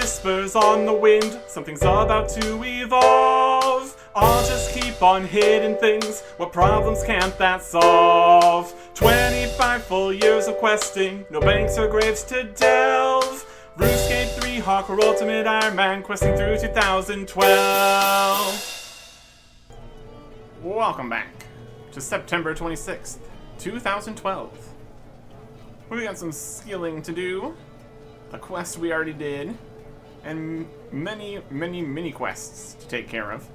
whispers on the wind, something's about to evolve. I'll just keep on hitting things, what problems can't that solve? 25 full years of questing, no banks or graves to delve. RuneScape 3 Hawk or Ultimate Ironman, questing through 2012. Welcome back to September 26th, 2012. We got some skilling to do, a quest we already did, and many mini quests to take care of,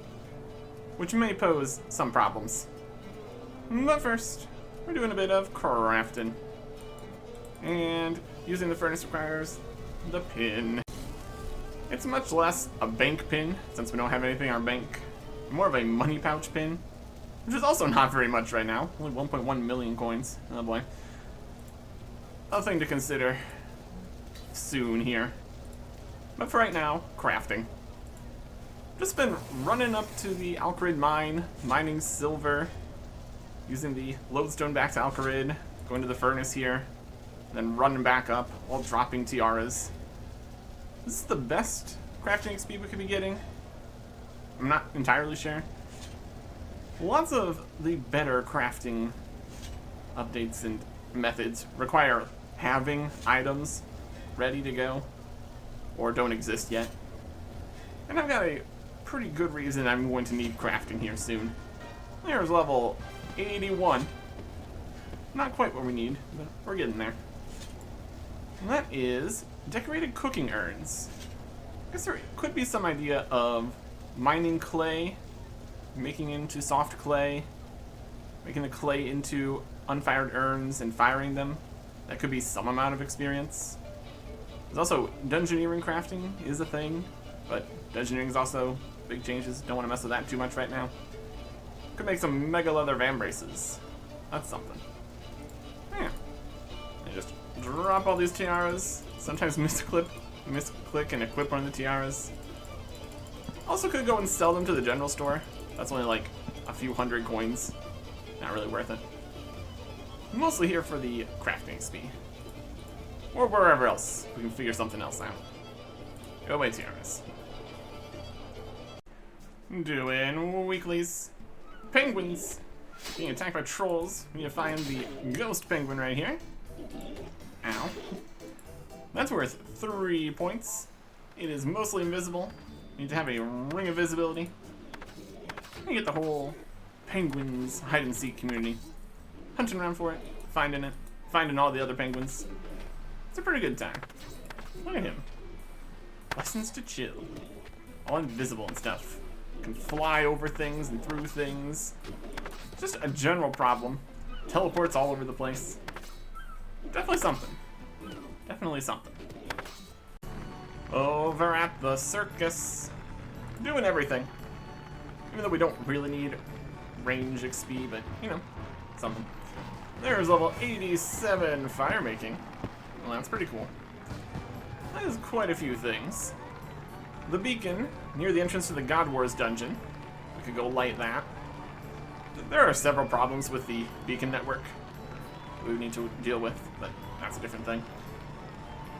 which may pose some problems. But first, we're doing a bit of crafting. And using the furnace requires the pin. It's much less a bank pin, since we don't have anything in our bank. More of a money pouch pin, which is also not very much right now. Only 1.1 million coins. Oh boy. A thing to consider soon here. But for right now, crafting. Just been running up to the Alcarid mine, mining silver, using the lodestone back to Alcarid, going to the furnace here, then running back up while dropping tiaras. This is the best crafting XP we could be getting. I'm not entirely sure. Lots of the better crafting updates and methods require having items ready to go or don't exist yet. And I've got a pretty good reason I'm going to need crafting here soon. There's level 81. Not quite what we need, but we're getting there. And that is decorated cooking urns. I guess there could be some idea of mining clay, making into soft clay, making the clay into unfired urns and firing them. That could be some amount of experience. There's also dungeoneering crafting is a thing, but dungeoneering is also big changes. Don't want to mess with that too much right now. Could make some mega leather vambraces. That's something. Yeah. And just drop all these tiaras. Sometimes misclick and equip one of the tiaras. Also could go and sell them to the general store. That's only like a few hundred coins. Not really worth it. Mostly here for the crafting XP. Or wherever else we can figure something else out. Go away, tiaras. Doing weeklies. Penguins. Being attacked by trolls. We need to find the ghost penguin right here. Ow. That's worth 3 points. It is mostly invisible. You need to have a ring of visibility. You get the whole penguins hide and seek community. Hunting around for it, finding all the other penguins. It's a pretty good time. Look at him. License to chill. All invisible and stuff. Can fly over things and through things. Just a general problem. Teleports all over the place. Definitely something. Definitely something. Over at the circus. Doing everything. Even though we don't really need range XP, but, you know, something. There's level 87 fire making. Well, that's pretty cool. That is quite a few things. The beacon, near the entrance to the God Wars dungeon. We could go light that. There are several problems with the beacon network we need to deal with, but that's a different thing.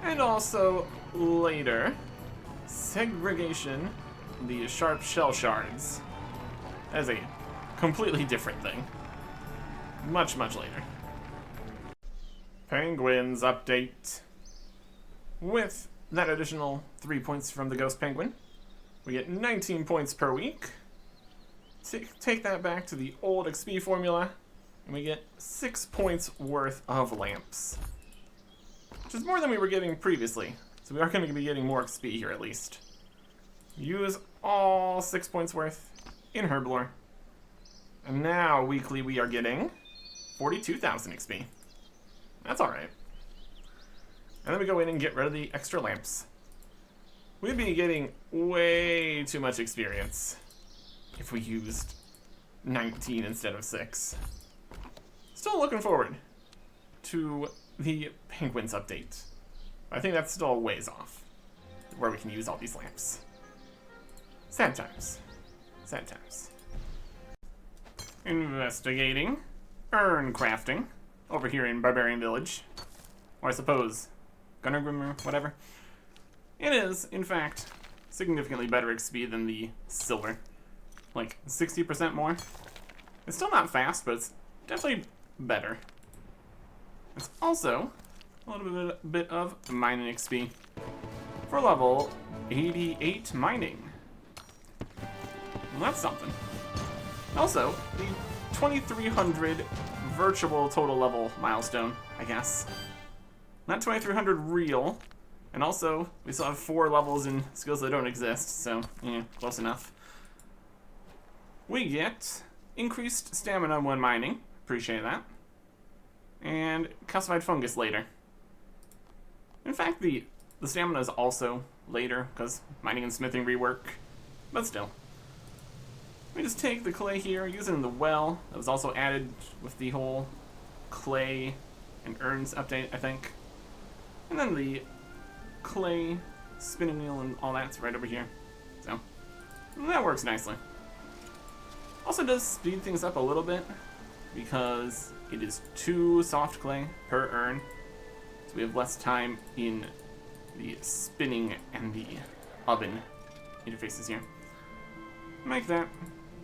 And also, later, segregation, the sharp shell shards. That is a completely different thing. Much later. Penguins update. With that additional 3 points from the ghost penguin, we get 19 points per week. Take that back to the old XP formula, and we get 6 points worth of lamps. Which is more than we were getting previously, so we are going to be getting more XP here at least. Use all 6 points worth in Herblore. And now, weekly, we are getting 42,000 XP. That's alright. And then we go in and get rid of the extra lamps. We'd be getting way too much experience if we used 19 instead of 6. Still looking forward to the Penguins update. I think that's still a ways off, where we can use all these lamps. Sad times. Sad times. Investigating. Urn crafting. Over here in Barbarian Village. Or I suppose Gunnergrim or whatever. It is, in fact, significantly better XP than the silver. Like 60% more. It's still not fast, but it's definitely better. It's also a little bit of mining XP for level 88 mining. Well, that's something. Also, the 2300 virtual total level milestone, I guess. Not 2300 real. And also, we still have 4 levels in skills that don't exist, so, yeah, close enough. We get increased stamina when mining. Appreciate that. And calcified fungus later. In fact, the stamina is also later, because mining and smithing rework. But still. Let me just take the clay here, use it in the well. That was also added with the whole clay and urns update, I think. And then the clay spinning wheel and all that's right over here. So, that works nicely. Also does speed things up a little bit, because it is 2 soft clay per urn. So we have less time in the spinning and the oven interfaces here. Make that.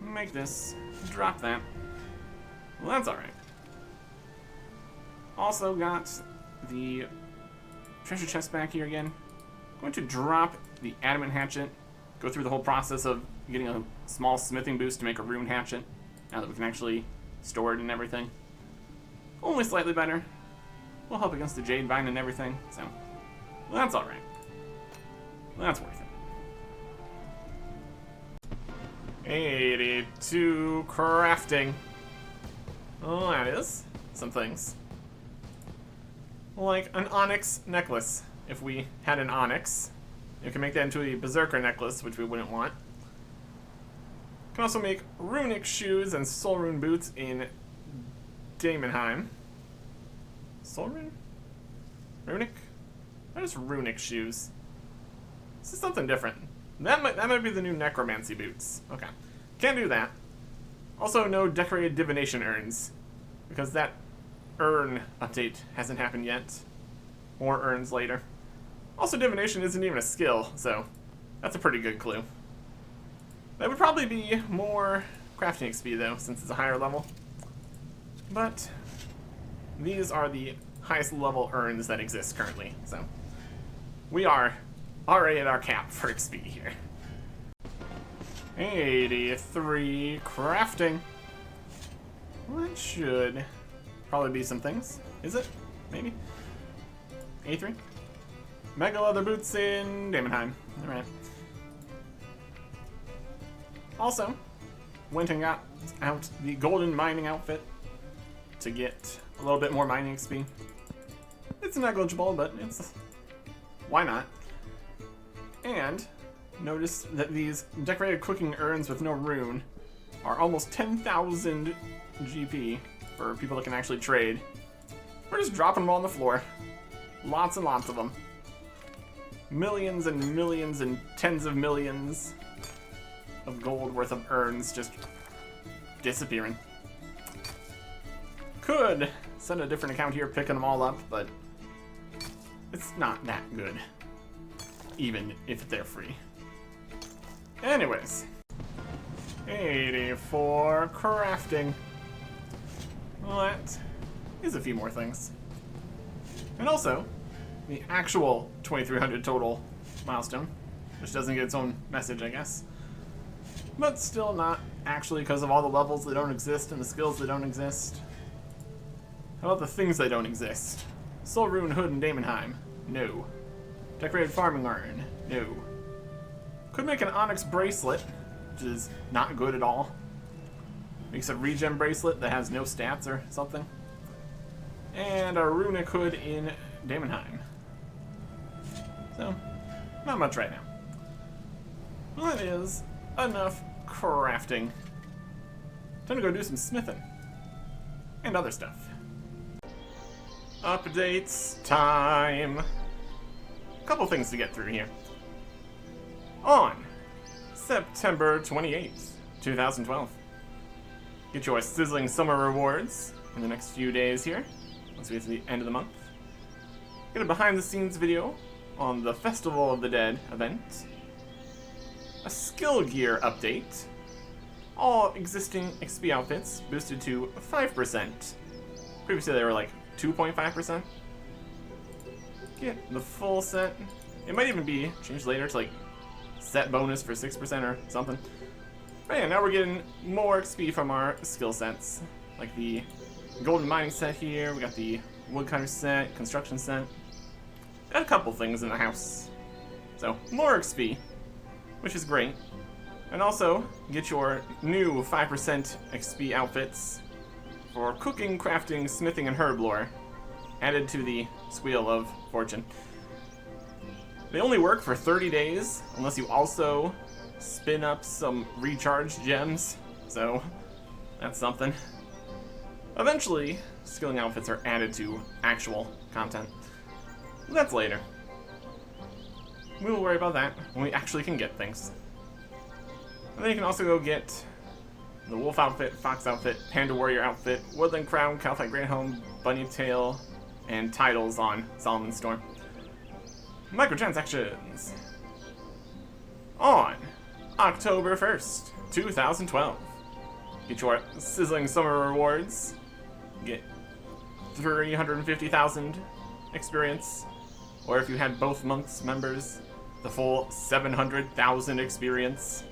Make this. Drop that. Well, that's alright. Also got the treasure chest back here again. Going to drop the adamant hatchet. Go through the whole process of getting a small smithing boost to make a rune hatchet. Now that we can actually store it and everything. Only slightly better. Will help against the jade vine and everything. So, well, that's alright. Well, that's worth it. 82 crafting. Oh, that is some things. Like an onyx necklace. If we had an onyx, you can make that into a berserker necklace, which we wouldn't want. Can also make runic shoes and soul rune boots in Daemonheim. Soul rune? Runic? That is runic shoes. This is something different. That might be the new necromancy boots. Okay. Can't do that. Also, no decorated divination urns, because that urn update hasn't happened yet. More urns later. Also, divination isn't even a skill, so that's a pretty good clue. That would probably be more crafting XP, though, since it's a higher level. But these are the highest level urns that exist currently, so we are already at our cap for XP here. 83 crafting. Well, that should probably be some things. Is it? Maybe? 83? Mega leather boots in Daemonheim. Alright. Also, went and got out the golden mining outfit to get a little bit more mining XP. It's negligible, but it's... why not? And notice that these decorated cooking urns with no rune are almost 10,000 GP for people that can actually trade. We're just dropping them on the floor. Lots and lots of them. Millions and millions and tens of millions of gold worth of urns just disappearing. Could send a different account here picking them all up, but it's not that good. Even if they're free. Anyways. 84 crafting. Well, that is a few more things. And also, the actual 2300 total milestone, which doesn't get its own message, I guess. But still not actually because of all the levels that don't exist and the skills that don't exist. How about the things that don't exist? Soul Rune Hood in Daemonheim? No. Decorated Farming Urn? No. Could make an Onyx Bracelet, which is not good at all. Makes a regen bracelet that has no stats or something. And a Runic Hood in Daemonheim. So, not much right now. Well, that is enough crafting. Time to go do some smithing. And other stuff. Updates time. Couple things to get through here. On September 28th, 2012. Get your sizzling summer rewards in the next few days here, once we get to the end of the month. Get a behind the scenes video on the Festival of the Dead event. A skill gear update. All existing XP outfits boosted to 5%. Previously they were like 2.5%. Get the full set. It might even be changed later to like set bonus for 6% or something. But yeah, now we're getting more XP from our skill sets. Like the golden mining set here, we got the woodcutter set, construction set. Got a couple things in the house. So, more XP, which is great. And also, get your new 5% XP outfits for cooking, crafting, smithing, and herb lore added to the Wheel of Fortune. They only work for 30 days, unless you also spin up some recharge gems, so that's something. Eventually, skilling outfits are added to actual content. That's later. We'll worry about that when we actually can get things. And then you can also go get the wolf outfit, fox outfit, panda warrior outfit, woodland crown, cowfight great home, bunny tail, and titles on Solomon's Storm. Microtransactions. On October 1st, 2012. Get your sizzling summer rewards. Get 350,000 experience. Or if you had both months members, the full 700,000 experience.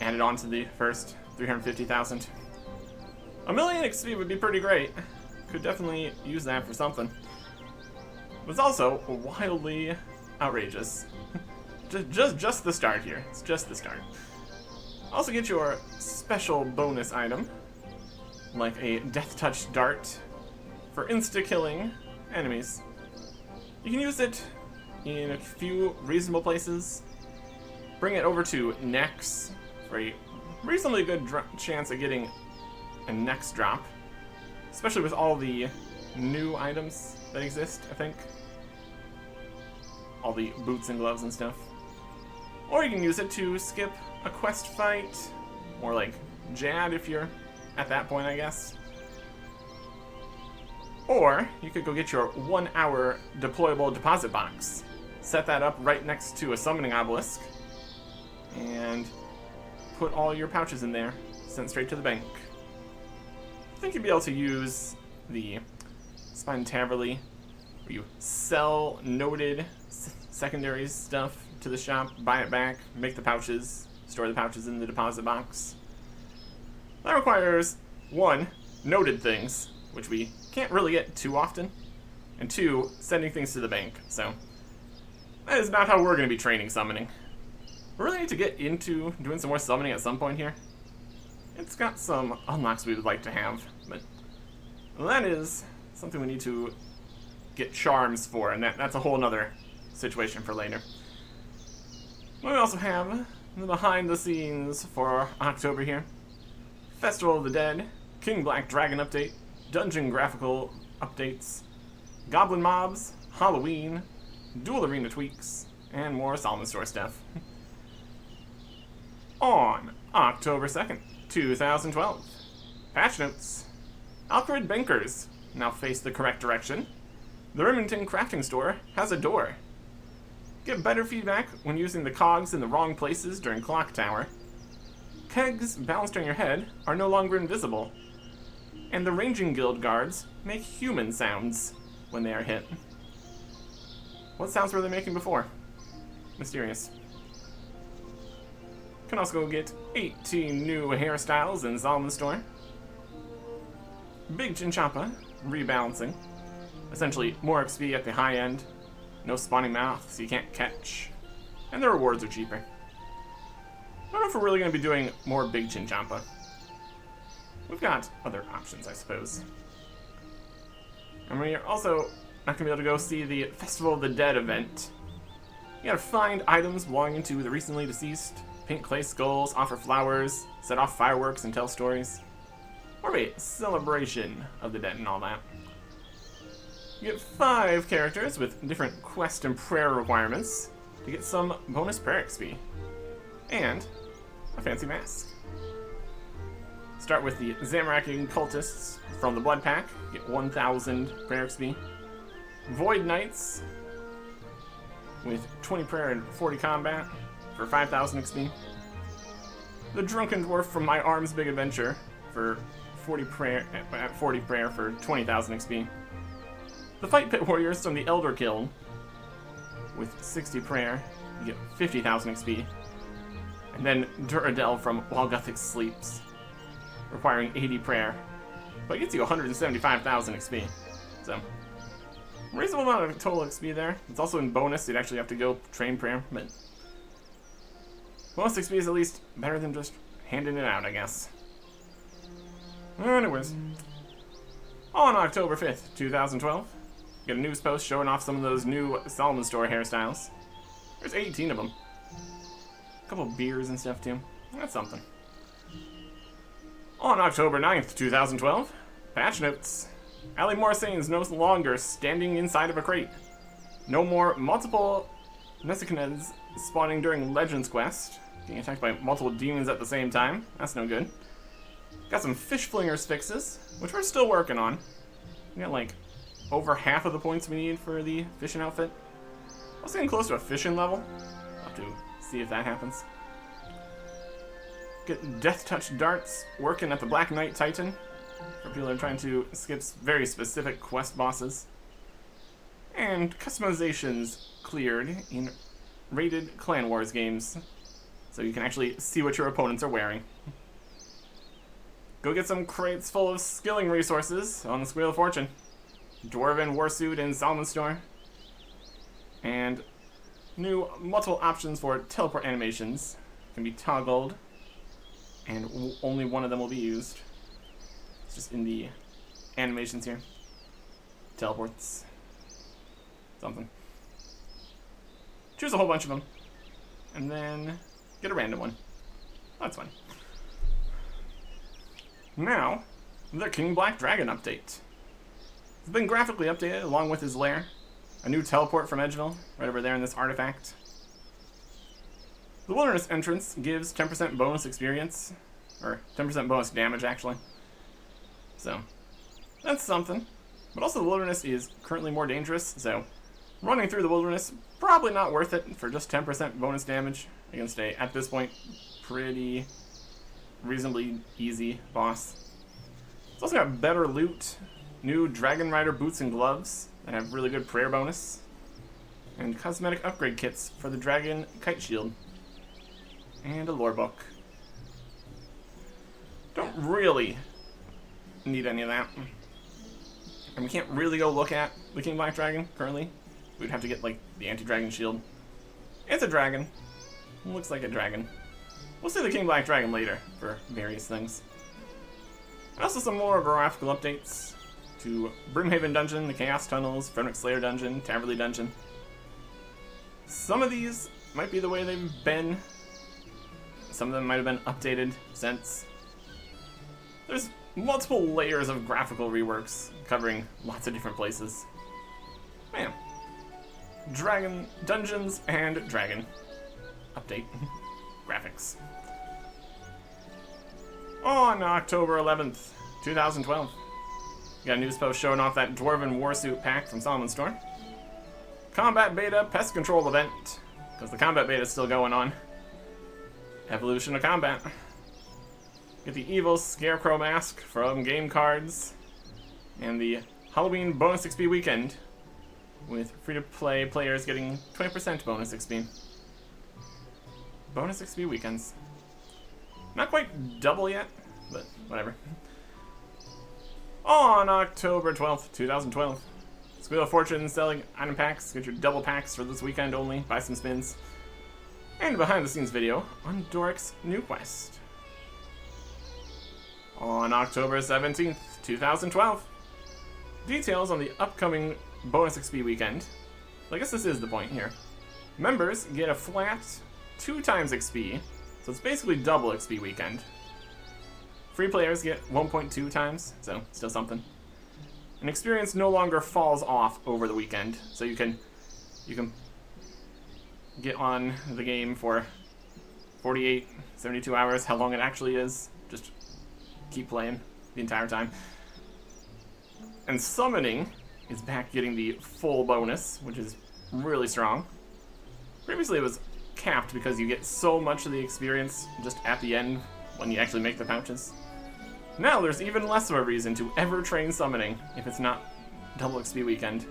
Added on to the first 350,000. A million XP would be pretty great. Could definitely use that for something. But it's also wildly outrageous. just the start here. It's just the start. Also get your special bonus item, like a death touch dart for insta-killing enemies. You can use it in a few reasonable places. Bring it over to Nex for a reasonably good chance of getting a Nex drop, especially with all the new items that exist, I think. All the boots and gloves and stuff. Or you can use it to skip a quest fight, or like Jad if you're at that point, I guess. Or you could go get your 1 hour deployable deposit box. Set that up right next to a summoning obelisk, and put all your pouches in there, sent straight to the bank. I think you'd be able to use the Spine Taverly, where you sell noted secondary stuff to the shop, buy it back, make the pouches, store the pouches in the deposit box. That requires, 1, noted things, which we can't really get too often, and 2, sending things to the bank. So that is not how we're going to be training summoning. We really need to get into doing some more summoning at some point here. It's got some unlocks we would like to have, but that is something we need to get charms for, and that's a whole nother situation for later. We also have the behind the scenes for October here. Festival of the Dead, King Black Dragon update, dungeon graphical updates, goblin mobs, Halloween, dual arena tweaks, and more Solomon's Store stuff. On October 2nd, 2012. Patch notes. Alcarid Bankers now face the correct direction. The Remington Crafting Store has a door. Get better feedback when using the cogs in the wrong places during Clock Tower. Kegs balanced on your head are no longer invisible. And the Ranging Guild guards make human sounds when they are hit. What sounds were they making before? Mysterious. Can also go get 18 new hairstyles in Solomon's Store. Big Chinchompa, rebalancing. Essentially, more XP at the high end. No spawning mouths you can't catch. And the rewards are cheaper. I don't know if we're really going to be doing more Big Chinchompa. We've got other options, I suppose. And we're also not going to be able to go see the Festival of the Dead event. You gotta find items belonging to the recently deceased, paint clay skulls, offer flowers, set off fireworks, and tell stories. Or a celebration of the dead and all that. You get 5 characters with different quest and prayer requirements to get some bonus prayer XP. And a fancy mask. Start with the Zamoraking cultists from the Blood Pack, get 1,000 prayer XP. Void Knights with 20 prayer and 40 combat for 5,000 XP. The Drunken Dwarf from My Arms Big Adventure for 40 prayer for 20,000 XP. The Fight Pit Warriors from the Elder Guild with 60 prayer, you get 50,000 XP. And then Duradel from While Gothic Sleeps, requiring 80 prayer, but it gets you 175,000 XP. So, reasonable amount of total XP there. It's also in bonus, so you'd actually have to go train prayer, but bonus XP is at least better than just handing it out, I guess. Anyways, on October 5th, 2012, get a news post showing off some of those new Solomon Store hairstyles. There's 18 of them. A couple of beers and stuff too. That's something. On October 9th, 2012, patch notes. Ali Morsane is no longer standing inside of a crate. No more multiple Nesikneds spawning during Legends Quest. Getting attacked by multiple demons at the same time. That's no good. Got some Fish Flingers fixes, which we're still working on. We got like over half of the points we need for the fishing outfit. I was getting close to a fishing level. I'll have to see if that happens. Get Death Touch Darts working at the Black Knight Titan for people that are trying to skip very specific quest bosses. And customizations cleared in rated Clan Wars games, so you can actually see what your opponents are wearing. Go get some crates full of skilling resources on the Wheel of Fortune. Dwarven Warsuit in Solomon Store. And new multiple options for teleport animations can be toggled, and only one of them will be used. It's just in the animations here. Teleports. Something. Choose a whole bunch of them, and then get a random one. That's fine. Now, the King Black Dragon update. It's been graphically updated along with his lair. A new teleport from Edgeville, right over there in this artifact. The Wilderness entrance gives 10% bonus experience, or 10% bonus damage actually. So, that's something. But also the Wilderness is currently more dangerous, so running through the Wilderness, probably not worth it for just 10% bonus damage against a, at this point, pretty reasonably easy boss. It's also got better loot, new Dragon Rider boots and gloves that have really good prayer bonus, and cosmetic upgrade kits for the Dragon Kite Shield, and a lore book. Don't really need any of that. And we can't really go look at the King Black Dragon currently. We'd have to get like the anti-dragon shield. It's a dragon. Looks like a dragon. We'll see the King Black Dragon later for various things. And also some more graphical updates to Brimhaven Dungeon, the Chaos Tunnels, Fenric Slayer Dungeon, Taverley Dungeon. Some of these might be the way they've been. Some of them might have been updated since. There's multiple layers of graphical reworks covering lots of different places. Man. Dragon, Dungeons, and Dragon. Update. Graphics. On October 11th, 2012, we got a news post showing off that Dwarven Warsuit pack from Solomon Store. Combat Beta Pest Control event, because the Combat Beta is still going on. Evolution of Combat. Get the Evil Scarecrow Mask from Game Cards, and the Halloween Bonus XP Weekend, with free-to-play players getting 20% bonus XP. Bonus XP weekends. Not quite double yet, but whatever. On October 12th, 2012, Wheel of Fortune selling item packs. Get your double packs for this weekend only. Buy some spins. And behind-the-scenes video on Doric's new quest. On October 17th, 2012, details on the upcoming bonus XP weekend. I guess this is the point here. Members get a flat 2 times XP, so it's basically double XP weekend. Free players get 1.2 times, so still something. And experience no longer falls off over the weekend, so you can get on the game for 48, 72 hours, how long it actually is. Just keep playing the entire time. And summoning is back getting the full bonus, which is really strong. Previously it was capped because you get so much of the experience just at the end when you actually make the pouches. Now there's even less of a reason to ever train summoning if it's not double XP weekend.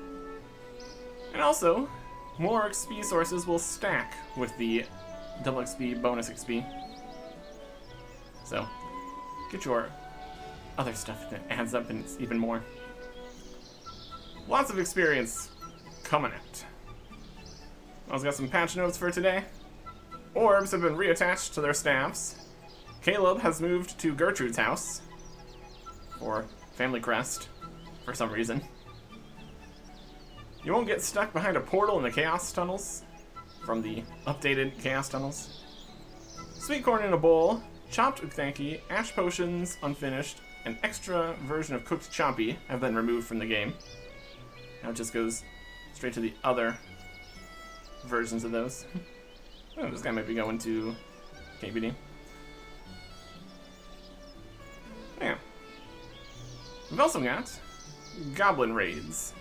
And also, more XP sources will stack with the double XP bonus XP. So, get your other stuff that adds up and it's even more. Lots of experience coming out. I also got some patch notes for today. Orbs have been reattached to their staffs. Caleb has moved to Gertrude's house. Or family crest, for some reason. You won't get stuck behind a portal in the Chaos Tunnels from the updated Chaos Tunnels. Sweet corn in a bowl, chopped ukthanki, ash potions unfinished, an extra version of cooked chompy have been removed from the game. Now it just goes straight to the other versions of those. Oh, this guy might be going to KBD. Yeah. We've also got goblin raids,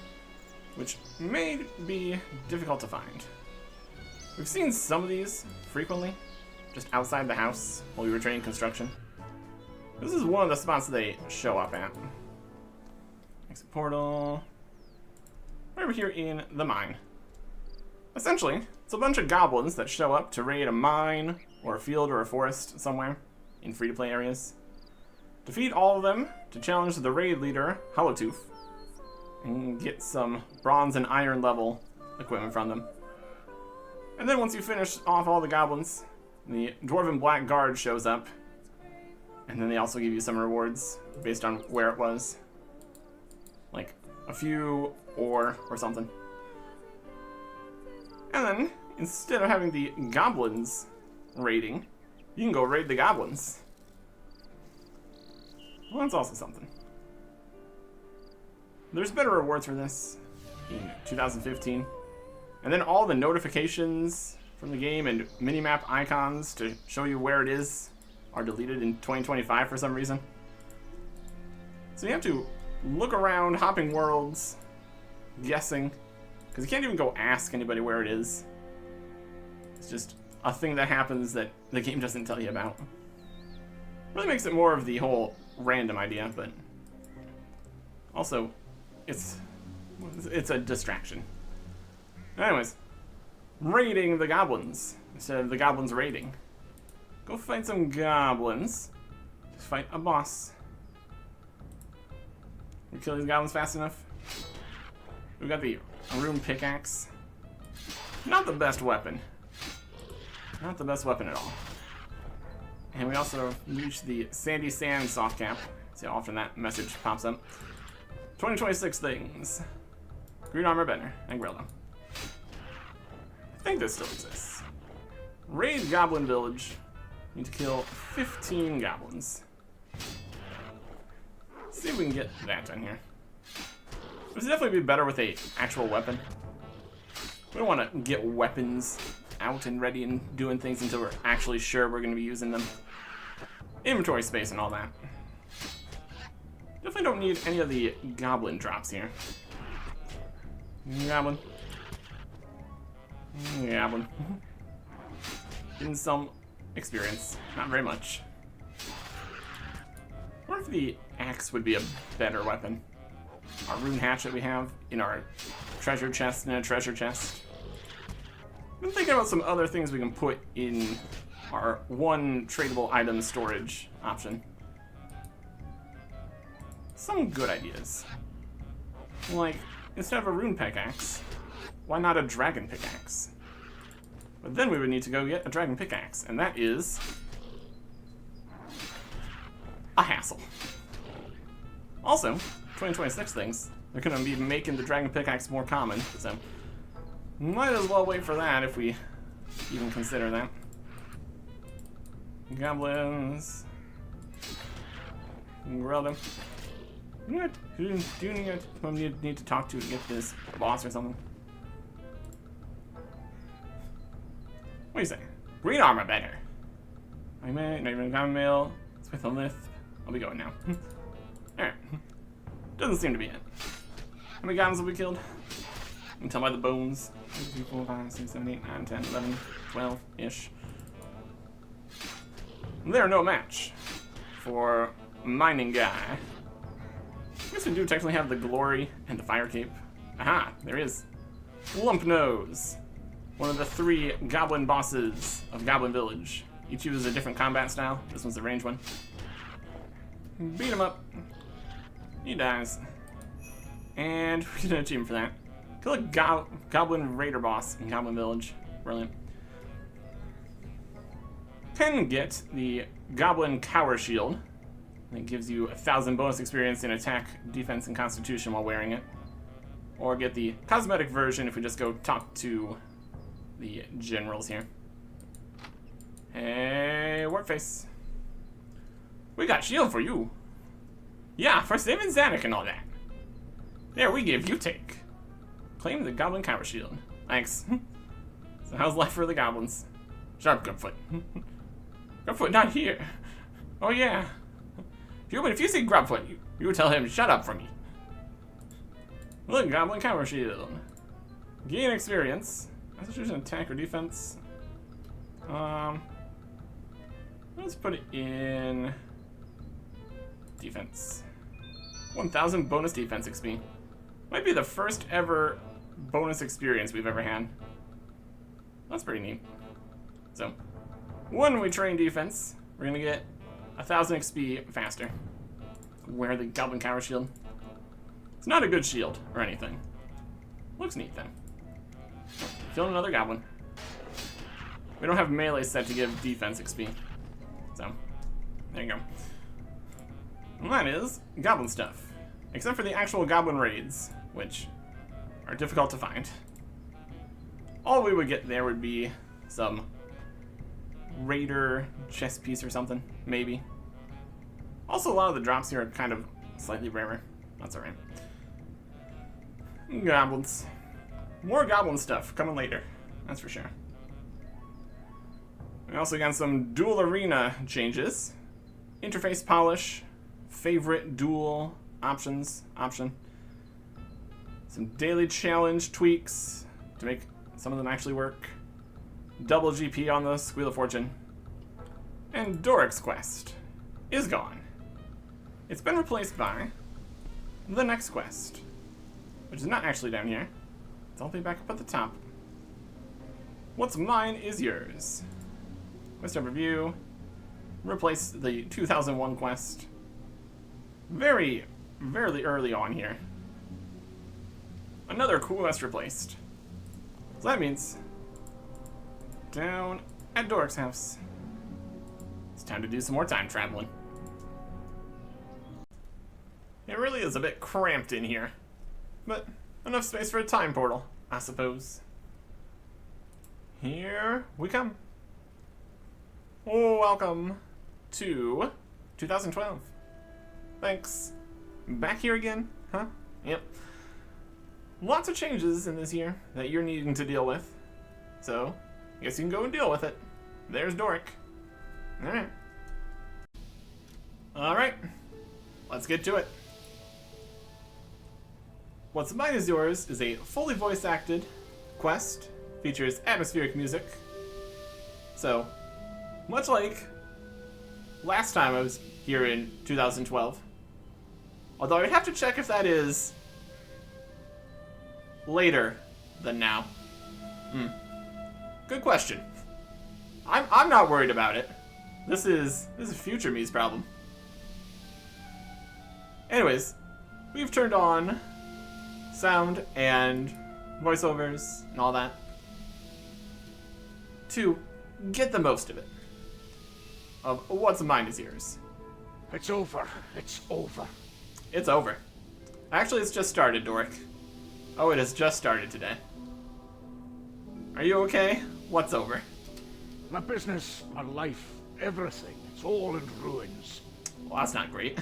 which may be difficult to find. We've seen some of these frequently, just outside the house while we were training construction. This is one of the spots they show up at. Exit portal. Right over here in the mine. Essentially, it's a bunch of goblins that show up to raid a mine, or a field, or a forest somewhere in free-to-play areas. Defeat all of them to challenge the raid leader, Hollowtooth, and get some bronze and iron level equipment from them. And then once you finish off all the goblins, the Dwarven Black Guard shows up, and then they also give you some rewards based on where it was. Like a few ore or something. And then, instead of having the goblins raiding, you can go raid the goblins. Well, that's also something. There's better rewards for this in 2015. And then all the notifications from the game and minimap icons to show you where it is are deleted in 2025 for some reason. So you have to look around, hopping worlds, guessing, because you can't even go ask anybody where it is. It's just a thing that happens that the game doesn't tell you about. Really makes it more of the whole random idea, but also it's a distraction. Anyways, raiding the goblins instead of the goblins raiding. Go fight some goblins. Just fight a boss. We kill these goblins fast enough. We got the rune pickaxe. Not the best weapon. Not the best weapon at all. And we also reached the Sandy Sand soft cap. See how often that message pops up. 2026 things. Green armor banner and Grello. I think this still exists. Raid Goblin Village. Need to kill 15 goblins. Let's see if we can get that done here. This would definitely be better with a actual weapon. We don't want to get weapons out and ready and doing things until we're actually sure we're going to be using them. Inventory space and all that. Definitely don't need any of the goblin drops here. Goblin. Goblin. Getting some experience. Not very much. I wonder if the axe would be a better weapon. Our rune hatchet we have in our treasure chest and a treasure chest. I've been thinking about some other things we can put in our one tradable item storage option. Some good ideas. Like, instead of a rune pickaxe, why not a dragon pickaxe? But then we would need to go get a dragon pickaxe, and that is a hassle. Also, 2026 things, they're gonna be making the dragon pickaxe more common, so might as well wait for that if we even consider that. Goblins. Grilled him. What? Who do you need to talk to get this boss or something? What do you say? Green armor better. I may not even got a mail. It's with a lift. I'll be going now. Alright. Doesn't seem to be it. How many goblins have we killed? You can tell by the bones. 1, 2, 3, 4, 5, 6, 7, 8, 9, 10, 11, 12-ish. They're no match for mining guy. I guess we do technically have the glory and the fire cape. Aha, there is. Lump Nose. One of the 3 goblin bosses of Goblin Village. Each uses a different combat style. This one's the range one. Beat him up. He dies. And we get an achievement for that. Kill a goblin raider boss in Goblin Village. Brilliant. Can get the Goblin Cower Shield. It gives you 1,000 bonus experience in attack, defense, and constitution while wearing it. Or get the cosmetic version if we just go talk to the generals here. Hey, Wartface. We got shield for you. Yeah, for saving Zanuck and all that. There, we give, you take. Claim the Goblin Cower Shield. Thanks. So how's life for the goblins? Shut up, Grubfoot. Grubfoot, not here. Oh yeah. Human, if you see Grubfoot, you tell him, shut up for me. Look, Goblin Cower Shield. Gain experience. Constitution, attack, or defense. Let's put it in defense. 1,000 bonus defense XP. Might be the first ever bonus experience we've ever had. That's pretty neat. So, when we train defense, we're gonna get 1,000 XP faster. Wear the Goblin Cower Shield. It's not a good shield or anything. Looks neat though. Kill another goblin. We don't have melee set to give defense XP. So, there you go. And that is goblin stuff. Except for the actual goblin raids, which are difficult to find. All we would get there would be some raider chest piece or something, maybe. Also, a lot of the drops here are kind of slightly rarer. That's alright. Goblins. More goblin stuff coming later, that's for sure. We also got some dual arena changes. Interface polish, favorite dual option. Some daily challenge tweaks to make some of them actually work. Double GP on the Squeal of Fortune. And Doric's quest is gone. It's been replaced by the next quest, which is not actually down here. It's all the way back up at the top. What's mine is yours. Quest overview. Replace the 2001 quest. Very early on here. Another cool quest replaced. So that means down at Doric's house. It's time to do some more time traveling. It really is a bit cramped in here, but enough space for a time portal, I suppose. Here we come. Oh, welcome to 2012. Thanks. Back here again, huh? Yep. Lots of changes in this year that you're needing to deal with. So, I guess you can go and deal with it. There's Doric. Alright. Alright. Let's get to it. What's Mine is Yours is a fully voice-acted quest. Features atmospheric music. So, much like last time I was here in 2012. Although I would have to check if that is later than now. Good question. I'm not worried about it. This is future me's problem. Anyways, we've turned on sound and voiceovers and all that to get the most of it. Of what's mine is yours. It's over. It's over. It's over. Actually, it's just started, Doric. Oh, it has just started today. Are you okay? What's over? My business, my life, everything. It's all in ruins. Well, that's not great.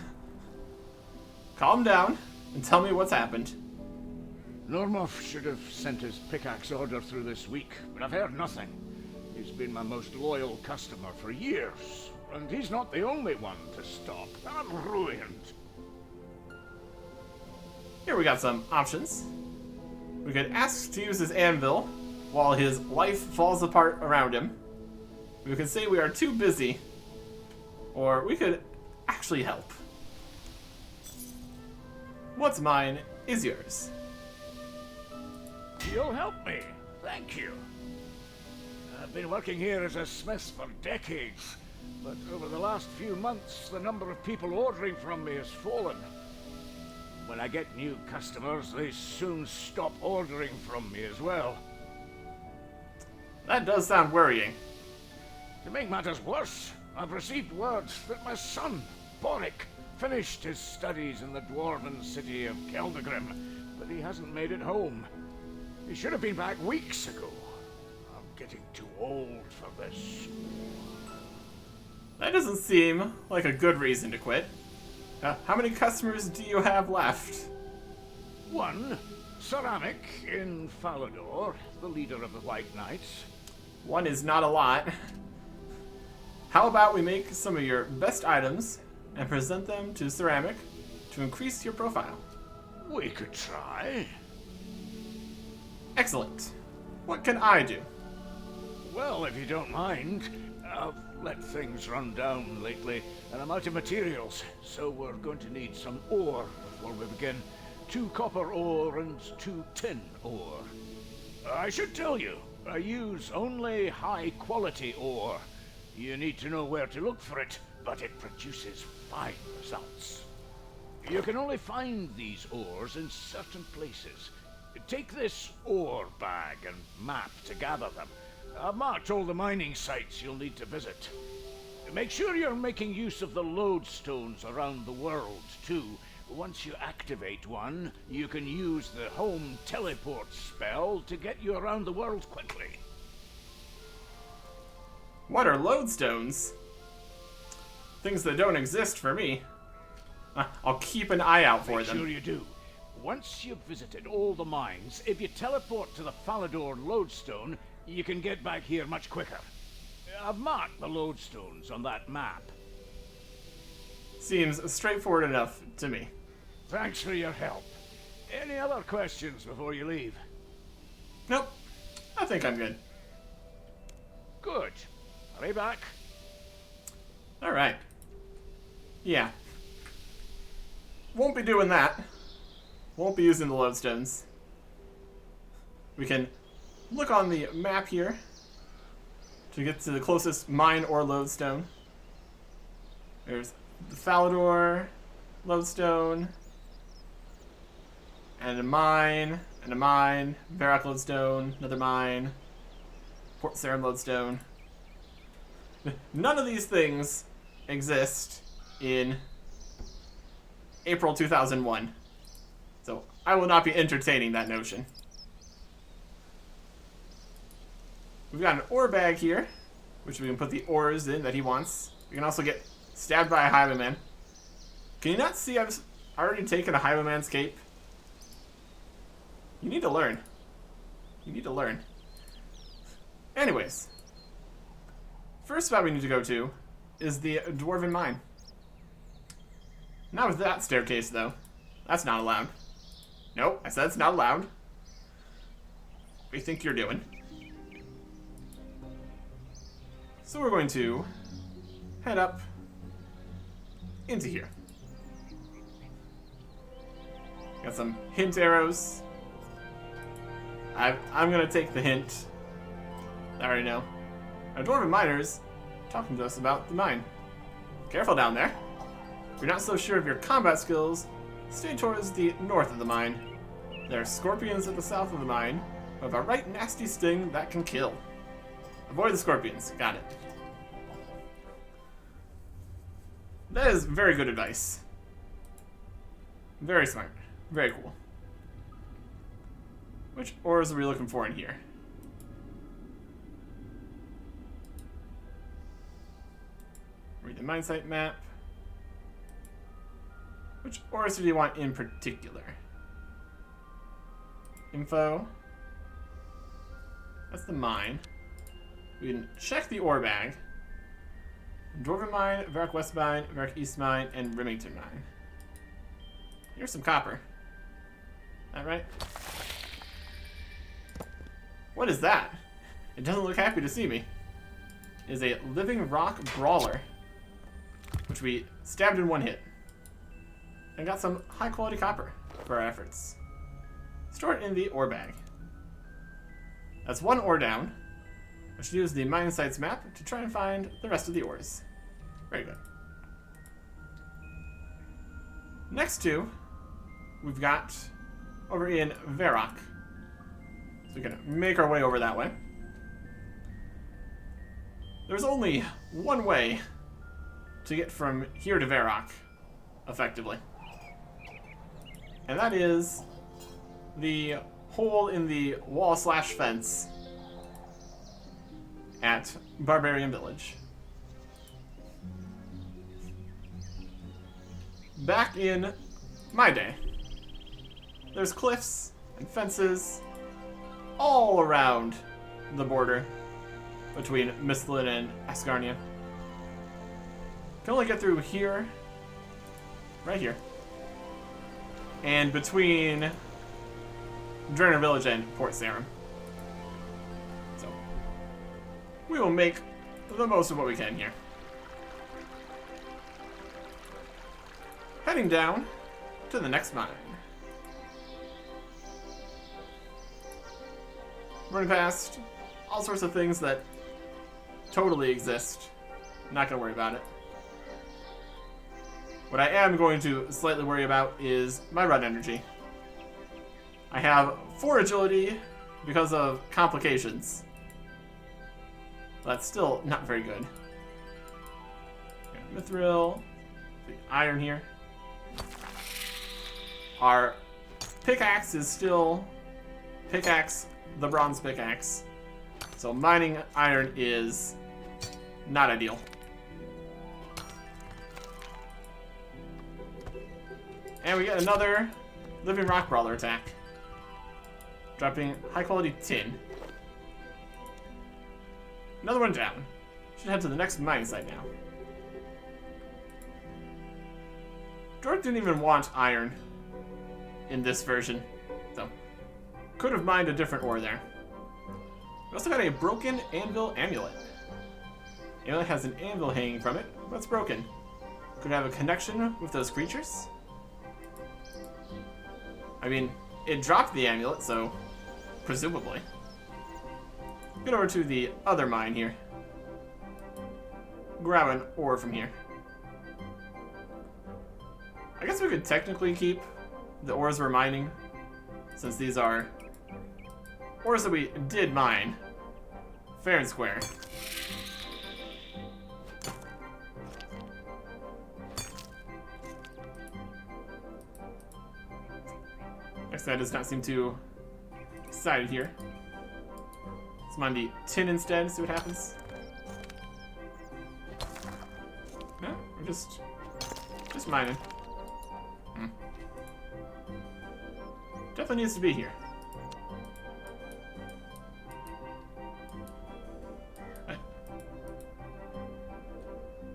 Calm down and tell me what's happened. Normov should have sent his pickaxe order through this week, but I've heard nothing. He's been my most loyal customer for years, and he's not the only one to stop. I'm ruined. Here we got some options. We could ask to use his anvil while his life falls apart around him. We could say we are too busy. Or we could actually help. What's mine is yours. You'll help me. Thank you. I've been working here as a smith for decades, but over the last few months, the number of people ordering from me has fallen. When I get new customers, they soon stop ordering from me as well. That does sound worrying. To make matters worse, I've received word that my son, Doric, finished his studies in the dwarven city of Keldagrim, but he hasn't made it home. He should have been back weeks ago. I'm getting too old for this. That doesn't seem like a good reason to quit. How many customers do you have left? One, Ceramic in Falador, the leader of the White Knights. One is not a lot. How about we make some of your best items and present them to Ceramic to increase your profile? We could try. Excellent. What can I do? Well, if you don't mind, I've let things run down lately, and I'm out of materials, so we're going to need some ore before we begin. 2 copper ore and 2 tin ore. I should tell you, I use only high-quality ore. You need to know where to look for it, but it produces fine results. You can only find these ores in certain places. Take this ore bag and map to gather them. I've marked all the mining sites you'll need to visit. Make sure you're making use of the lodestones around the world, too. Once you activate one, you can use the home teleport spell to get you around the world quickly. What are lodestones? Things that don't exist for me. I'll keep an eye out for them. Make sure you do. Once you've visited all the mines, if you teleport to the Falador lodestone, you can get back here much quicker. I've marked the lodestones on that map. Seems straightforward enough to me. Thanks for your help. Any other questions before you leave? Nope. I think I'm good. Good. Hurry back. Alright. Yeah. Won't be doing that. Won't be using the lodestones. We can look on the map here to get to the closest mine or lodestone. There's the Falador lodestone, and a mine, Varrock lodestone, another mine, Port Sarim lodestone. None of these things exist in April 2001. So I will not be entertaining that notion. We've got an ore bag here, which we can put the ores in that he wants. We can also get stabbed by a highwayman. Can you not see I've already taken a highwayman's cape? You need to learn. You need to learn. Anyways. First spot we need to go to is the Dwarven Mine. Not with that staircase, though. That's not allowed. Nope, I said it's not allowed. What do you think you're doing? So we're going to head up into here. Got some hint arrows. I'm gonna take the hint. I already know. Our Dwarven miners talking to us about the mine. Careful down there. If you're not so sure of your combat skills, stay towards the north of the mine. There are scorpions at the south of the mine who have a right nasty sting that can kill. Avoid the scorpions. Got it. That is very good advice. Very smart. Very cool. Which ores are we looking for in here? Read the mine site map. Which ores do you want in particular? Info. That's the mine. We can check the ore bag. Dwarven Mine, Varrock West Mine, Varrock East Mine, and Remington Mine. Here's some copper. That right? What is that? It doesn't look happy to see me. It is a living rock brawler, which we stabbed in one hit. And got some high quality copper for our efforts. Store it in the ore bag. That's one ore down. I should use the mine sites map to try and find the rest of the ores. Very good. Next to, we've got over in Varrock. So we can make our way over that way. There's only one way to get from here to Varrock, effectively. And that is the hole in the wall/fence at Barbarian Village. Back in my day, there's cliffs and fences all around the border between Mistlin and Asgarnia. Can only get through here, right here, and between Draenor Village and Port Sarim. So, we will make the most of what we can here. Heading down to the next mine. Running past all sorts of things that totally exist. Not gonna worry about it. What I am going to slightly worry about is my run energy. I have 4 agility because of complications. That's still not very good. Okay, Mithril, the iron here. Our pickaxe is still the bronze pickaxe. So mining iron is not ideal. And we get another living rock brawler attack. Dropping high quality tin. Another one down. Should head to the next mining site now. Doric didn't even want iron in this version, so could have mined a different ore there. We also got a broken anvil amulet. Amulet has an anvil hanging from it, but it's broken. Could have a connection with those creatures. I mean, it dropped the amulet, so presumably. Get over to the other mine here. Grab an ore from here. I guess we could technically keep the ores we're mining, since these are ores that we did mine. Fair and square. Next guy does not seem too excited here. Let's mine the tin instead, see what happens. No, we're just mining. Definitely needs to be here. Right.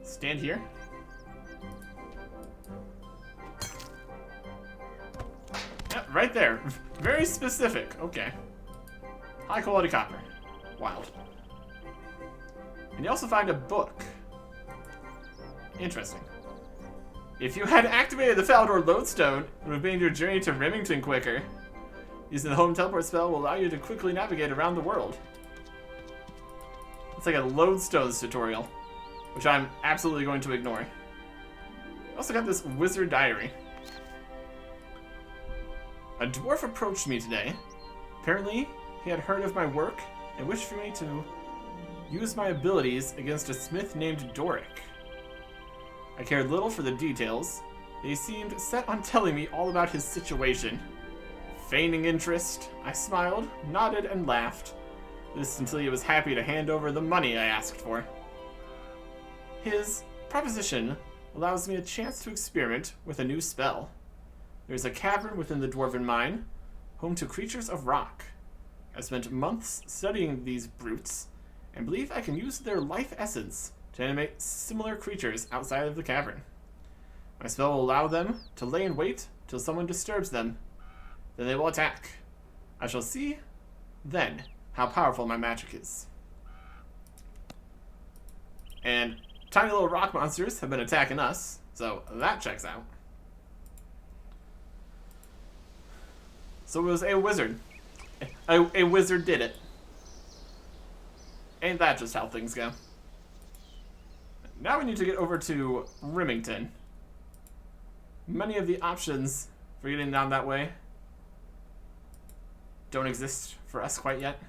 Stand here. Yep, right there. Very specific. Okay. High quality copper. Wild. And you also find a book. Interesting. If you had activated the Falador Lodestone, it would have made your journey to Remington quicker. Using the home teleport spell will allow you to quickly navigate around the world. It's like a Lodestones tutorial, which I'm absolutely going to ignore. I also got this wizard diary. A dwarf approached me today. Apparently, he had heard of my work and wished for me to use my abilities against a smith named Doric. I cared little for the details. He seemed set on telling me all about his situation. Feigning interest, I smiled, nodded, and laughed. This until he was happy to hand over the money I asked for. His proposition allows me a chance to experiment with a new spell. There's a cavern within the dwarven mine, home to creatures of rock. I spent months studying these brutes, and believe I can use their life essence to animate similar creatures outside of the cavern. My spell will allow them to lay in wait till someone disturbs them. Then they will attack. I shall see then how powerful my magic is. And tiny little rock monsters have been attacking us, so that checks out. So it was a wizard. A wizard did it. Ain't that just how things go? Now we need to get over to Remington. Many of the options for getting down that way don't exist for us quite yet.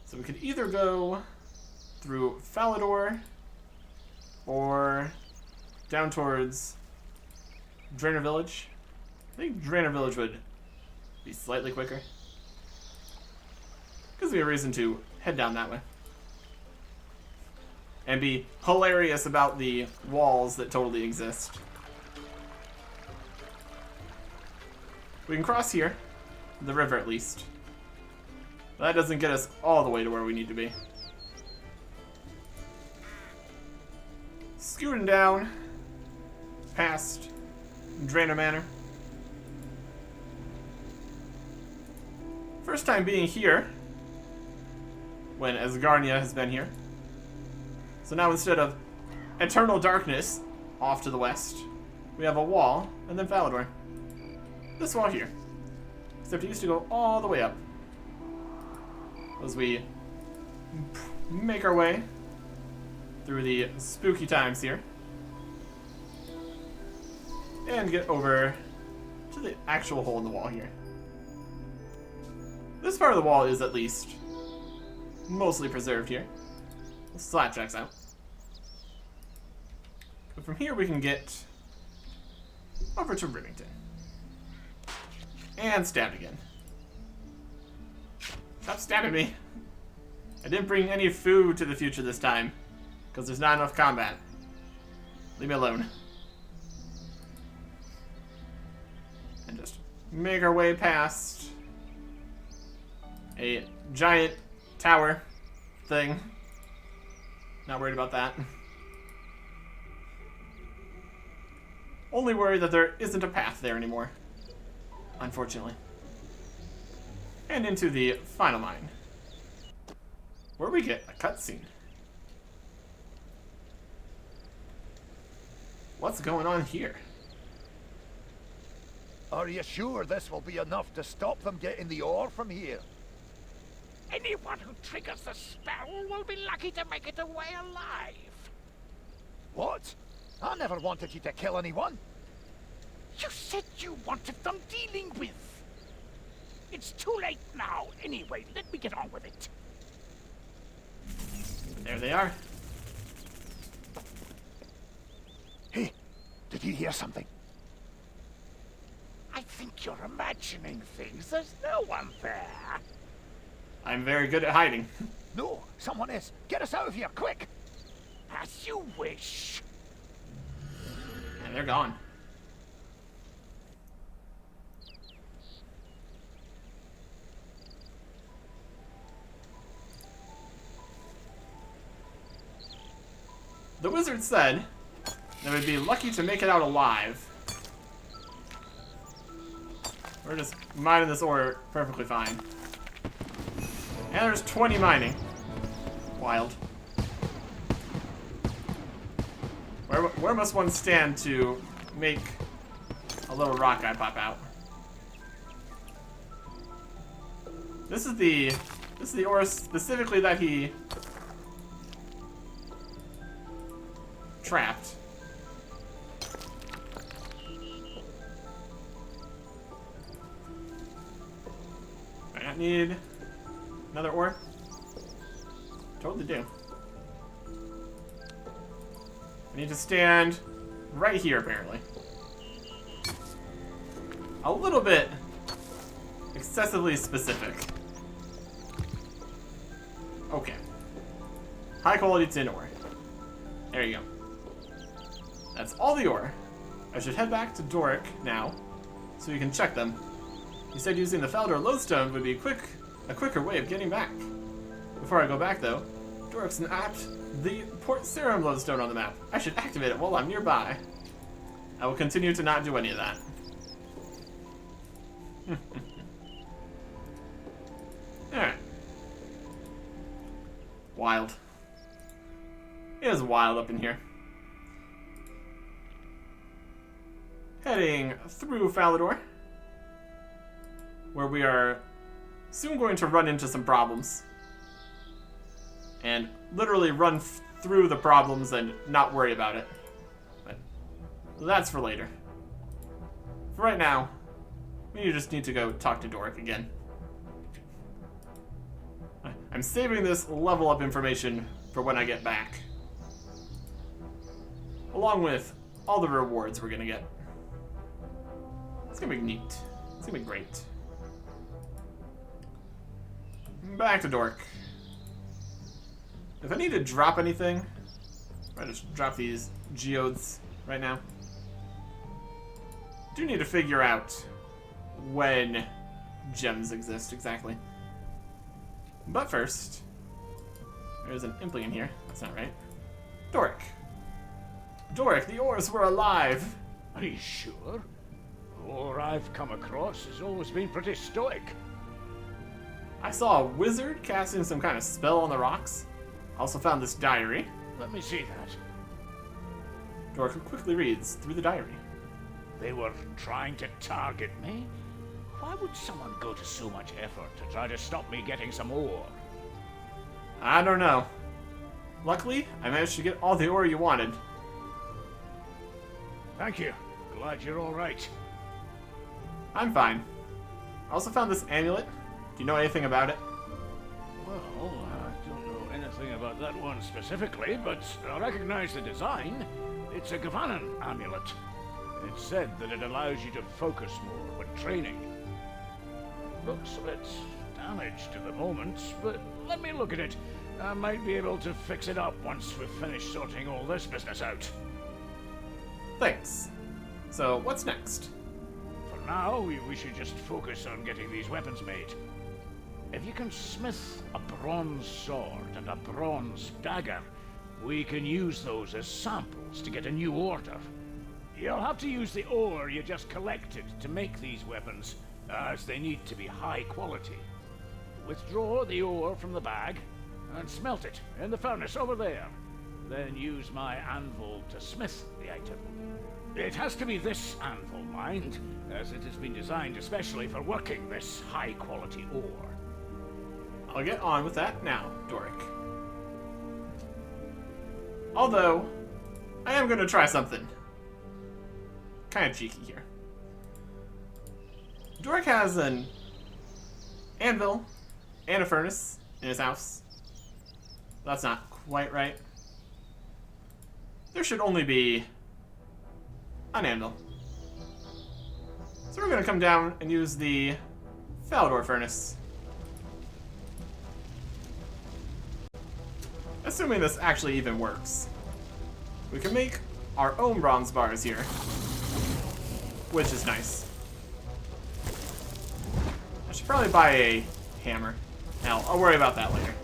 So we could either go through Falador or down towards Draenor Village. I think Draenor Village would be slightly quicker. Gives me a reason to head down that way. And be hilarious about the walls that totally exist. We can cross here. The river at least. That doesn't get us all the way to where we need to be. Scooting down past Draenor Manor. First time being here when Asgarnia has been here. So now instead of eternal darkness off to the west, we have a wall and then Falador. This wall here. Except it used to go all the way up. As we make our way through the spooky times here. And get over to the actual hole in the wall here. This part of the wall is at least mostly preserved here. Slat checks out. But from here we can get over to Remington. And stabbed again. Stop stabbing me. I didn't bring any food to the future this time, because there's not enough combat. Leave me alone. And just make our way past a giant tower thing. Not worried about that. Only worried that there isn't a path there anymore. Unfortunately. And into the final mine. Where we get a cutscene. What's going on here? Are you sure this will be enough to stop them getting the ore from here? Anyone who triggers the spell will be lucky to make it away alive. What? I never wanted you to kill anyone. You said you wanted them dealing with. It's too late now. Anyway, let me get on with it. There they are. Hey, did you hear something? I think you're imagining things. There's no one there. I'm very good at hiding. No, someone is. Get us out of here, quick! As you wish. And they're gone. The wizard said that we'd be lucky to make it out alive. We're just mining this ore perfectly fine. And there's 20 mining. Wild. Where must one stand to make a little rock guy pop out? This is the ore specifically that he trapped. Might not need another ore. Totally do. I need to stand right here, apparently. A little bit excessively specific. Okay. High quality tin ore. There you go. That's all the ore. I should head back to Doric now, so you can check them. He said using the Falador lodestone would be a quicker way of getting back. Before I go back, though, Doric's napped the Port Serum lodestone on the map. I should activate it while I'm nearby. I will continue to not do any of that. Alright. Wild. It is wild up in here. Heading through Falador, where we are soon going to run into some problems. And literally run through the problems and not worry about it. But that's for later. For right now, we just need to go talk to Doric again. I'm saving this level up information for when I get back. Along with all the rewards we're gonna get. It's gonna be neat. It's gonna be great. Back to Doric. If I need to drop anything, I just drop these geodes right now. Do need to figure out when gems exist exactly. But first, there's an impling in here. That's not right. Doric. Doric, the ores were alive. Are you sure? The ore I've come across has always been pretty stoic. I saw a wizard casting some kind of spell on the rocks. Also found this diary. Let me see that. Doric quickly reads through the diary. They were trying to target me? Why would someone go to so much effort to try to stop me getting some ore? I don't know. Luckily, I managed to get all the ore you wanted. Thank you. Glad you're all right. I'm fine. I also found this amulet. Do you know anything about it? Well, I don't know anything about that one specifically, but I recognize the design. It's a Gavanan amulet. It's said that it allows you to focus more when training. Looks a bit damaged at the moment, but let me look at it. I might be able to fix it up once we've finished sorting all this business out. Thanks. So, what's next? For now, we should just focus on getting these weapons made. If you can smith a bronze sword and a bronze dagger, we can use those as samples to get a new order. You'll have to use the ore you just collected to make these weapons, as they need to be high quality. Withdraw the ore from the bag and smelt it in the furnace over there. Then use my anvil to smith the item. It has to be this anvil, mind, as it has been designed especially for working this high quality ore. I'll get on with that now, Doric. Although, I am going to try something. Kind of cheeky here. Doric has an anvil and a furnace in his house. That's not quite right. There should only be an anvil. So we're going to come down and use the Falador furnace. Assuming this actually even works. We can make our own bronze bars here, which is nice. I should probably buy a hammer. Now, I'll worry about that later.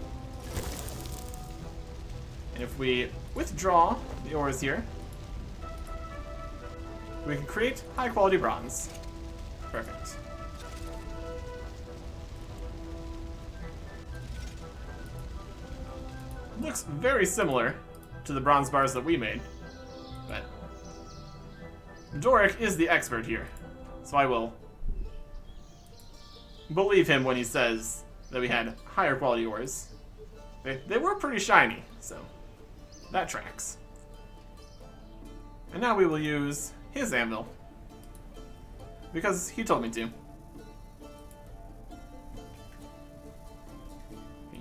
And if we withdraw the ores here, we can create high quality bronze. Perfect. Looks very similar to the bronze bars that we made, but Doric is the expert here, so I will believe him when he says that we had higher quality ores. They were pretty shiny, so that tracks. And now we will use his anvil, because he told me to.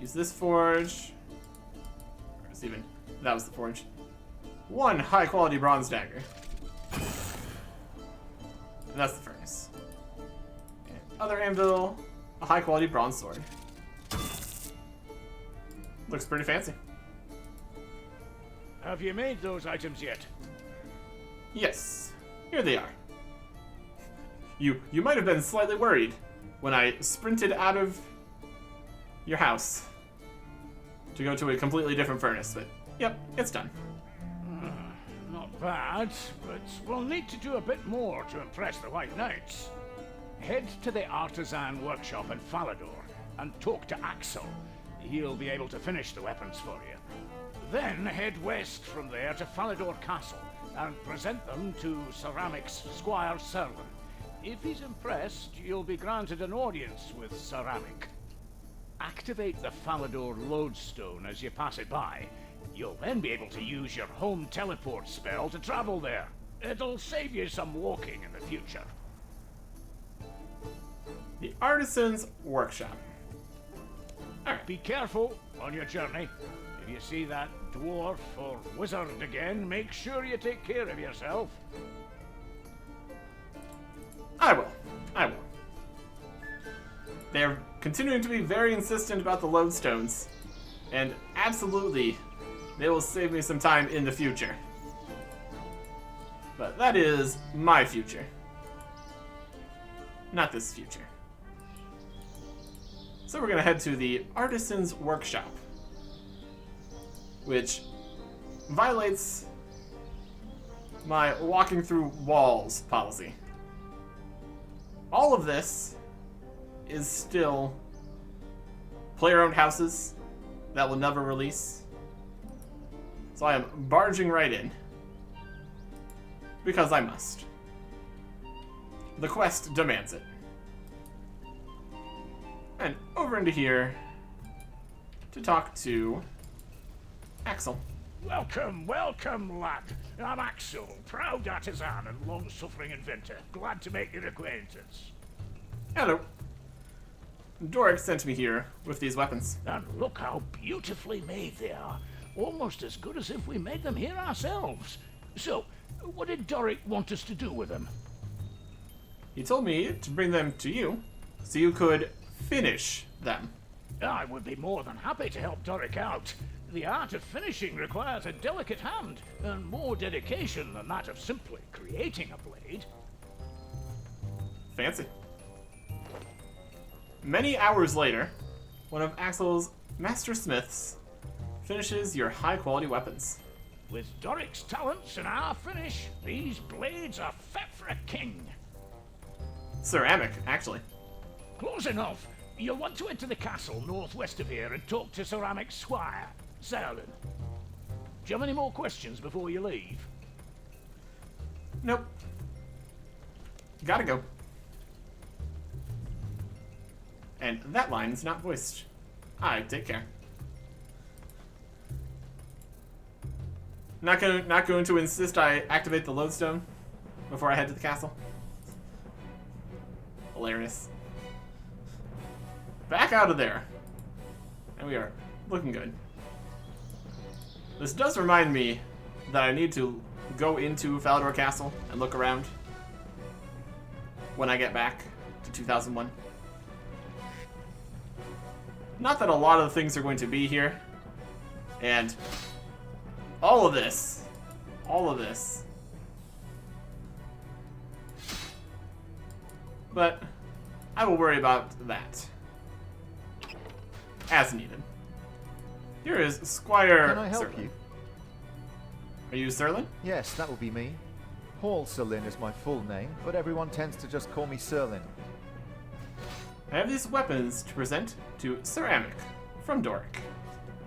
Use this forge. Even that was the forge. One high quality bronze dagger. And that's the furnace. And other anvil, a high quality bronze sword. Looks pretty fancy. Have you made those items yet? Yes, here they are. You might have been slightly worried when I sprinted out of your house to go to a completely different furnace, but yep, it's done. Not bad, but we'll need to do a bit more to impress the White Knights. Head to the Artisan Workshop in Falador and talk to Axel. He'll be able to finish the weapons for you. Then head west from there to Falador Castle and present them to Ceramic's Squire Serlin. If he's impressed, you'll be granted an audience with Ceramic. Activate the Falador lodestone as you pass it by. You'll then be able to use your home teleport spell to travel there. It'll save you some walking in the future. The Artisan's Workshop. Alright. Be careful on your journey. If you see that dwarf or wizard again, make sure you take care of yourself. I will. They're continuing to be very insistent about the lodestones. And absolutely, they will save me some time in the future. But that is my future. Not this future. So we're gonna head to the Artisan's Workshop, which violates my walking through walls policy. All of this is still player-owned houses that will never release. So I am barging right in. Because I must. The quest demands it. And over into here to talk to Axel. Welcome, welcome, lad. I'm Axel, proud artisan and long-suffering inventor. Glad to make your acquaintance. Hello. Doric sent me here with these weapons. And look how beautifully made they are. Almost as good as if we made them here ourselves. So, what did Doric want us to do with them? He told me to bring them to you so you could finish them. I would be more than happy to help Doric out. The art of finishing requires a delicate hand and more dedication than that of simply creating a blade. Fancy. Many hours later, one of Axel's master smiths finishes your high-quality weapons. With Doric's talents and our finish, these blades are fit for a king. Ceramic, actually. Close enough. You'll want to enter the castle northwest of here and talk to Ceramic's squire, Serlin. Do you have any more questions before you leave? Nope. Gotta go. And that line's not voiced. Take care. Not going to insist I activate the lodestone before I head to the castle. Hilarious. Back out of there. And we are looking good. This does remind me that I need to go into Falador Castle and look around when I get back to 2001. Not that a lot of the things are going to be here. And all of this. But I will worry about that as needed. Here is Squire Can I help Serlin. you? Are you Serlin? Yes, that will be me. Paul Serlin is my full name, but everyone tends to just call me Serlin. I have these weapons to present to Ceramic from Doric.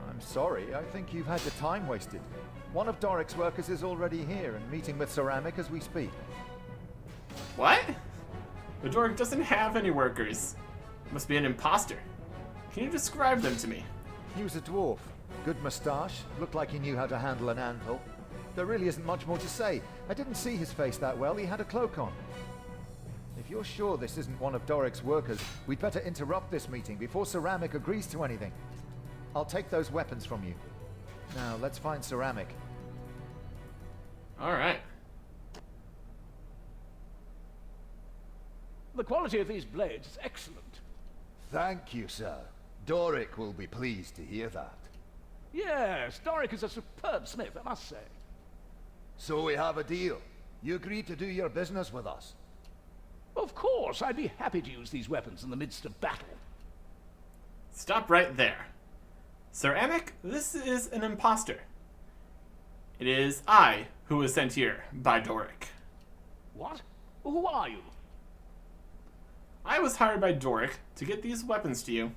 I'm sorry, I think you've had your time wasted. One of Doric's workers is already here and meeting with Ceramic as we speak. What? The Doric doesn't have any workers. Must be an imposter. Can you describe them to me? He was a dwarf. Good moustache, looked like he knew how to handle an anvil. There really isn't much more to say. I didn't see his face that well, he had a cloak on. If you're sure this isn't one of Doric's workers, we'd better interrupt this meeting before Ceramic agrees to anything. I'll take those weapons from you. Now, let's find Ceramic. Alright. The quality of these blades is excellent. Thank you, sir. Doric will be pleased to hear that. Yes, Doric is a superb smith, I must say. So we have a deal. You agree to do your business with us? Of course, I'd be happy to use these weapons in the midst of battle. Stop right there. Ceramic, this is an imposter. It is I who was sent here by Doric. What? Who are you? I was hired by Doric to get these weapons to you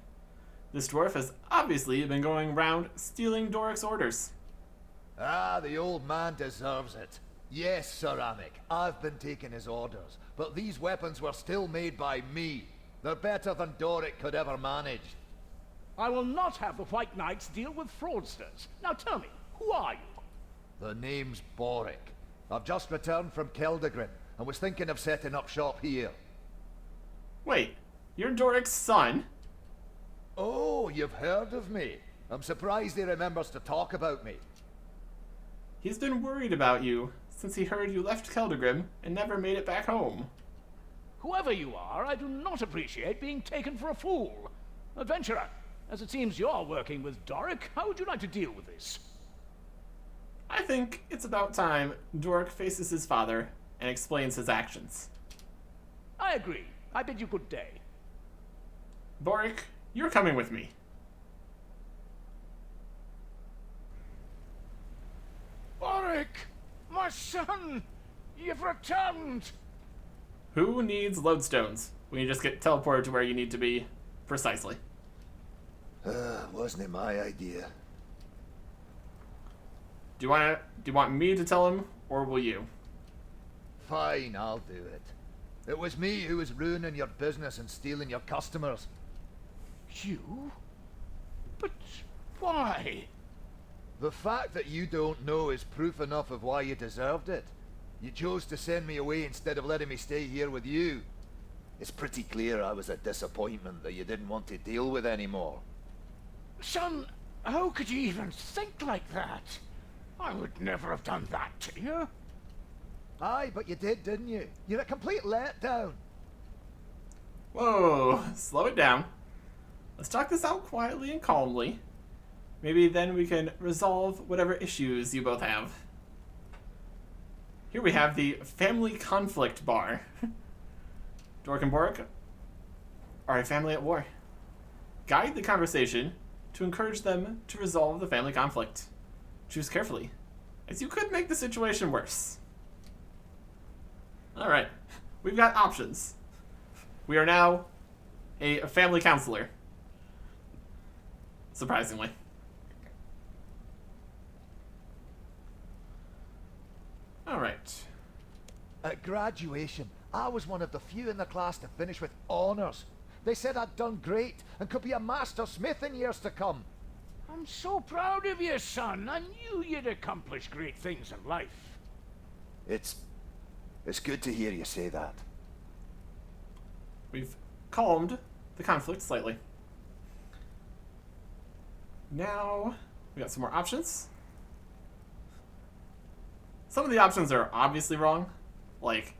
This dwarf has obviously been going around stealing Doric's orders. Ah, the old man deserves it. Yes, Ceramic, I've been taking his orders, but these weapons were still made by me. They're better than Doric could ever manage. I will not have the White Knights deal with fraudsters. Now tell me, who are you? The name's Boric. I've just returned from Keldagrim and was thinking of setting up shop here. Wait, you're Doric's son? Oh, you've heard of me. I'm surprised he remembers to talk about me. He's been worried about you since he heard you left Keldagrim and never made it back home. Whoever you are, I do not appreciate being taken for a fool. Adventurer, as it seems you're working with Doric, how would you like to deal with this? I think it's about time Doric faces his father and explains his actions. I agree. I bid you good day. Boric, you're coming with me. Boric! My son! You've returned! Who needs lodestones when you just get teleported to where you need to be precisely? Wasn't it my idea? Do you want me to tell him, or will you? Fine, I'll do it. It was me who was ruining your business and stealing your customers. You? But why? The fact that you don't know is proof enough of why you deserved it. You chose to send me away instead of letting me stay here with you. It's pretty clear I was a disappointment that you didn't want to deal with anymore. Son, how could you even think like that? I would never have done that to you. Aye, but you did, didn't you? You're a complete letdown. Whoa, slow it down. Let's talk this out quietly and calmly. Maybe then we can resolve whatever issues you both have. Here we have the Family Conflict Bar. Doric and Boric are a family at war. Guide the conversation to encourage them to resolve the family conflict. Choose carefully, as you could make the situation worse. Alright, we've got options. We are now a family counselor. Surprisingly. Alright. At graduation, I was one of the few in the class to finish with honours. They said I'd done great and could be a master smith in years to come. I'm so proud of you, son. I knew you'd accomplish great things in life. It's good to hear you say that. We've calmed the conflict slightly. Now, we got some more options. Some of the options are obviously wrong, like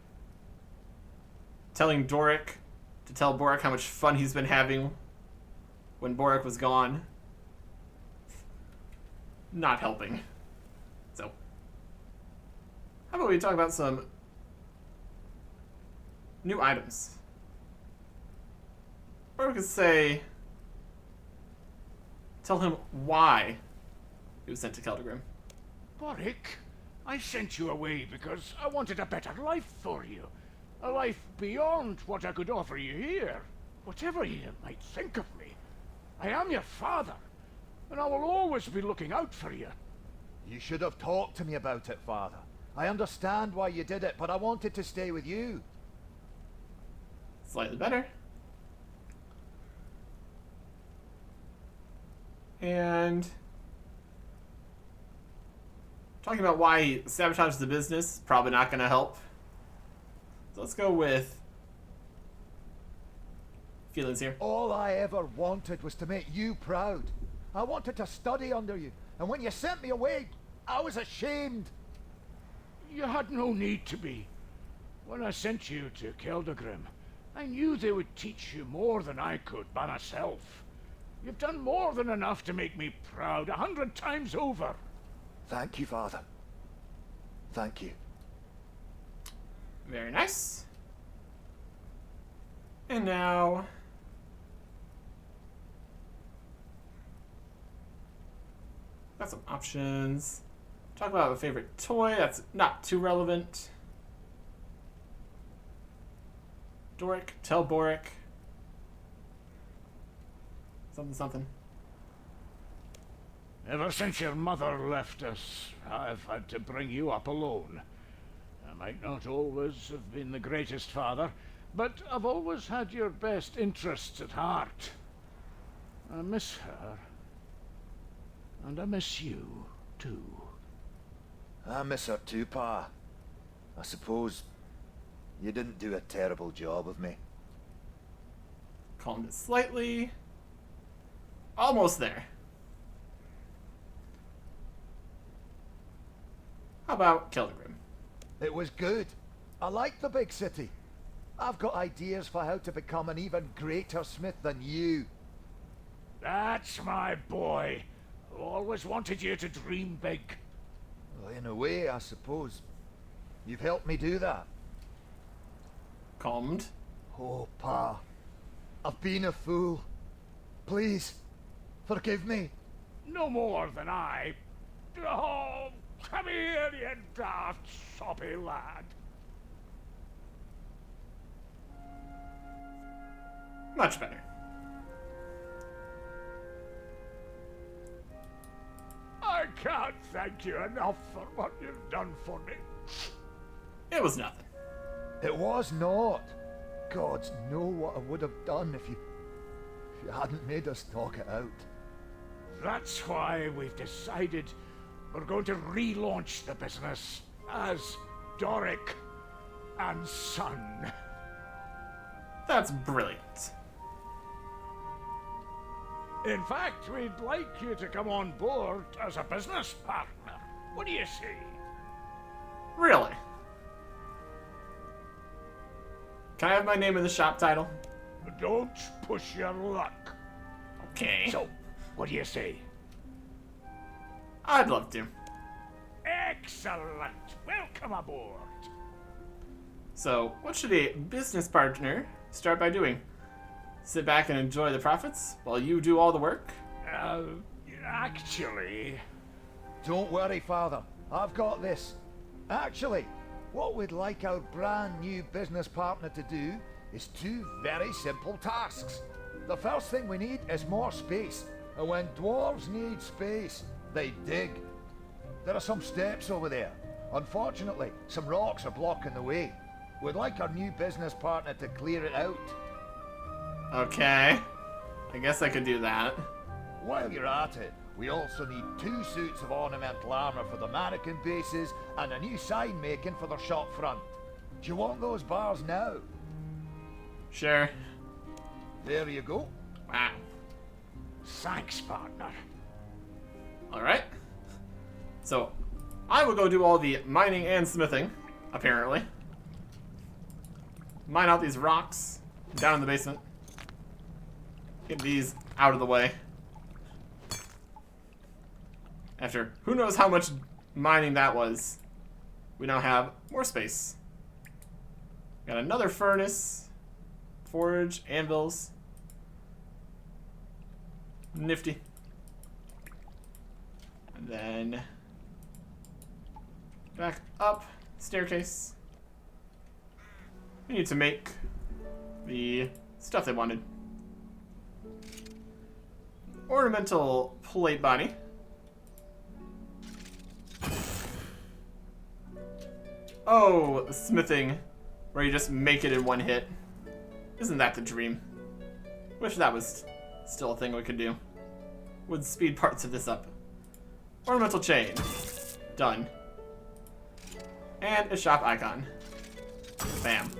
telling Doric to tell Boric how much fun he's been having when Boric was gone. Not helping. So, how about we talk about some new items? Or we could say, tell him why he was sent to Keldagrim. Boric, I sent you away because I wanted a better life for you. A life beyond what I could offer you here. Whatever you might think of me, I am your father, and I will always be looking out for you. You should have talked to me about it, Father. I understand why you did it, but I wanted to stay with you. Slightly better. And talking about why he sabotaged the business, probably not going to help. So let's go with feelings here. All I ever wanted was to make you proud. I wanted to study under you, and when you sent me away, I was ashamed. You had no need to be. When I sent you to Keldagrim, I knew they would teach you more than I could by myself. You've done more than enough to make me proud 100 times over. Thank you, Father. Thank you. Very nice. And now, got some options. Talk about a favorite toy. That's not too relevant. Doric, tell Boric. something something. Ever since your mother left us, I've had to bring you up alone. I might not always have been the greatest father, but I've always had your best interests at heart. I miss her. And I miss you, too. I miss her too, Pa. I suppose you didn't do a terrible job of me. Calmed it slightly. Almost there. How about Kilgrim? It was good. I like the big city. I've got ideas for how to become an even greater smith than you. That's my boy. I always wanted you to dream big. Well, in a way, I suppose. You've helped me do that. Calmed. Oh, Pa. I've been a fool. Please, forgive me. No more than I. Oh, come here, you daft, soppy lad. Much better. I can't thank you enough for what you've done for me. It was nothing. It was not. Gods know what I would have done if you hadn't made us talk it out. That's why we've decided we're going to relaunch the business as Doric and Son. That's brilliant. In fact, we'd like you to come on board as a business partner. What do you say? Really? Can I have my name in the shop title? Don't push your luck. Okay. So, what do you say? I'd love to. Excellent. Welcome aboard. So, what should a business partner start by doing? Sit back and enjoy the profits while you do all the work? Actually... Don't worry, Father. I've got this. Actually, what we'd like our brand new business partner to do is two very simple tasks. The first thing we need is more space. And when dwarves need space, they dig. There are some steps over there. Unfortunately, some rocks are blocking the way. We'd like our new business partner to clear it out. Okay. I guess I could do that. While you're at it, we also need 2 suits of ornamental armor for the mannequin bases and a new sign making for the shop front. Do you want those bars now? Sure. There you go. Wow. Thanks, partner. Alright. So, I will go do all the mining and smithing, apparently. Mine out these rocks down in the basement. Get these out of the way. After who knows how much mining that was, we now have more space. Got another furnace, forge, anvils. Nifty. And then back up, staircase. We need to make the stuff they wanted. Ornamental plate body. Oh, the smithing, where you just make it in one hit. Isn't that the dream? Wish that was still a thing we could do. Would speed parts of this up. Ornamental chain. Done. And a shop icon. Bam.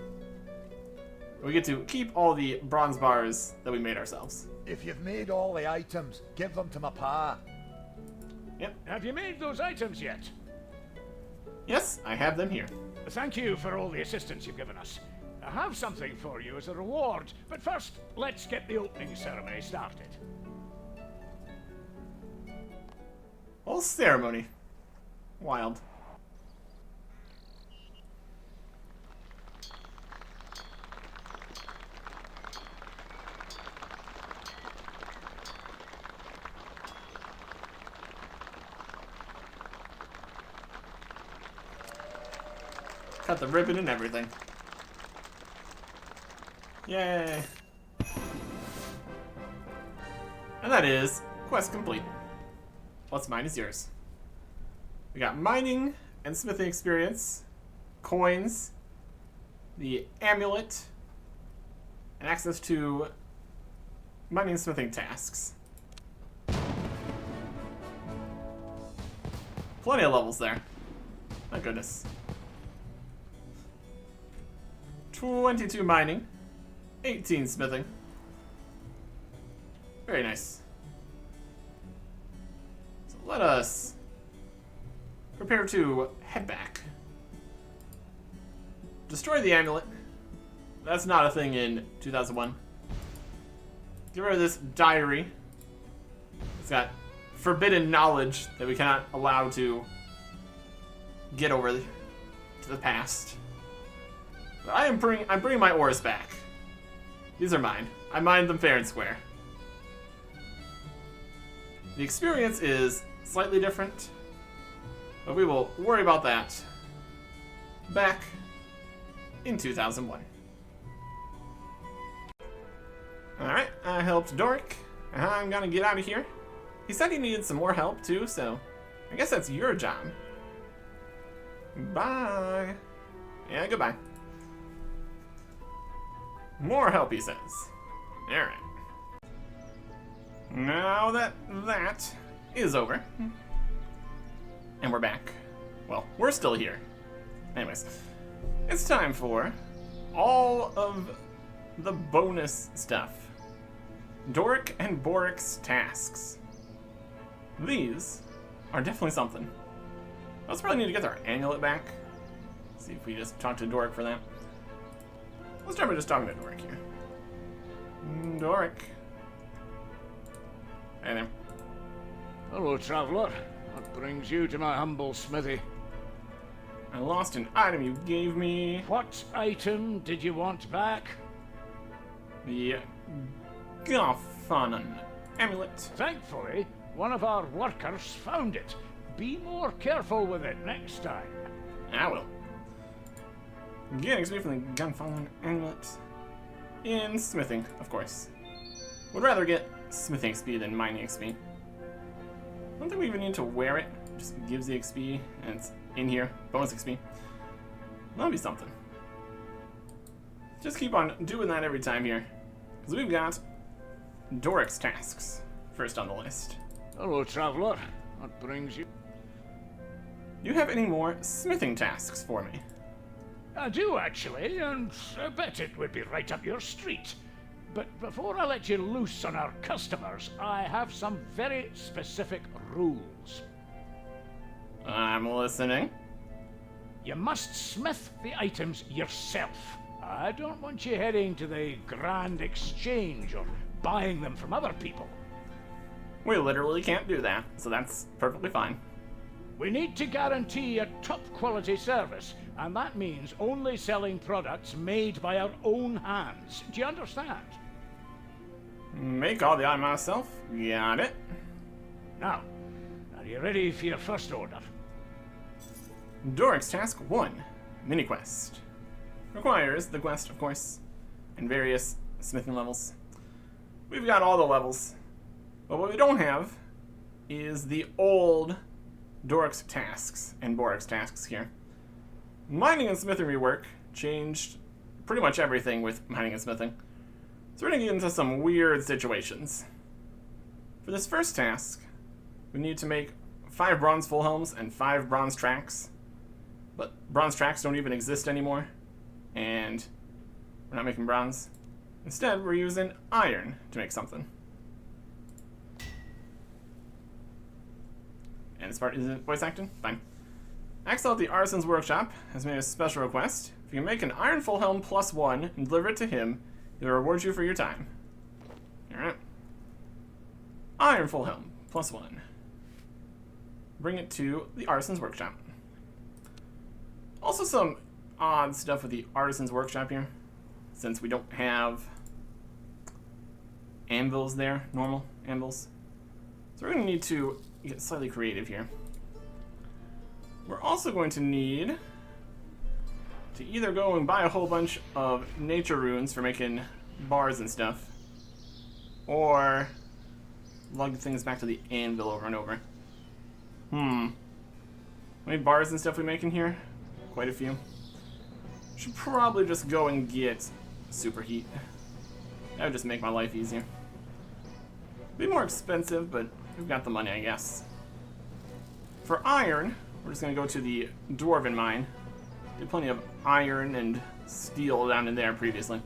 We get to keep all the bronze bars that we made ourselves. If you've made all the items, give them to my pa. Yep. Have you made those items yet? Yes, I have them here. Thank you for all the assistance you've given us. I have something for you as a reward, but first, let's get the opening ceremony started. Whole ceremony. Wild. Cut the ribbon and everything. Yay. And that is quest complete. What's mine is yours. We got mining and smithing experience, coins, the amulet, and access to mining and smithing tasks. Plenty of levels there. My goodness. 22 mining, 18 smithing. Very nice. So let us prepare to head back. Destroy the amulet. That's not a thing in 2001. Get rid of this diary. It's got forbidden knowledge that we cannot allow to get over to the past. But I'm bringing my ores back. These are mine. I mined them fair and square. The experience is slightly different, but we will worry about that back in 2001. Alright, I helped Doric. I'm gonna get out of here. He said he needed some more help too, so I guess that's your job. Bye. Yeah, goodbye. More help, he says. Alright. Now that is over, and we're back. Well, we're still here. Anyways, it's time for all of the bonus stuff. Doric and Boric's tasks. These are definitely something. Let's probably need to get our amulet back. See if we just talk to Doric for that. Let's start by just talking to Doric here. Doric. Hey there. Hello, traveler. What brings you to my humble smithy? I lost an item you gave me. What item did you want back? The Garfanon amulet. Thankfully, one of our workers found it. Be more careful with it next time. I will. Get XP from the Garfanon amulet. In smithing, of course. Would rather get smithing XP than mining XP. I don't think we even need to wear it. It just gives the XP, and it's in here. Bonus XP. That'll be something. Just keep on doing that every time here. Because we've got Doric's tasks first on the list. Hello, traveler. What brings you? Do you have any more smithing tasks for me? I do, actually, and I bet it would be right up your street. But before I let you loose on our customers, I have some very specific rules. I'm listening. You must smith the items yourself. I don't want you heading to the Grand Exchange or buying them from other people. We literally can't do that, so that's perfectly fine. We need to guarantee a top-quality service, and that means only selling products made by our own hands. Do you understand? Make all the item myself. Got it. Now, are you ready for your first order? Doric's Task 1, Mini Quest. Requires the quest, of course, and various smithing levels. We've got all the levels, but what we don't have is the old Doric's tasks and Boric's tasks here. Mining and smithing rework changed pretty much everything with mining and smithing. So we're going to get into some weird situations. For this first task, we need to make 5 bronze full helms and 5 bronze tracks. But bronze tracks don't even exist anymore, and we're not making bronze. Instead, we're using iron to make something. And this part isn't voice acting? Fine. Axel at the Artisan's Workshop has made a special request. If you can make an iron full helm +1 and deliver it to him, he'll reward you for your time. Alright. Iron full helm +1. Bring it to the Artisan's Workshop. Also some odd stuff with the Artisan's Workshop here, since we don't have anvils there, normal anvils. So we're going to need to get slightly creative here. We're also going to need to either go and buy a whole bunch of nature runes for making bars and stuff, or lug things back to the anvil over and over. How many bars and stuff we make in here? Quite a few. Should probably just go and get superheat. That would just make my life easier. Be more expensive, but we've got the money, I guess. For iron, we're just gonna go to the dwarven mine. Did plenty of iron and steel down in there previously.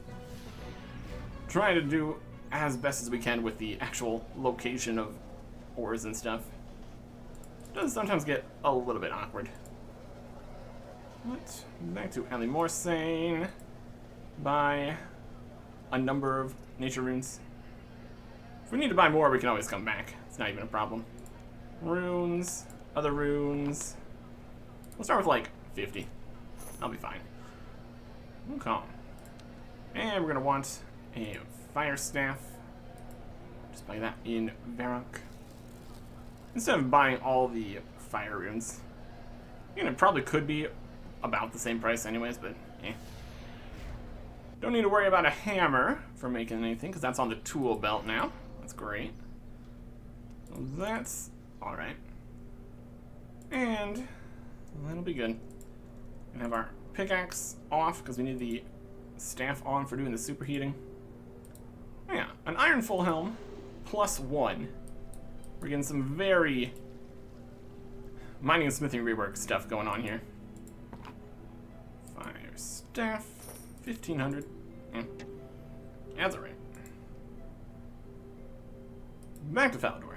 Trying to do as best as we can with the actual location of ores and stuff. Does sometimes get a little bit awkward. But back to Ali Morsane. Buy a number of nature runes. If we need to buy more, we can always come back. It's not even a problem. Runes, other runes. We'll start with like 50. I'll be fine. Okay. And we're gonna want a fire staff. Just buy that in Varrock. Instead of buying all the fire runes. You know, it probably could be about the same price anyways, but eh. Don't need to worry about a hammer for making anything, because that's on the tool belt now. That's great. That's alright. And that'll be good. And have our pickaxe off, because we need the staff on for doing the superheating. Oh yeah, an iron full helm +1. We're getting some very mining and smithing rework stuff going on here. Fire staff, 1500. That's alright. Back to Falador.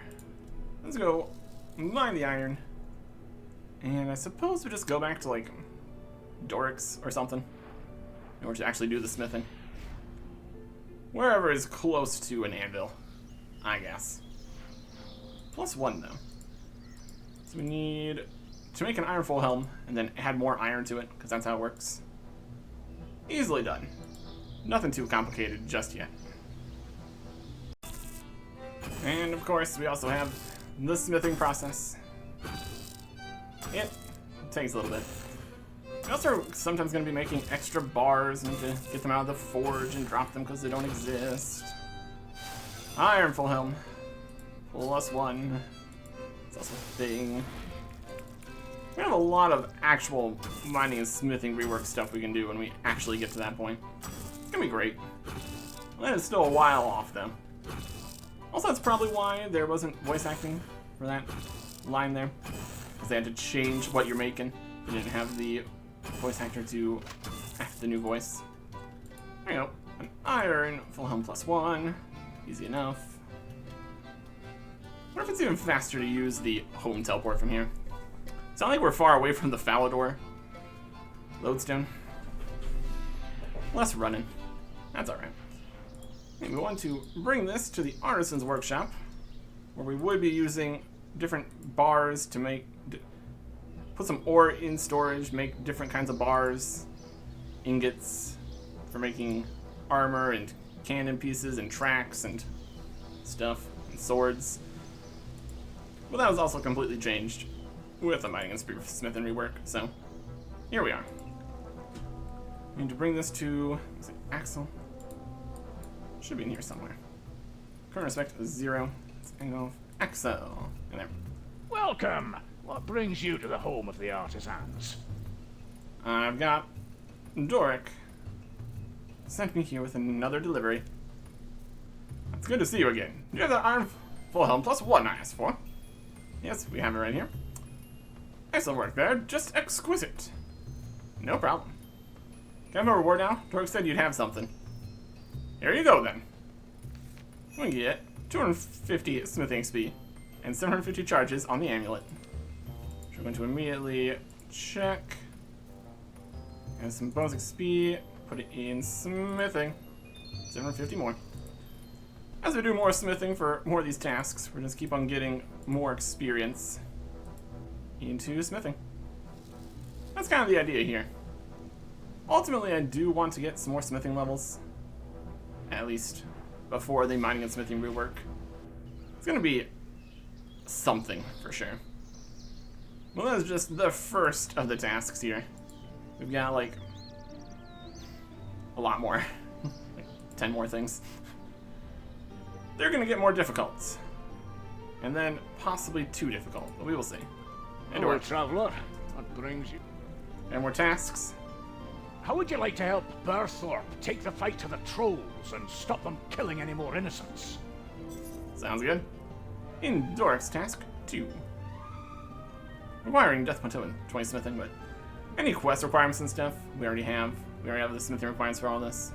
Let's go mine the iron. And I suppose we just go back to like Doric's or something in order to actually do the smithing. Wherever is close to an anvil, I guess. +1 though. So we need to make an iron full helm and then add more iron to it, because that's how it works. Easily done. Nothing too complicated just yet. And of course, we also have the smithing process. It takes a little bit. We're also sometimes going to be making extra bars and to get them out of the forge and drop them because they don't exist. Iron full helm. +1. It's also a thing. We have a lot of actual mining and smithing rework stuff we can do when we actually get to that point. It's gonna be great. Well, it's still a while off though. Also, that's probably why there wasn't voice acting for that line there. Because they had to change what you're making. They didn't have the voice actor to act the new voice. There you go. An iron full helm +1. Easy enough. I wonder if it's even faster to use the home teleport from here. It's not like we're far away from the Falador lodestone. Less running. That's alright. And we want to bring this to the Artisan's Workshop, where we would be using different bars to make... put some ore in storage, make different kinds of bars, ingots for making armor and cannon pieces and tracks and stuff, and swords. But that was also completely changed with the mining and smith and rework, so here we are. We need to bring this to, is it Axel? Should be in here somewhere. Current respect is 0. Let's angle Axel. And there. Welcome! What brings you to the home of the artisans? I've got Doric sent me here with another delivery. It's good to see you again. You have the iron full helm +1 I asked for. Yes, we have it right here. Excellent work there. Just exquisite. No problem. Can I have a reward now? Doric said you'd have something. Here you go then. We can get 250 smithing XP and 750 charges on the amulet. We're going to immediately check. And some bonus XP. Put it in smithing. 750 more. As we do more smithing for more of these tasks, we're just keep on getting more experience into smithing. That's kind of the idea here. Ultimately, I do want to get some more smithing levels. At least before the mining and smithing rework. It's gonna be something for sure. Well, that's just the first of the tasks here. We've got like a lot more. Like 10 more things. They're gonna get more difficult. and then possibly too difficult, but we will see. And Hello, more, traveler. What brings you? and more tasks. How would you like to help Burthorpe take the fight to the trolls and stop them killing any more innocents? Sounds good. In Doric's task 2. Requiring Death Plateau and 20 smithing, but any quest requirements and stuff we already have. We already have the smithing requirements for all this.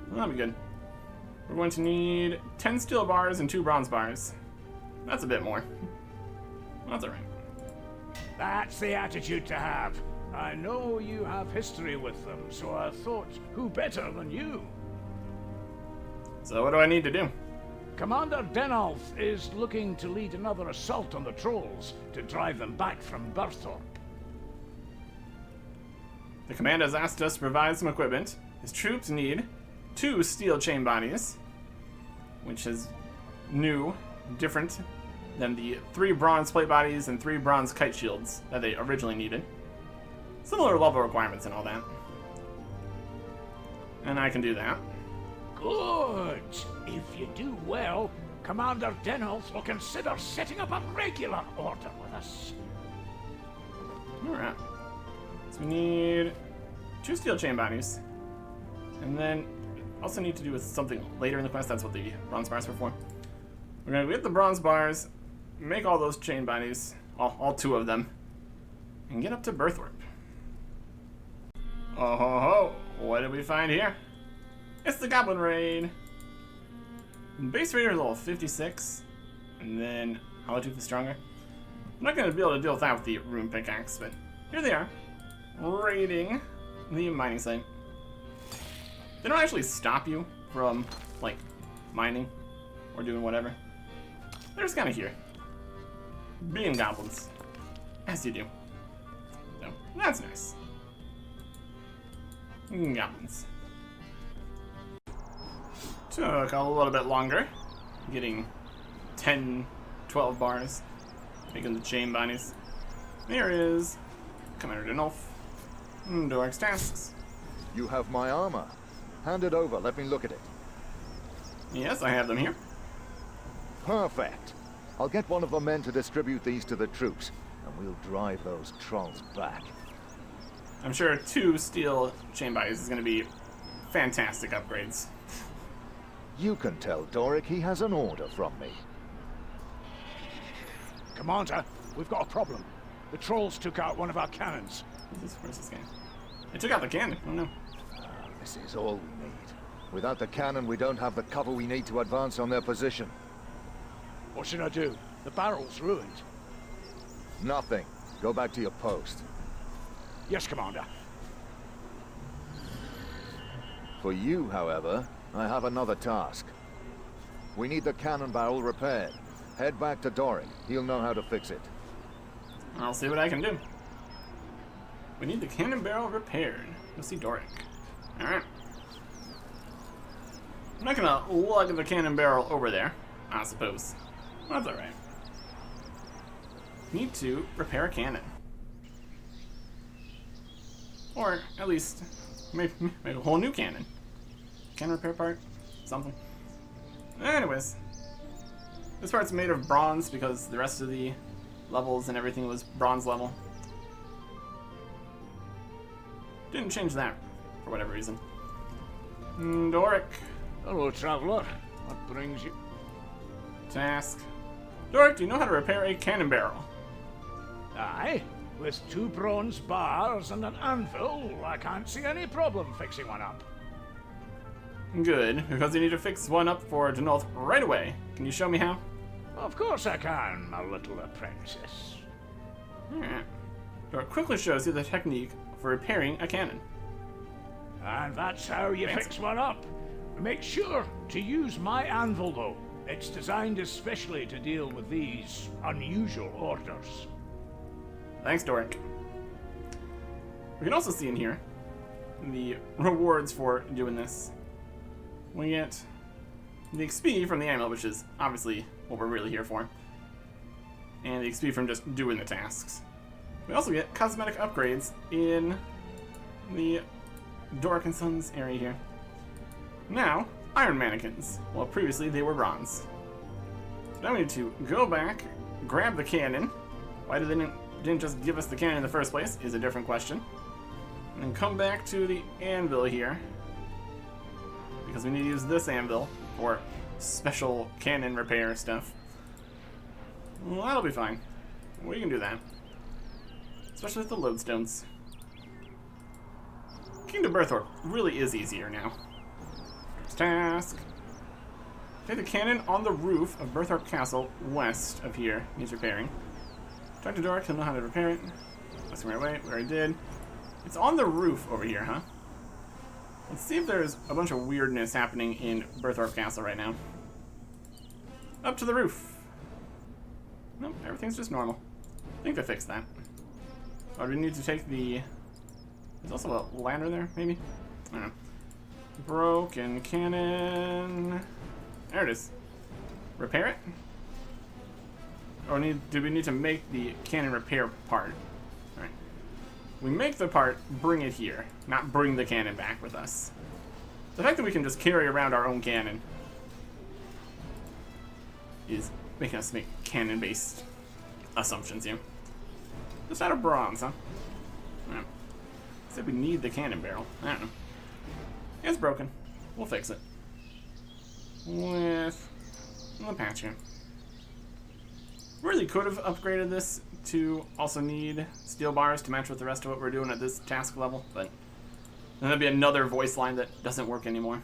Well, that'll be good. We're going to need 10 steel bars and 2 bronze bars. That's a bit more. That's alright. That's the attitude to have. I know you have history with them, so I thought, who better than you? So what do I need to do? Commander Denalf is looking to lead another assault on the trolls to drive them back from Burthorpe. The commander has asked us to provide some equipment. His troops need 2 steel chain bodies, which is new, different than the 3 bronze plate bodies and 3 bronze kite shields that they originally needed. Similar level requirements and all that. And I can do that. Good. If you do well, Commander Denalf will consider setting up a regular order with us. Alright. So we need 2 steel chain bodies. And then also need to do with something later in the quest. That's what the bronze bars were for. We're going to get the bronze bars, make all those chain bodies, all 2 of them, and get up to Burthorpe. Oh ho ho! What did we find here? It's the Goblin Raid! Base Raider is level 56, and then Hollowtooth is stronger. I'm not going to be able to deal with that with the Rune Pickaxe, but here they are, raiding the mining site. They don't actually stop you from, like, mining or doing whatever. They're just kind of here, being goblins, as you do. So, that's nice. Goblins. Took a little bit longer, getting 10, 12 bars, making the chain bodies. There is Commander Denolf, Doric's tasks. You have my armor. Hand it over, let me look at it. Yes, I have them here. Perfect. I'll get one of the men to distribute these to the troops, and we'll drive those trolls back. I'm sure 2 steel chain bodies is going to be fantastic upgrades. You can tell Doric he has an order from me. Commander, we've got a problem. The trolls took out one of our cannons. Where's this guy? They took out the cannon. Oh no. This is all we need. Without the cannon, we don't have the cover we need to advance on their position. What should I do? The barrel's ruined. Nothing. Go back to your post. Yes, Commander. For you, however, I have another task. We need the cannon barrel repaired. Head back to Doric. He'll know how to fix it. I'll see what I can do. We need the cannon barrel repaired. Go see Doric. Alright. I'm not gonna lug the cannon barrel over there, I suppose. That's alright. Need to repair a cannon. Or at least make a whole new cannon. Cannon repair part? Something. Anyways. This part's made of bronze because the rest of the levels and everything was bronze level. Didn't change that for whatever reason. Doric. Hello, traveler. What brings you? Task. Doric, do you know how to repair a cannon barrel? Aye. With 2 bronze bars and an anvil, I can't see any problem fixing one up. Good, because you need to fix one up for Denolf right away. Can you show me how? Of course I can, my little apprentice. Alright. Doric quickly shows you the technique for repairing a cannon. And that's how you fix one up. Make sure to use my anvil, though. It's designed especially to deal with these unusual orders. Thanks, Doric. We can also see in here the rewards for doing this. We get the XP from the amulet, which is obviously what we're really here for, and the XP from just doing the tasks. We also get cosmetic upgrades in the Doric and Sons area here. Now, iron mannequins, while previously they were bronze. now we need to go back, grab the cannon. Why did they didn't just give us the cannon in the first place is a different question. And then come back to the anvil here, because we need to use this anvil for special cannon repair stuff. Well, that'll be fine. We can do that. Especially with the lodestones. Kingdom Birthorpe really is easier now. Next task. Okay, the cannon on the roof of Birthorpe Castle, west of here, needs repairing. Talk to Doric, he'll know how to repair it. That's the right way, we already did. It's on the roof over here, huh? Let's see if there's a bunch of weirdness happening in Birthorpe Castle right now. Up to the roof. Nope, everything's just normal. I think they fixed that. Oh, do we need to take the... There's also a ladder there, maybe? I don't know. Broken cannon. There it is. Repair it? Or do we need to make the cannon repair part? Alright. We make the part, bring it here, not bring the cannon back with us. The fact that we can just carry around our own cannon is making us make cannon-based assumptions here. Just out of bronze, huh? Alright. Said we need the cannon barrel. I don't know. It's broken. We'll fix it. With the patch here. Really could have upgraded this to also need steel bars to match with the rest of what we're doing at this task level, but then there'd be another voice line that doesn't work anymore.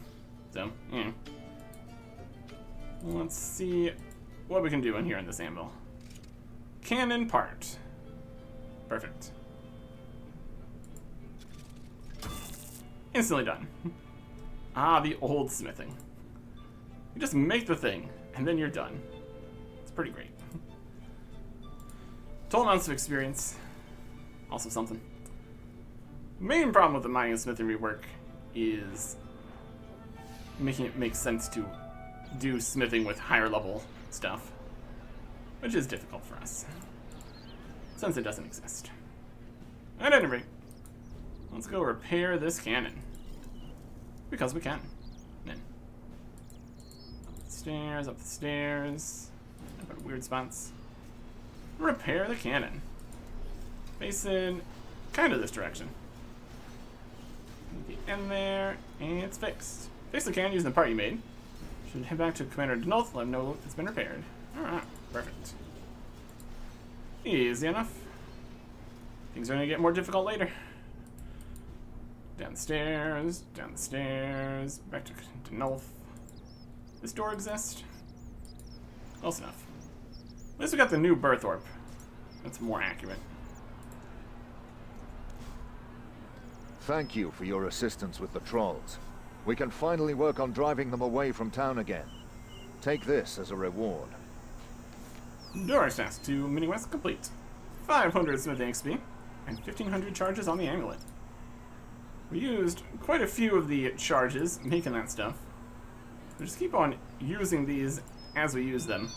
So, yeah. Let's see what we can do in here in this anvil. Cannon part. Perfect. Instantly done. Ah, the old smithing. You just make the thing, and then you're done. It's pretty great. Total amounts of experience. Also something. Main problem with the mining and smithing rework is making it make sense to do smithing with higher level stuff, which is difficult for us, since it doesn't exist. At any rate, let's go repair this cannon. Because we can. Then. Up the stairs. Weird spots. Repair the cannon. Facing kind of this direction. The end there, and it's fixed. Fix the cannon using the part you made. Should head back to Commander Denolf, let him know it's been repaired. Alright, perfect. Easy enough. Things are gonna get more difficult later. Downstairs, down the stairs, back to Denolf. This door exists? Close enough. At least we got the new Birthorpe. That's more accurate. Thank you for your assistance with the trolls. We can finally work on driving them away from town again. Take this as a reward. Doric task to Mini West complete. 500 smithing XP and 1500 charges on the amulet. We used quite a few of the charges making that stuff. We just keep on using these as we use them.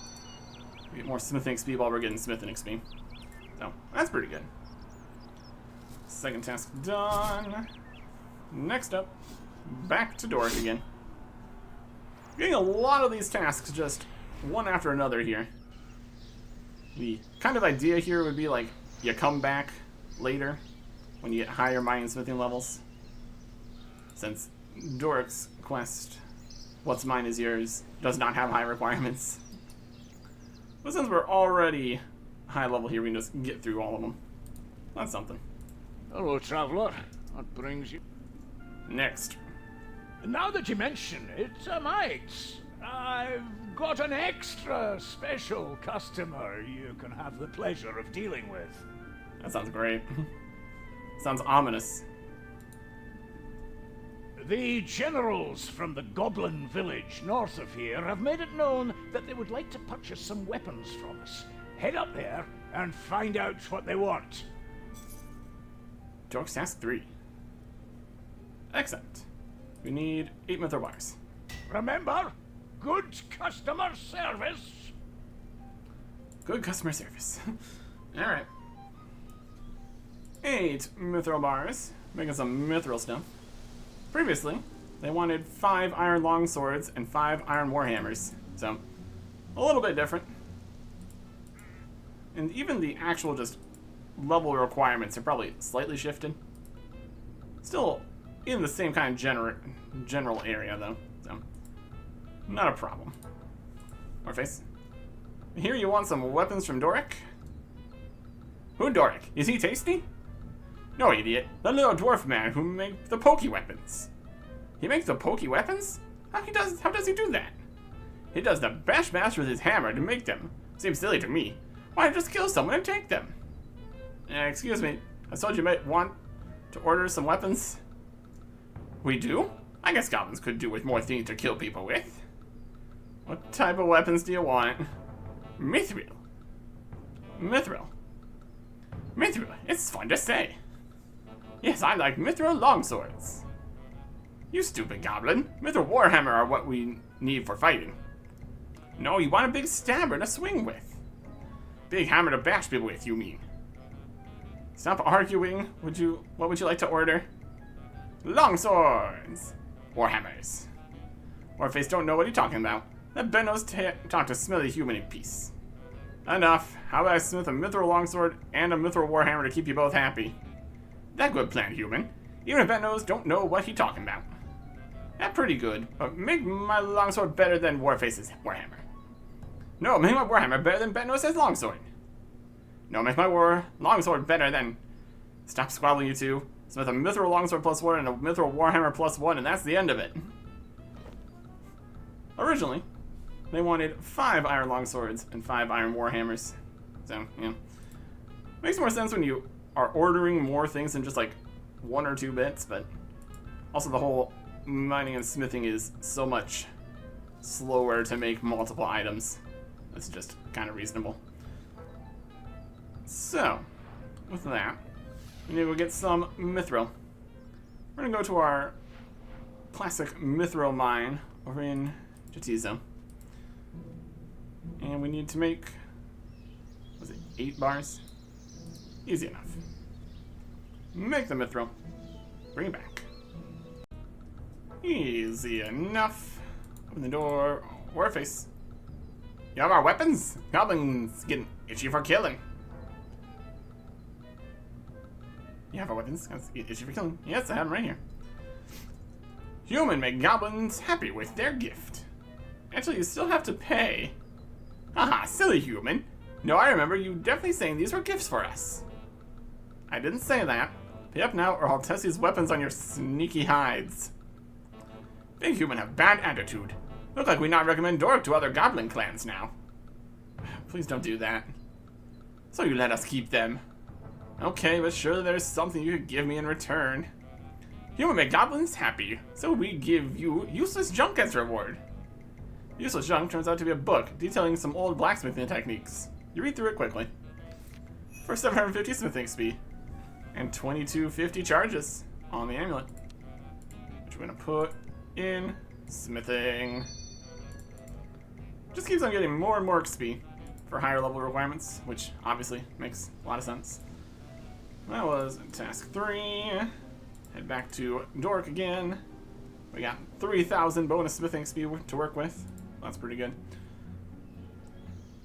We get more smithing XP while we're getting smithing XP. So, that's pretty good. Second task done. Next up, back to Doric again. Getting a lot of these tasks just one after another here. The kind of idea here would be like, you come back later when you get higher mining and smithing levels. Since Doric's quest, what's mine is yours, does not have high requirements. But since we're already high level here, we can just get through all of them. That's something. Hello, traveler. What brings you? Next. Now that you mention it, mate, I've got an extra special customer you can have the pleasure of dealing with. That sounds great. Sounds ominous. The generals from the Goblin village north of here have made it known that they would like to purchase some weapons from us. Head up there and find out what they want. Doric's task 3. Excellent. We need 8 mithril bars. Remember, good customer service. Good customer service. Alright. 8 mithril bars. Making some mithril stuff. Previously, they wanted 5 iron longswords and 5 iron warhammers. So, a little bit different. And even the actual just level requirements are probably slightly shifted. Still in the same kind of general area, though. So, not a problem. Warface. Here you want some weapons from Doric? Who Doric? Is he tasty? No, idiot. The little dwarf man who makes the pokey weapons. He makes the pokey weapons? How does he do that? He does the bash with his hammer to make them. Seems silly to me. Why not just kill someone and take them? Excuse me. I told you might want to order some weapons. We do? I guess goblins could do with more things to kill people with. What type of weapons do you want? Mithril. Mithril. Mithril. It's fun to say. Yes, I like Mithril longswords. You stupid goblin. Mithril warhammer are what we need for fighting. No, you want a big stabber to swing with. Big hammer to bash people with, you mean. Stop arguing. What would you like to order? Longswords. Warhammers. Warface don't know what he's talking about. Let Bennos talk to Smelly Human in peace. Enough. How about I smith a mithril longsword and a mithril warhammer to keep you both happy? That good plan, Human. Even if Bennos don't know what he's talking about. That's pretty good, but make my longsword better than Warface's warhammer. No, make my warhammer better than Bennos' longsword. No, make my longsword better than... Stop squabbling, you two. Smith a mithril longsword +1 and a mithril warhammer +1, and that's the end of it. Originally, they wanted 5 iron longswords and 5 iron warhammers. So, yeah. Makes more sense when you are ordering more things than just like 1 or 2 bits, but also the whole mining and smithing is so much slower to make multiple items. That's just kind of reasonable. So, with that, we need to go get some mithril. We're gonna go to our classic mithril mine over in Jatizo. And we need to make, was it 8 bars? Easy enough. Make the mithril. Bring it back. Easy enough. Open the door. Warface. You have our weapons? Goblins getting itchy for killing. You have our weapons? Itchy for killing. Yes, I have them right here. Human make goblins happy with their gift. Actually, you still have to pay. Haha, silly human. No, I remember you definitely saying these were gifts for us. I didn't say that. Pay up now or I'll test these weapons on your sneaky hides. Big human have bad attitude. Look like we not recommend Doric to other goblin clans now. Please don't do that. So you let us keep them. Okay, but surely there's something you could give me in return. Human make goblins happy, so we give you useless junk as reward. Useless junk turns out to be a book detailing some old blacksmithing techniques. You read through it quickly. For 750 smithing speed. And 2250 charges on the amulet. Which we're gonna put in smithing. Just keeps on getting more and more XP for higher level requirements, which obviously makes a lot of sense. That was task 3. Head back to Doric again. We got 3,000 bonus smithing speed to work with. That's pretty good.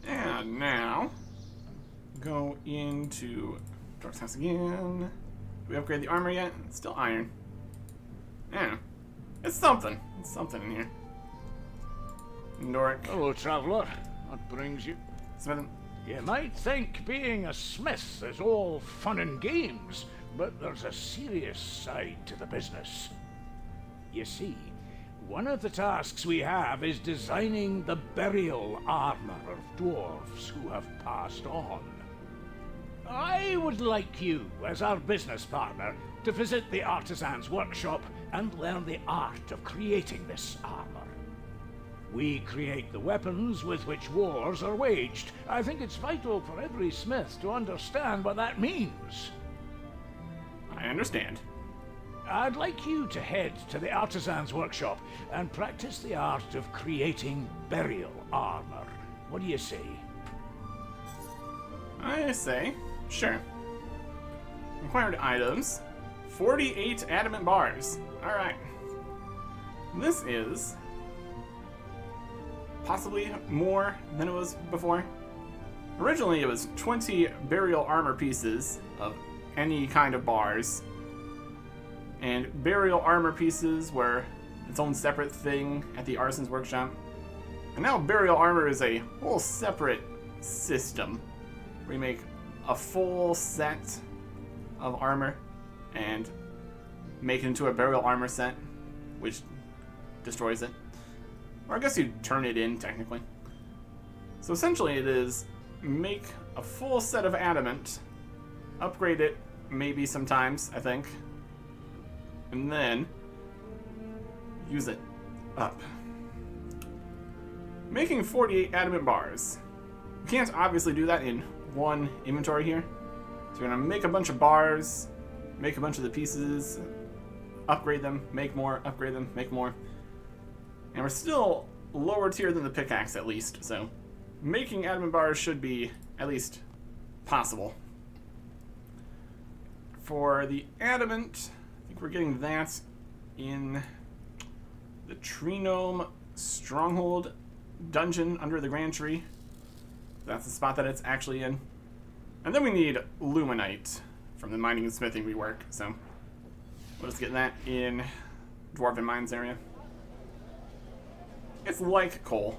And now, go into Doric's house again. Did we upgrade the armor yet? It's still iron. Yeah. It's something. It's something in here. Doric. Hello, traveler. What brings you? Smithing. You might think being a smith is all fun and games, but there's a serious side to the business. You see, one of the tasks we have is designing the burial armor of dwarves who have passed on. I would like you, as our business partner, to visit the artisan's workshop and learn the art of creating this armor. We create the weapons with which wars are waged. I think it's vital for every smith to understand what that means. I understand. I'd like you to head to the artisan's workshop and practice the art of creating burial armor. What do you say? I say, sure. Required items, 48 adamant bars. Alright. This is possibly more than it was before. Originally, it was 20 burial armor pieces of any kind of bars. And burial armor pieces were its own separate thing at the Artisan's Workshop. And now burial armor is a whole separate system. We make a full set of armor and make it into a burial armor set, which destroys it. Or I guess you turn it in, technically. So essentially it is make a full set of adamant, upgrade it maybe sometimes, I think, and then use it up. Making 48 adamant bars. You can't obviously do that in one inventory here. So you're gonna make a bunch of bars, make a bunch of the pieces, upgrade them, make more, upgrade them, make more. And we're still lower tier than the pickaxe at least, so making adamant bars should be at least possible. For the adamant, I think we're getting that in the Tree Gnome Stronghold dungeon under the Grand Tree. That's the spot that it's actually in. And then we need Luminite from the mining and smithing rework, so we'll just get that in Dwarven Mines area. It's like coal,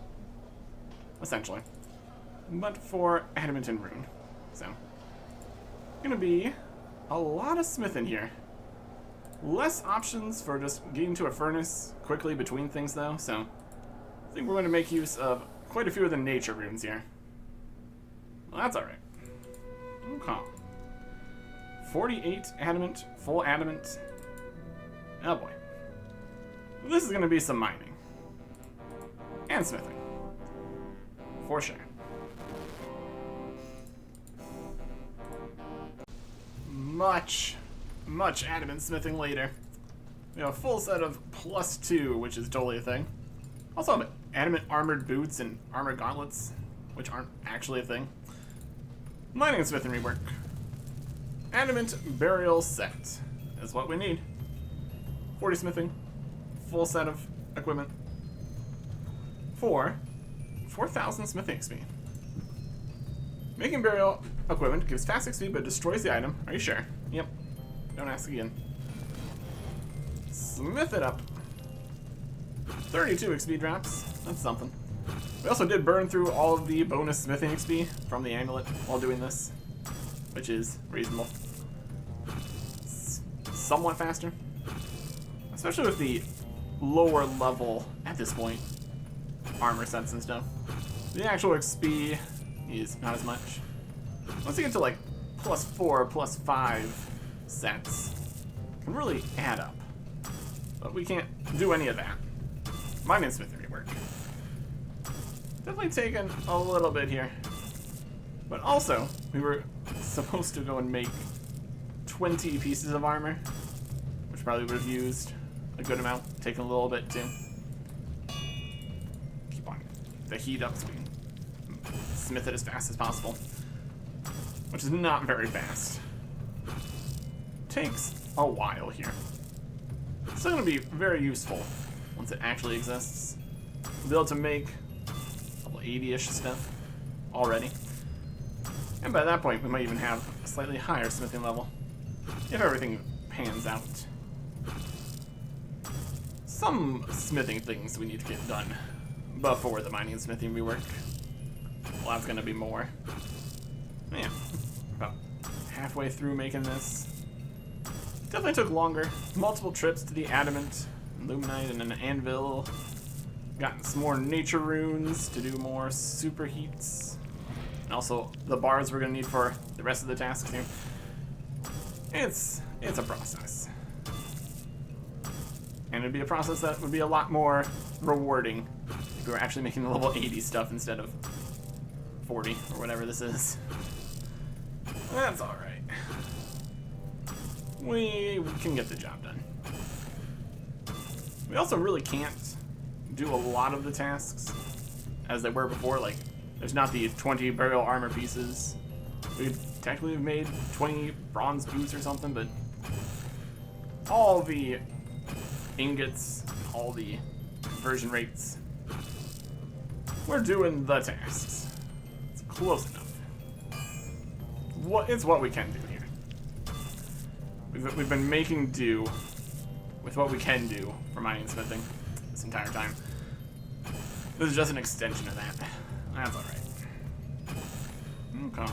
essentially, but for adamant and rune. So, gonna be a lot of smithing here. Less options for just getting to a furnace quickly between things, though, so I think we're going to make use of quite a few of the nature runes here. Well, that's alright. Okay. 48 adamant, full adamant. Oh boy. This is going to be some mining. And smithing. For sure. Much adamant smithing later. We have a full set of +2, which is totally a thing. Also have adamant armored boots and armored gauntlets, which aren't actually a thing. Mining and smithing rework. Adamant burial set is what we need. 40 smithing, full set of equipment. 4,000 smithing XP. Making burial equipment gives fast XP but destroys the item. Are you sure? Yep. Don't ask again. Smith it up. 32 XP drops. That's something. We also did burn through all of the bonus smithing XP from the amulet while doing this, which is reasonable. Somewhat faster. Especially with the lower level, at this point, armor sets and stuff. The actual XP is not as much. Once you get to like +4, +5 sets, it can really add up. But we can't do any of that. Mining and smithing rework. Definitely taken a little bit here. But also, we were supposed to go and make 20 pieces of armor, which probably would have used a good amount, taken a little bit too. Keep on the heat up so we can smith it as fast as possible, which is not very fast. Takes a while here. It's still going to be very useful once it actually exists. We'll be able to make a couple 80-ish stuff already. And by that point, we might even have a slightly higher smithing level, if everything pans out. Some smithing things we need to get done before the mining and smithing rework. Well, that's going to be more. Man, about halfway through making this. Definitely took longer. Multiple trips to the adamant, luminite, and an anvil. Gotten some more nature runes to do more superheats. And also the bars we're going to need for the rest of the tasks here. It's a process. And it'd be a process that would be a lot more rewarding if we were actually making the level 80 stuff instead of 40 or whatever this is. That's alright. We can get the job done. We also really can't do a lot of the tasks as they were before. Like, there's not the 20 burial armor pieces. We technically have made 20 bronze boots or something, but all the ingots, all the conversion rates We're doing the tasks. It's close enough. It's what we can do here. We've been making do with what we can do for mining and smithing this entire time. This is just an extension of that. That's alright. Okay.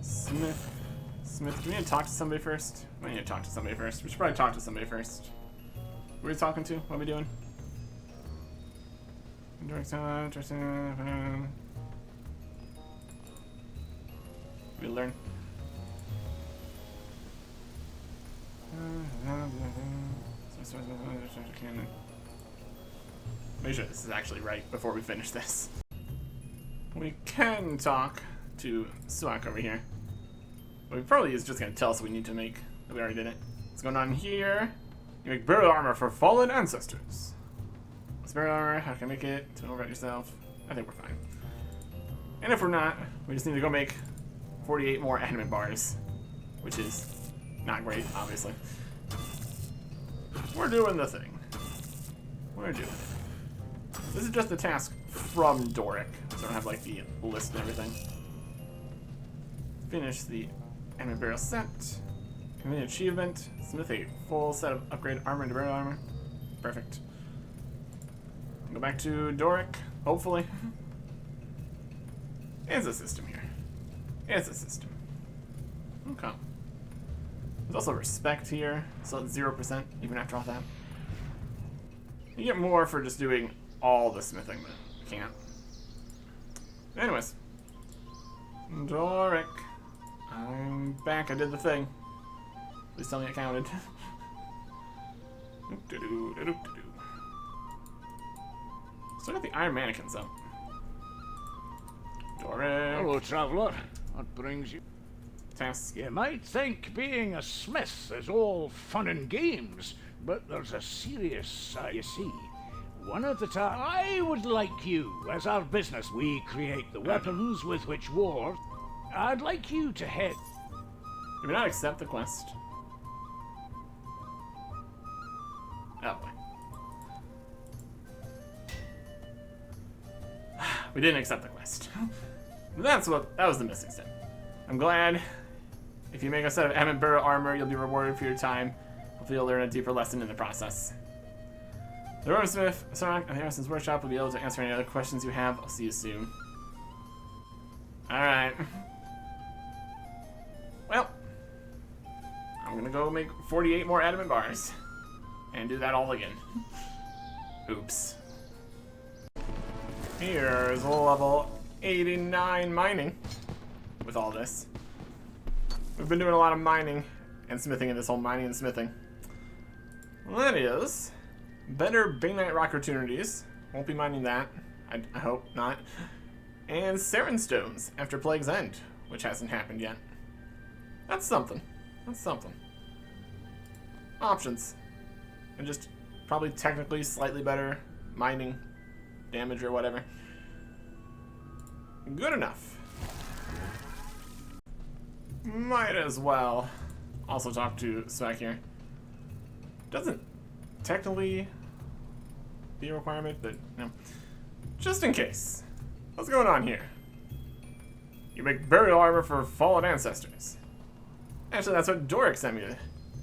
Smith. Do we need to talk to somebody first? We need to talk to somebody first. We should probably talk to somebody first. Who are we talking to? What are we doing? We learn. Make sure this is actually right before we finish this. We can talk to Suak over here. But he probably is just going to tell us what we need to make. We already did it. What's going on here? You make burial armor for fallen ancestors. What's burial armor? How can I make it? Tell me about yourself. I think we're fine. And if we're not, we just need to go make 48 more adamant bars. Which is not great, obviously. We're doing the thing. We're doing it. This is just a task from Doric. So I don't have like the list and everything. Finish the adamant burial set. Complete achievement. Smith a full set of upgraded armor into burial armor. Perfect. Go back to Doric, hopefully. It's a system here. It's a system. Okay. There's also respect here, so it's 0% even after all that. You get more for just doing all the smithing, but you can't. Anyways. Doric. I'm back, I did the thing. Please tell me it counted. So I got the iron mannequins up. Doric. Hello, traveler. What brings you? Tasks. You might think being a smith is all fun and games, but there's a serious side, you see. One of the I would like you, as our business, we create the weapons with which war. I'd like you to head. Did we not accept the quest? Oh boy. We didn't accept the quest. That was the missing step. I'm glad. If you make a set of adamant burial armor, you'll be rewarded for your time. Hopefully you'll learn a deeper lesson in the process. The Ronesmith, Sonic, and the Harrison's Workshop will be able to answer any other questions you have. I'll see you soon. Alright. Well, I'm gonna go make 48 more adamant bars. And do that all again. Oops. Here's level 89 mining. With all this. We've been doing a lot of mining and smithing in this whole mining and smithing. Well, that is better Banite rock opportunities. Won't be mining that. I hope not. And Saren stones after Plague's End, which hasn't happened yet. That's something. That's something. Options. And just probably technically slightly better mining damage or whatever. Good enough. Might as well also talk to Swag here. Doesn't technically be a requirement, but no. Just in case. What's going on here? You make burial armor for fallen ancestors. Actually, that's what Doric sent me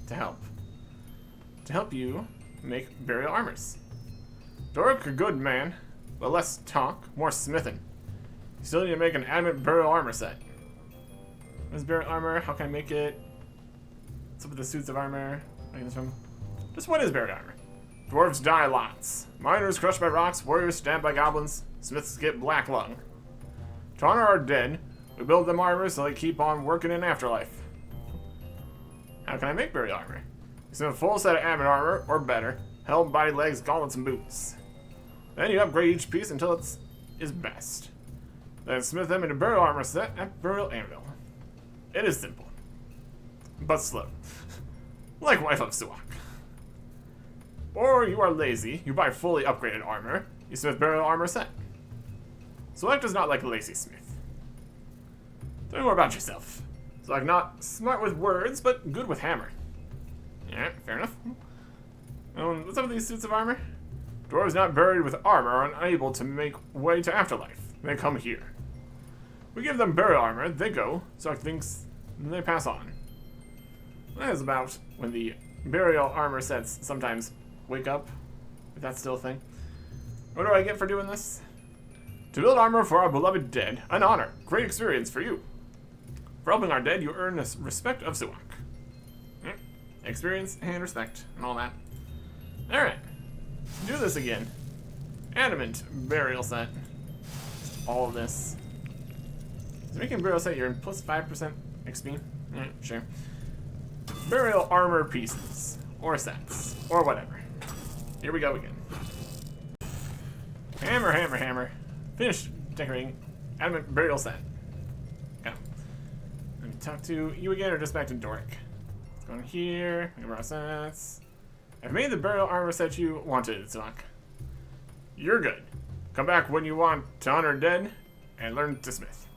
to help. To help you make burial armors. Doric, a good man, but less talk, more smithing. You still need to make an adamant burial armor set. What is burial armor? How can I make it? What's up with the suits of armor? Where do I get this from? Just what is burial armor? Dwarves die lots. Miners crushed by rocks, warriors stabbed by goblins, smiths get black lung. To honor our dead, we build them armor so they keep on working in afterlife. How can I make burial armor? You send a full set of adamant armor, or better, held, body, legs, gauntlets, and boots. Then you upgrade each piece until it is best. Then smith them into burial armor set at burial anvil. It is simple, but slow. Like Wife of Suak. Or you are lazy, you buy fully upgraded armor, you smith burial armor set. Suak does not like a lazy smith. Tell me more about yourself. Suak not smart with words, but good with hammer. Yeah, fair enough. What's up with these suits of armor? Dwarves not buried with armor are unable to make way to afterlife. They come here. We give them burial armor, they go, suck things, and they pass on. That is about when the burial armor sets sometimes wake up, if that's still a thing. What do I get for doing this? To build armor for our beloved dead, an honor, great experience for you. For helping our dead, you earn the respect of Suak. Experience and respect and all that. Alright, do this again. Adamant burial set. All of this. Is making burial set you're in plus 5% XP? Sure. Burial armor pieces. Or sets. Or whatever. Here we go again. Hammer, hammer, hammer. Finished decorating adamant burial set. Go. Let me talk to you again or just back to Doric. Let's go in here. Burial sets. I've made the burial armor set you wanted, Suak. You're good. Come back when you want to honor dead and learn to smith.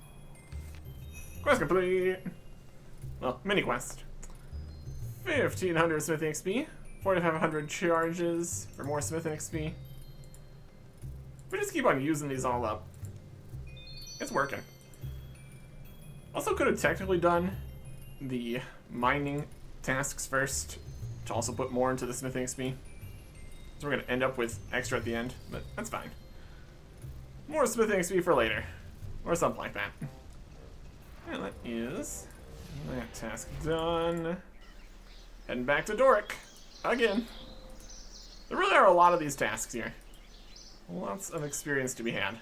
Quest complete. Well, mini quest. 1500 smithing XP. 4500 charges for more smithing XP. We just keep on using these all up. It's working. Also could have technically done the mining tasks first to also put more into the smithing XP. So we're going to end up with extra at the end, but that's fine. More smithing XP for later. Or something like that. And that is that task done. Heading back to Doric. Again. There really are a lot of these tasks here. Lots of experience to be had.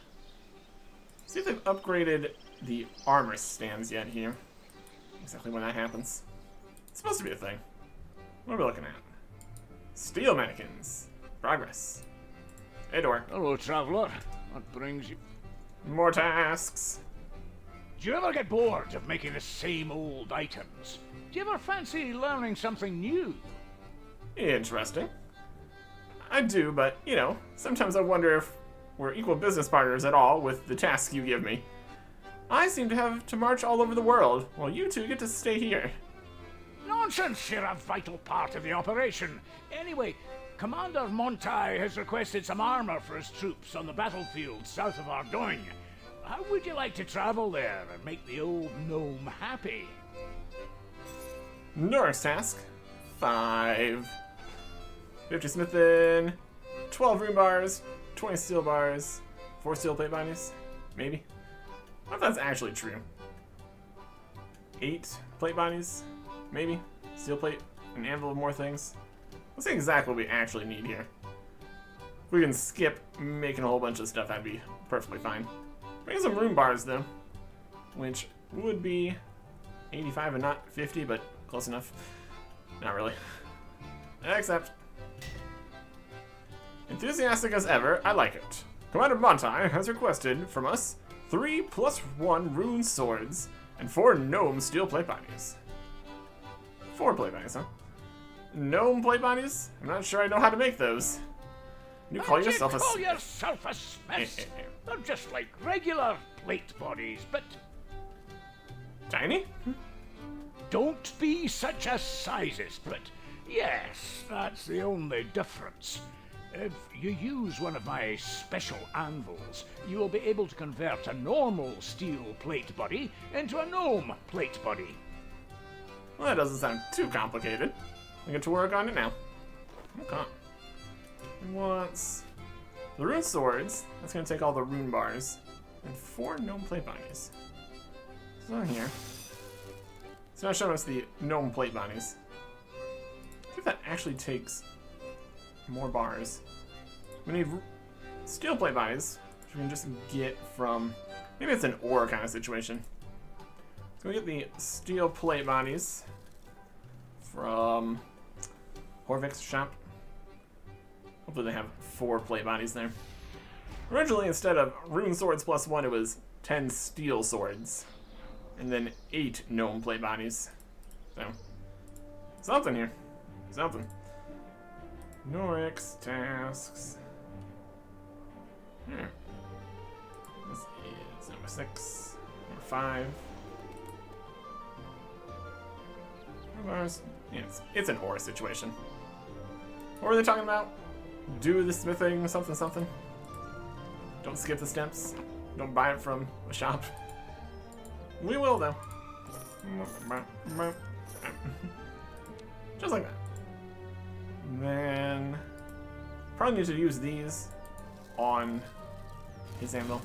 See if they've upgraded the armor stands yet here. Exactly when that happens. It's supposed to be a thing. What are we looking at? Steel mannequins. Progress. Hey, Doric. Hello, traveler. What brings you? More tasks. Do you ever get bored of making the same old items? Do you ever fancy learning something new? Interesting. I do, but, you know, sometimes I wonder if we're equal business partners at all with the tasks you give me. I seem to have to march all over the world, while you two get to stay here. Nonsense! You're a vital part of the operation. Anyway, Commander Montai has requested some armor for his troops on the battlefield south of Ardogne. How would you like to travel there and make the old gnome happy? Noric's task. 5. 50 smithing, 12 rune bars, 20 steel bars, 4 steel plate bindings, maybe. What if that's actually true? 8 plate bindings, maybe. Steel plate, an anvil of more things. Let's see exactly what we actually need here. If we can skip making a whole bunch of stuff, that'd be perfectly fine. Bring some rune bars though, which would be 85 and not 50, but close enough. Not really. Except. Enthusiastic as ever, I like it. Commander Montai has requested from us 3 +1 rune swords and 4 gnome steel plate bodies. 4 plate bodies, huh? Gnome plate bodies? I'm not sure I know how to make those. You call yourself a smith? Yourself a smith? They're just like regular plate bodies, but Tiny? don't be such a sizist, but yes, that's the only difference. If you use one of my special anvils, you will be able to convert a normal steel plate body into a gnome plate body. Well, that doesn't sound too complicated. I get to work on it now. Okay. It wants the rune swords. That's going to take all the rune bars. And 4 gnome plate bodies. It's on here. It's not showing us the gnome plate bodies. See if that actually takes more bars. We need steel plate bodies, which we can just get from... Maybe it's an ore kind of situation. So we get the steel plate bodies from Horvik's shop. Hopefully they have 4 plate bodies there. Originally, instead of rune swords +1, it was 10 steel swords. And then 8 gnome plate bodies. So, something here. Something. Noric's tasks. Here. This is number 6. Number 5. Bars. Yeah, it's an ore situation. What were they talking about? do the smithing something something. Don't skip the steps. Don't buy it from a shop. We will, though. Just like that. Then probably need to use these on his anvil,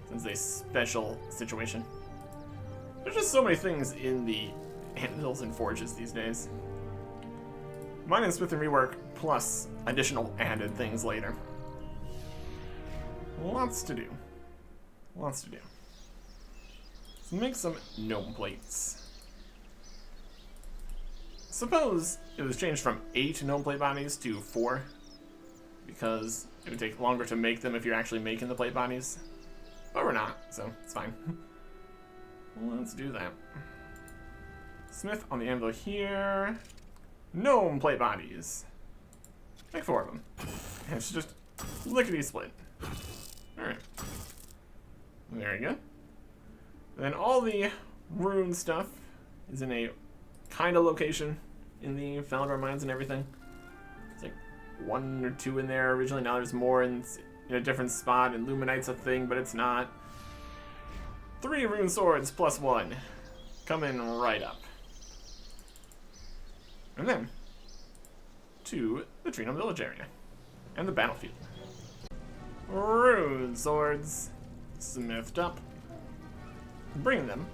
since it's a special situation. There's just so many things in the anvils and forges these days. Mine and Smith and Rework, plus additional added things later. Lots to do. Lots to do. Let's make some gnome plates. Suppose it was changed from 8 gnome plate bodies to 4, because it would take longer to make them if you're actually making the plate bodies. But we're not, so it's fine. Let's do that. Smith on the anvil here. Gnome plate bodies. Make 4 of them. And it's just lickety split. Alright. Very good. Then all the rune stuff is in a kind of location in the Falidor mines and everything. It's like 1 or 2 in there originally. Now there's more in a different spot. And Luminite's a thing, but it's not. 3 rune swords plus 1. Coming right up. And then to the Treenum Village area and the battlefield. Rune swords smithed up. Bring them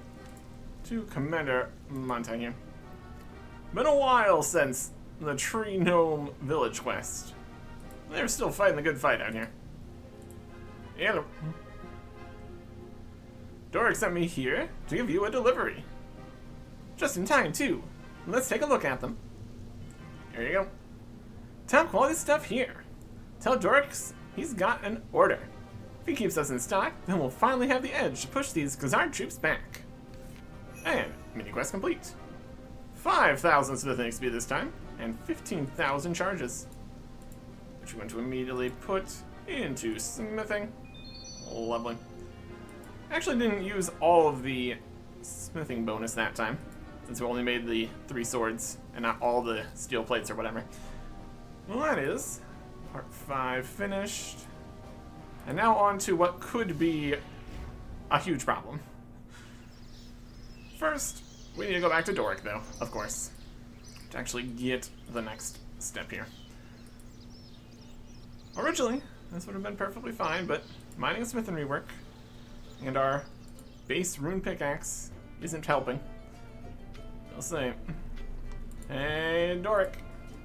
to Commander Montague. Been a while since the Tree Gnome Village quest. They're still fighting the good fight out here. Hello. Doric sent me here to give you a delivery. Just in time, too. Let's take a look at them. Here you go. Top quality stuff here. Tell Doric he's got an order. If he keeps us in stock, then we'll finally have the edge to push these Khazard troops back. And mini quest complete. 5,000 smithing XP this time, and 15,000 charges, which we're going to immediately put into smithing. Lovely. Actually didn't use all of the smithing bonus that time, since we only made the 3 swords and not all the steel plates or whatever. Well, that is part 5 finished. And now on to what could be a huge problem. First, we need to go back to Doric, though, of course, to actually get the next step here. Originally, this would have been perfectly fine, but mining Smith and Rework and our base rune pickaxe isn't helping. I'll say, hey, Doric.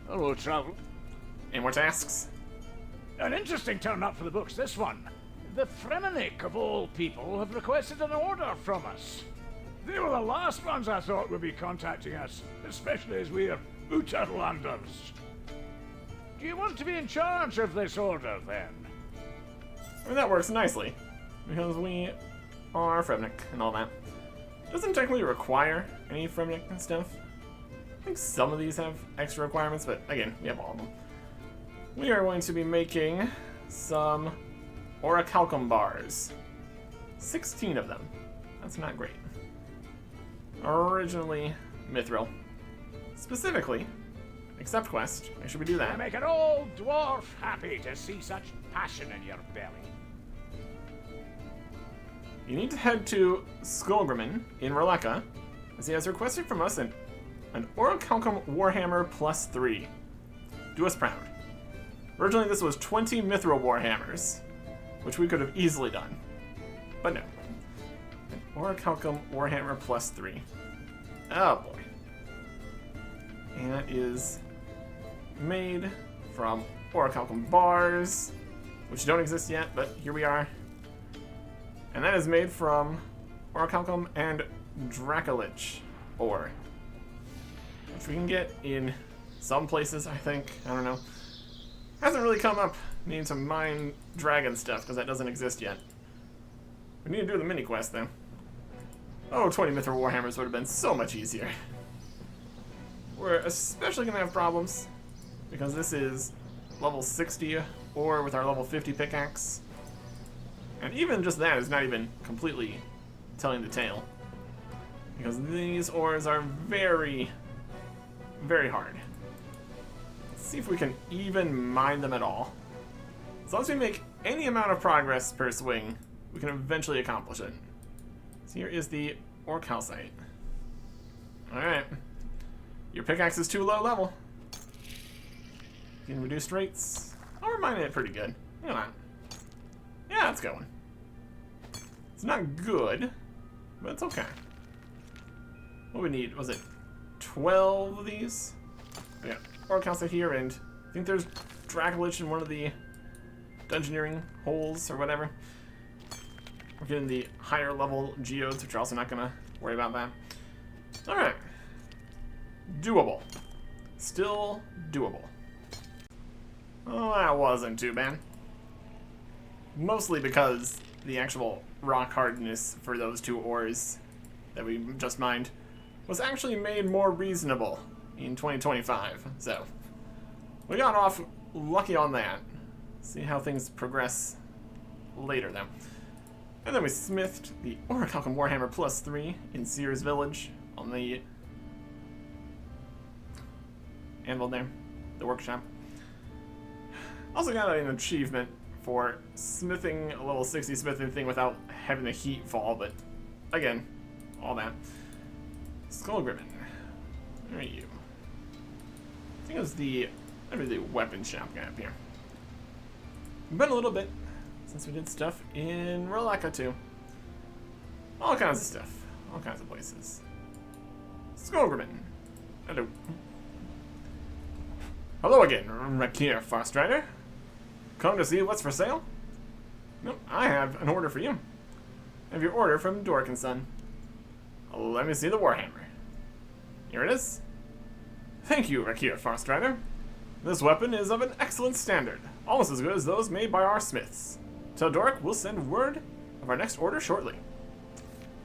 Hello, travel. Any more tasks? An interesting turn up for the books, this one. The Fremennik, of all people, have requested an order from us. They were the last ones I thought would be contacting us, especially as we're Uterlanders. Do you want to be in charge of this order, then? I mean, that works nicely, because we are Fremennik and all that. Doesn't technically require any Fremennik stuff. I think some of these have extra requirements, but again, we have all of them. We are going to be making some orichalcum bars. 16 of them. That's not great. Originally mithril. Specifically, accept quest. Make sure we do I that. make an old dwarf happy to see such passion in your belly. You need to head to Skullgrimmon in Roleka, as he has requested from us an orichalcum warhammer plus 3. Do us proud. Originally, this was 20 mithril warhammers, which we could have easily done, but no. An orichalcum warhammer plus 3. Oh boy. And that is made from orichalcum bars, which don't exist yet, but here we are. And that is made from orichalcum and dracolich ore, which we can get in some places, I think. I don't know. Hasn't really come up needing to mine dragon stuff, because that doesn't exist yet. We need to do the mini quest, though. Oh, 20 mithril warhammers would have been so much easier. We're especially going to have problems, because this is level 60 ore with our level 50 pickaxe. And even just that is not even completely telling the tale, because these ores are very, very hard. Let's see if we can even mine them at all. As long as we make any amount of progress per swing, we can eventually accomplish it. So here is the ore calcite. Alright. Your pickaxe is too low level. You can reduce rates. Oh, we're mining it pretty good. Look at that. Yeah, it's going. It's not good, but it's okay. What we need, was it 12 of these? Yeah, ore calcite here, and I think there's Dracolich in one of the dungeoneering holes or whatever. We're getting the higher level geodes, which are also not gonna worry about that. Alright. Doable. Still doable. Oh, that wasn't too bad. Mostly because the actual rock hardness for those two ores that we just mined was actually made more reasonable in 2025. So, we got off lucky on that. See how things progress later then. And then we smithed the Orichalcum Warhammer +3 in Sears Village on the anvil there, the workshop. Also got an achievement for smithing a level 60 smithing thing without having the heat fall, but again, all that. Skullgrimmon. Where are you? I think it was maybe the weapon shop guy up here. Been a little bit since we did stuff in Rolaka too. All kinds of stuff. All kinds of places. Skullgrimmon. Hello. Hello again, Rakir Farstrider. Come to see what's for sale? Nope, I have an order for you. I have your order from Doric & Son. Let me see the Warhammer. Here it is. Thank you, Rakir Farstrider. This weapon is of an excellent standard, almost as good as those made by our smiths. Tell Doric we'll send word of our next order shortly.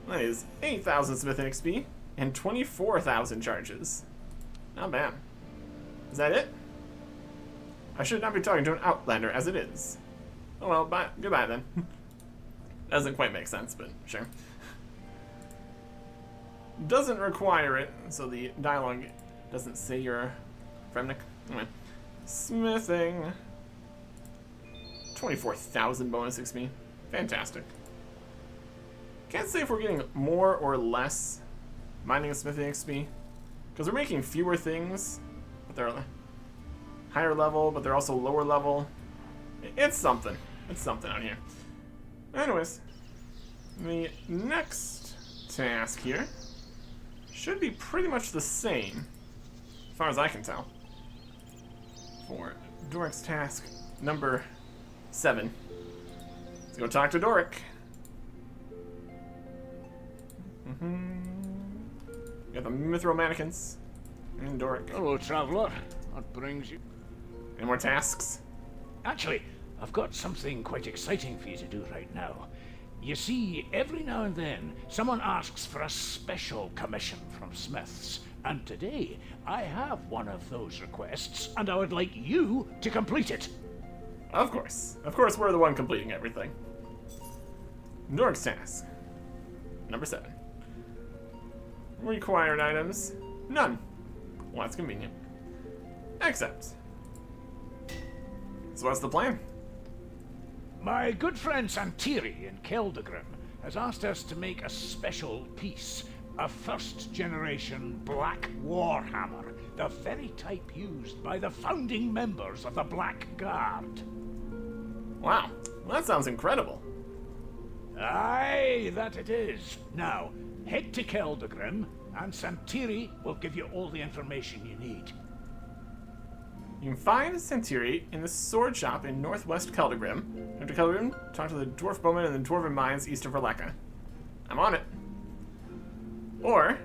That is 8,000 smithing XP and 24,000 charges. Not bad. Is that it? I should not be talking to an outlander as it is. Oh well, bye. Goodbye then. Doesn't quite make sense, but sure. Doesn't require it, so the dialogue doesn't say you're Fremnik. Anyway. Smithing. 24,000 bonus XP. Fantastic. Can't say if we're getting more or less mining and smithing XP. Because we're making fewer things, but they're higher level, but they're also lower level. It's something. It's something out here. Anyways, the next task here should be pretty much the same, as far as I can tell, for Doric's task number 7. Let's go talk to Doric. We got the Mithril Mannequins and Doric. Hello, traveler. What brings you? Any more tasks? Actually, I've got something quite exciting for you to do right now. You see, every now and then, someone asks for a special commission from smiths. And today, I have one of those requests, and I would like you to complete it. Of course. Of course, we're the one completing everything. Doric's task. Number 7. Required items. None. Well, that's convenient. Accept. So what's the plan? My good friend Santiri in Keldagrim has asked us to make a special piece. A first-generation Black Warhammer. The very type used by the founding members of the Black Guard. Wow. Well, that sounds incredible. Aye, that it is. Now, head to Keldagrim, and Santiri will give you all the information you need. You can find Santiri in the sword shop in northwest Keldagrim. After Keldagrim, talk to the dwarf bowmen in the dwarven mines east of Verleka. I'm on it. Or,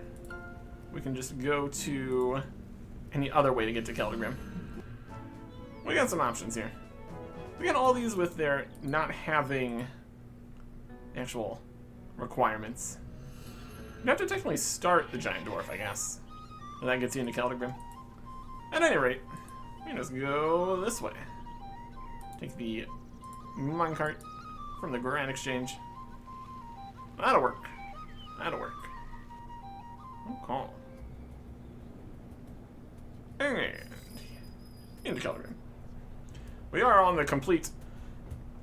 we can just go to any other way to get to Keldagrim. We got some options here. We got all these with their not having actual requirements. You have to technically start the giant dwarf, I guess. And that gets you into Keldagrim. At any rate, we can just go this way. Take the minecart from the Grand Exchange. That'll work. That'll work. Okay. And into Keldrim. We are on the complete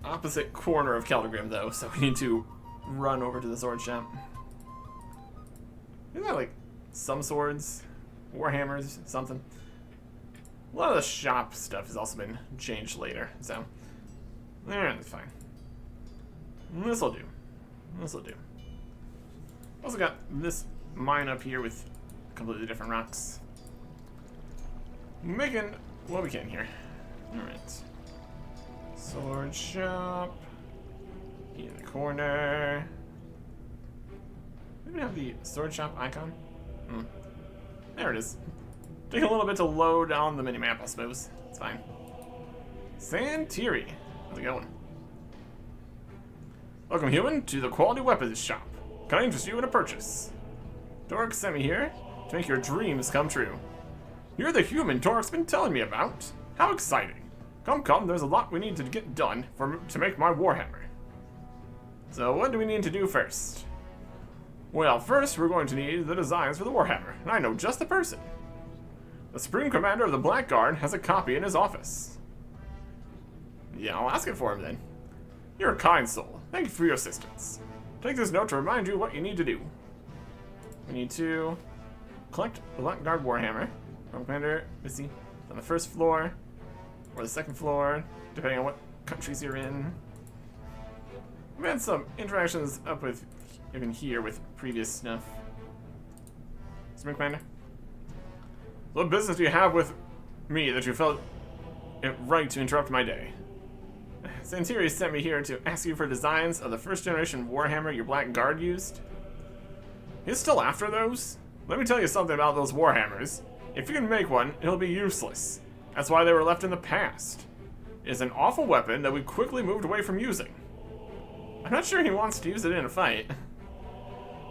opposite corner of Keldrim, though, so we need to run over to the sword shop. Isn't that like some swords, warhammers, something? A lot of the shop stuff has also been changed later, so that's fine. This'll do. This'll do. Also got this mine up here with completely different rocks. Making what we can here. Alright. Sword shop. In the corner. We even have the sword shop icon. There it is. Taking a little bit to load on the minimap, I suppose. It's fine. Santiri. How's it going? Welcome, human, to the Quality Weapons Shop. Can I interest you in a purchase? Doric sent me here to make your dreams come true. You're the human Doric's been telling me about. How exciting. Come, there's a lot we need to get done to make my warhammer. So what do we need to do first? Well, first we're going to need the designs for the warhammer, and I know just the person. The Supreme Commander of the Black Guard has a copy in his office. Yeah, I'll ask it for him then. You're a kind soul. Thank you for your assistance. Take this note to remind you what you need to do. We need to collect the Black Guard warhammer from Commander Missy on the first floor or the second floor, depending on what countries you're in. We've had some interactions up with even here with previous stuff. Supreme Commander, what business do you have with me that you felt it right to interrupt my day? Santiri sent me here to ask you for designs of the first generation warhammer your Black Guard used. He's still after those? Let me tell you something about those warhammers. If you can make one, it'll be useless. That's why they were left in the past. It is an awful weapon that we quickly moved away from using. I'm not sure he wants to use it in a fight.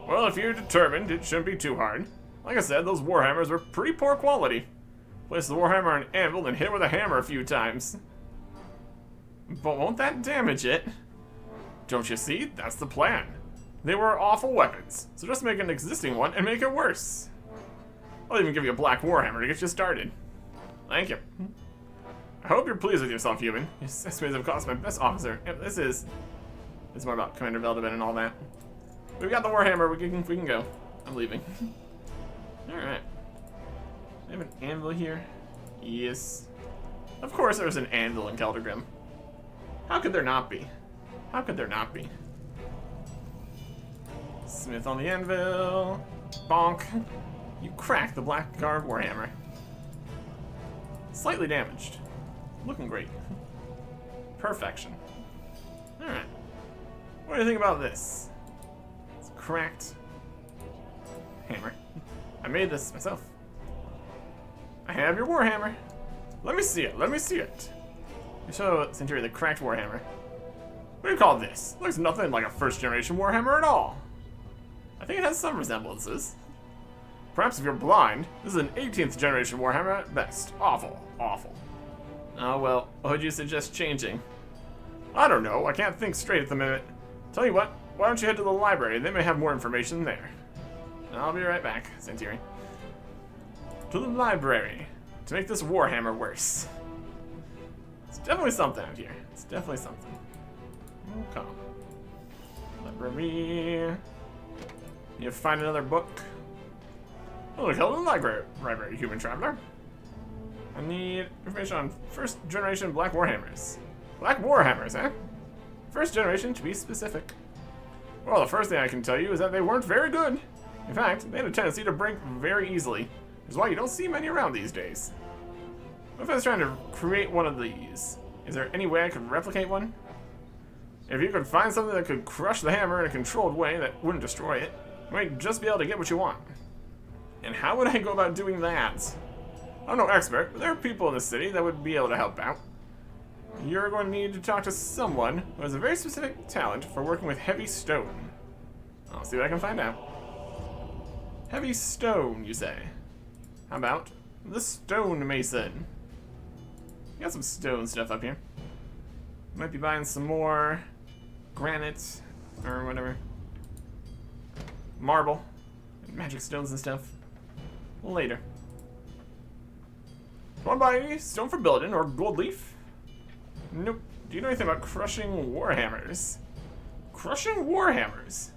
Well, if you're determined, it shouldn't be too hard. Like I said, those warhammers were pretty poor quality. Place the warhammer on an anvil and hit it with a hammer a few times. But won't that damage it? Don't you see? That's the plan. They were awful weapons, so just make an existing one and make it worse. I'll even give you a black warhammer to get you started. Thank you. I hope you're pleased with yourself, human. Your estimates have cost my best officer. Yep, it's more about Commander Veldevin and all that. We've got the warhammer, we can go. I'm leaving. Alright. We have an anvil here. Yes. Of course there's an anvil in Keldrim. How could there not be? How could there not be? Smith on the anvil. Bonk. You cracked the Black Guard warhammer. Slightly damaged. Looking great. Perfection. Alright. What do you think about this? It's a cracked hammer. I made this myself. I have your warhammer. Let me see it. Let me see it. I show Centauri the cracked warhammer. What do you call this? Looks nothing like a first generation warhammer at all. I think it has some resemblances. Perhaps if you're blind, this is an 18th generation warhammer at best. Awful. Awful. Oh well, what would you suggest changing? I don't know. I can't think straight at the minute. Tell you what, why don't you head to the library? They may have more information there. I'll be right back, Centauri. To the library. To make this warhammer worse. It's definitely something out here. It's definitely something. Okay. Library. You find another book. Oh, look, hello, library, human traveler. I need information on first generation black warhammers. Black warhammers, eh? First generation, to be specific. Well, the first thing I can tell you is that they weren't very good. In fact, they had a tendency to break very easily. Which is why you don't see many around these days. What if I was trying to create one of these? Is there any way I could replicate one? If you could find something that could crush the hammer in a controlled way that wouldn't destroy it, you might just be able to get what you want. And how would I go about doing that? I'm no expert, but there are people in the city that would be able to help out. You're going to need to talk to someone who has a very specific talent for working with heavy stone. I'll see what I can find out. Heavy stone, you say? How about the stonemason? Got some stone stuff up here. Might be buying some more granite or whatever. Marble, and magic stones and stuff. Later. Want to buy stone for building or gold leaf? Nope. Do you know anything about crushing warhammers? Crushing warhammers?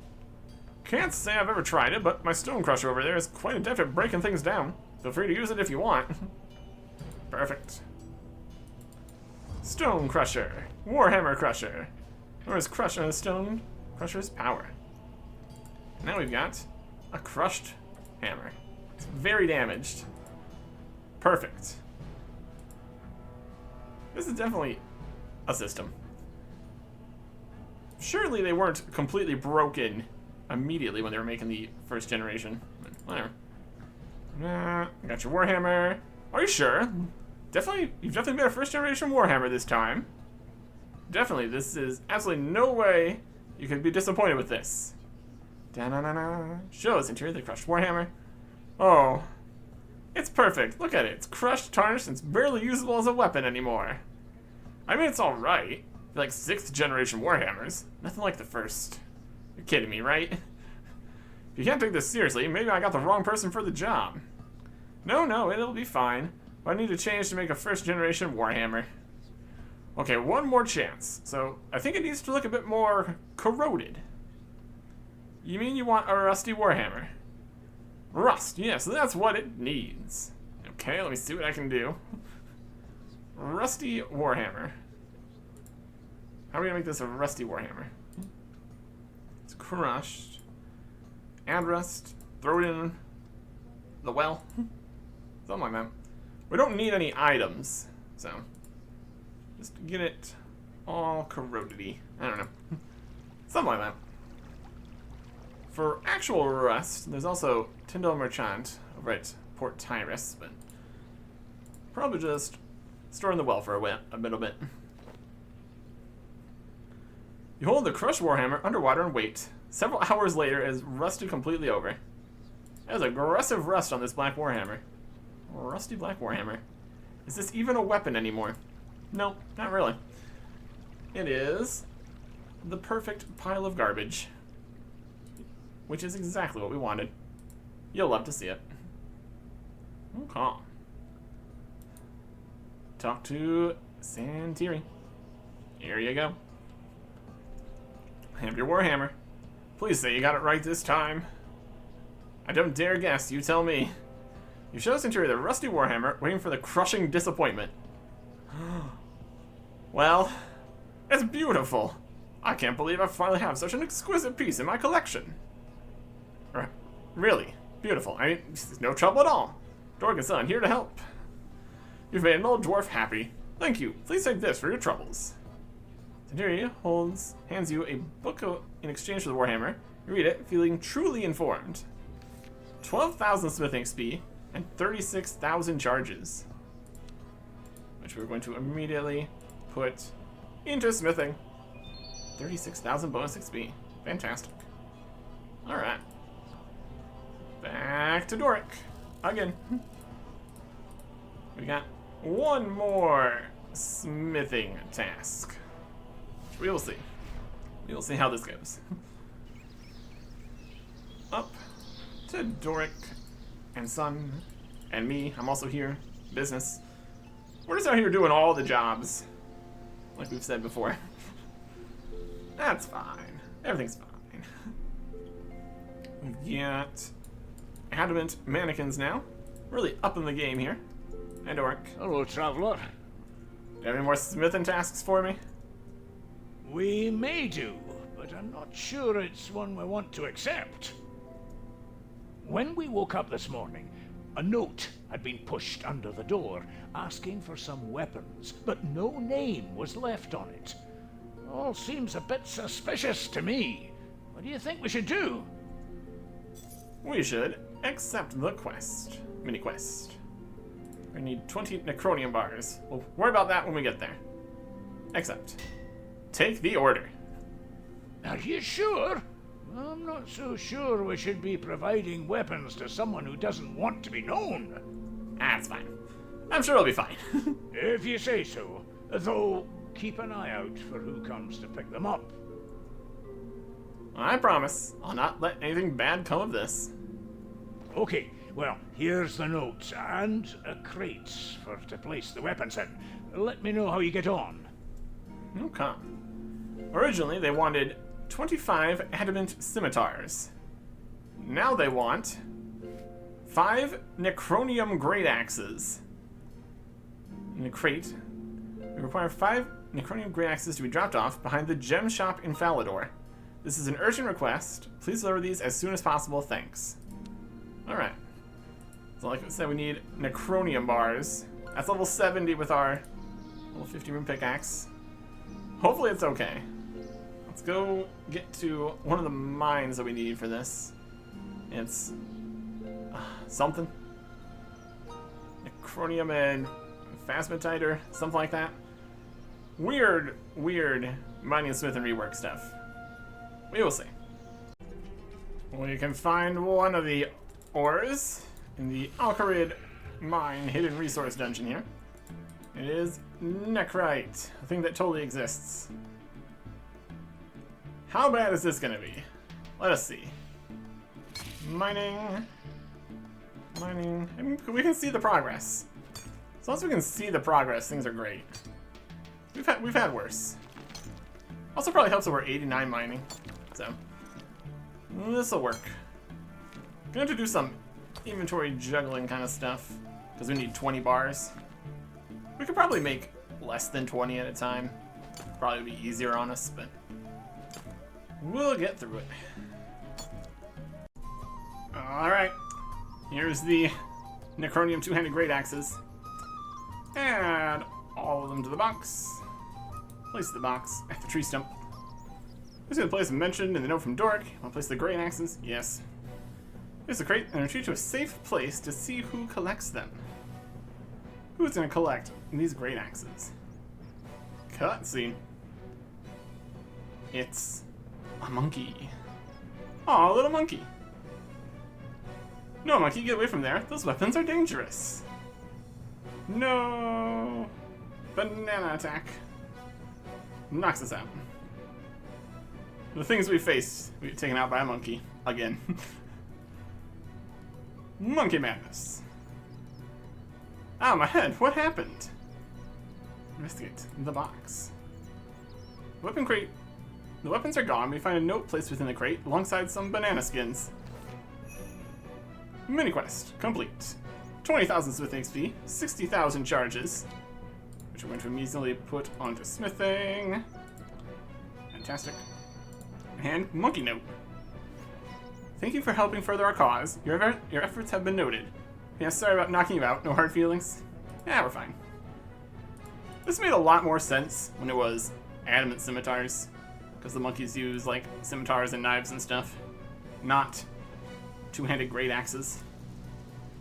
Can't say I've ever tried it, but my stone crusher over there is quite adept at breaking things down. Feel free to use it if you want. Perfect. Stone crusher. Warhammer crusher. Or is crusher the stone crusher's power? Now we've got a crushed hammer. It's very damaged. Perfect. This is definitely a system. Surely they weren't completely broken immediately when they were making the first generation. But whatever. Got your warhammer. Are you sure? You've definitely made a first generation warhammer this time. Definitely, this is absolutely no way you could be disappointed with this. Da-na-na-na. Shows interior of the crushed warhammer. Oh, it's perfect. Look at it. It's crushed, tarnished, and it's barely usable as a weapon anymore. I mean, it's alright. Like 6th generation warhammers. Nothing like the first. You're kidding me, right? If you can't take this seriously, maybe I got the wrong person for the job. No, it'll be fine. But I need to change to make a first generation warhammer. Okay, one more chance. So, I think it needs to look a bit more corroded. You mean you want a rusty warhammer? Rust, yes, that's what it needs. Okay, let me see what I can do. Rusty warhammer. How are we gonna make this a rusty warhammer? It's crushed. Add rust. Throw it in the well. Something like that. We don't need any items, so just get it all corroded-y. I don't know. Something like that. For actual rust, there's also $10 Merchant over at Port Tyrus, but probably just store in the well for a little bit. You hold the crushed warhammer underwater and wait. Several hours later, it is rusted completely over. There's aggressive rust on this black warhammer. Rusty black warhammer. Is this even a weapon anymore? No, not really. It is the perfect pile of garbage. Which is exactly what we wanted. You'll love to see it. Okay. Talk to Santiri. Here you go. Have your warhammer. Please say you got it right this time. I don't dare guess, you tell me. You show us interior the rusty warhammer, waiting for the crushing disappointment. Well, it's beautiful. I can't believe I finally have such an exquisite piece in my collection. Really, beautiful. I mean, there's no trouble at all. Doric and Son, here to help. You've made an old dwarf happy. Thank you. Please take this for your troubles. Santiri hands you a book in exchange for the warhammer. You read it, feeling truly informed. 12,000 smithing XP and 36,000 charges, which we're going to immediately put into smithing. 36,000 bonus XP. Fantastic. All right. Back to Doric. Again. We got one more smithing task. We will see. We will see how this goes. Up to Doric and Son and me. I'm also here. Business. We're just out here doing all the jobs. Like we've said before. That's fine. Everything's fine. We've got adamant mannequins now. Really up in the game here. And Doric. Hello, traveler. Do you have any more smithing tasks for me? We may do, but I'm not sure it's one we want to accept. When we woke up this morning, a note had been pushed under the door asking for some weapons, but no name was left on it. All seems a bit suspicious to me. What do you think we should do? We should accept the quest. Mini quest. We need 20 necronium bars. We'll worry about that when we get there. Accept. Take the order. Are you sure? I'm not so sure we should be providing weapons to someone who doesn't want to be known. That's fine. I'm sure it'll be fine. If you say so. Though, keep an eye out for who comes to pick them up. I promise. I'll not let anything bad come of this. Okay, Well, here's the notes and crates to place the weapons in. Let me know how you get on. Okay. Originally, they wanted 25 adamant scimitars. Now they want 5 necronium great axes. In a crate, we require 5 necronium great axes to be dropped off behind the gem shop in Falador. This is an urgent request. Please deliver these as soon as possible. Thanks. Alright. So like I said, we need necronium bars. That's level 70 with our level 50 rune pickaxe. Hopefully it's okay. Let's go get to one of the mines that we need for this. It's something. Necronium and phasmatite or something like that. Weird mining smith and rework stuff. We will see. We can find one of the ores in the Alcarid mine hidden resource dungeon here. It is necrite, a thing that totally exists. How bad is this gonna be? Let us see. Mining. I mean, we can see the progress. As long as we can see the progress, things are great. We've had worse. Also probably helps that we're 89 mining, so this'll work. Gonna have to do some inventory juggling kind of stuff because we need 20 bars. We could probably make less than 20 at a time. Probably be easier on us, but we'll get through it. Alright, here's the necronium two-handed great axes. Add all of them to the box. Place the box at the tree stump. Who's gonna place mentioned in the note from Doric? I'll place the great axes. Yes. Here's the crate and retreat to a safe place to see who collects them. Who's gonna collect these great axes? Cutscene. It's a monkey. Aw, a little monkey. No, monkey, get away from there. Those weapons are dangerous. No. Banana attack. Knocks us out. The things we face, we get taken out by a monkey. Again. Monkey madness. Ah, my head. What happened? Investigate the box. Weapon crate. The weapons are gone. We find a note placed within the crate alongside some banana skins. Mini quest complete. 20,000 smithing XP, 60,000 charges, which we're going to immediately put onto smithing. Fantastic. And monkey note. Thank you for helping further our cause. Your efforts have been noted. Yeah, sorry about knocking you out. No hard feelings. Yeah, we're fine. This made a lot more sense when it was adamant scimitars, because the monkeys use like scimitars and knives and stuff, not two-handed great axes.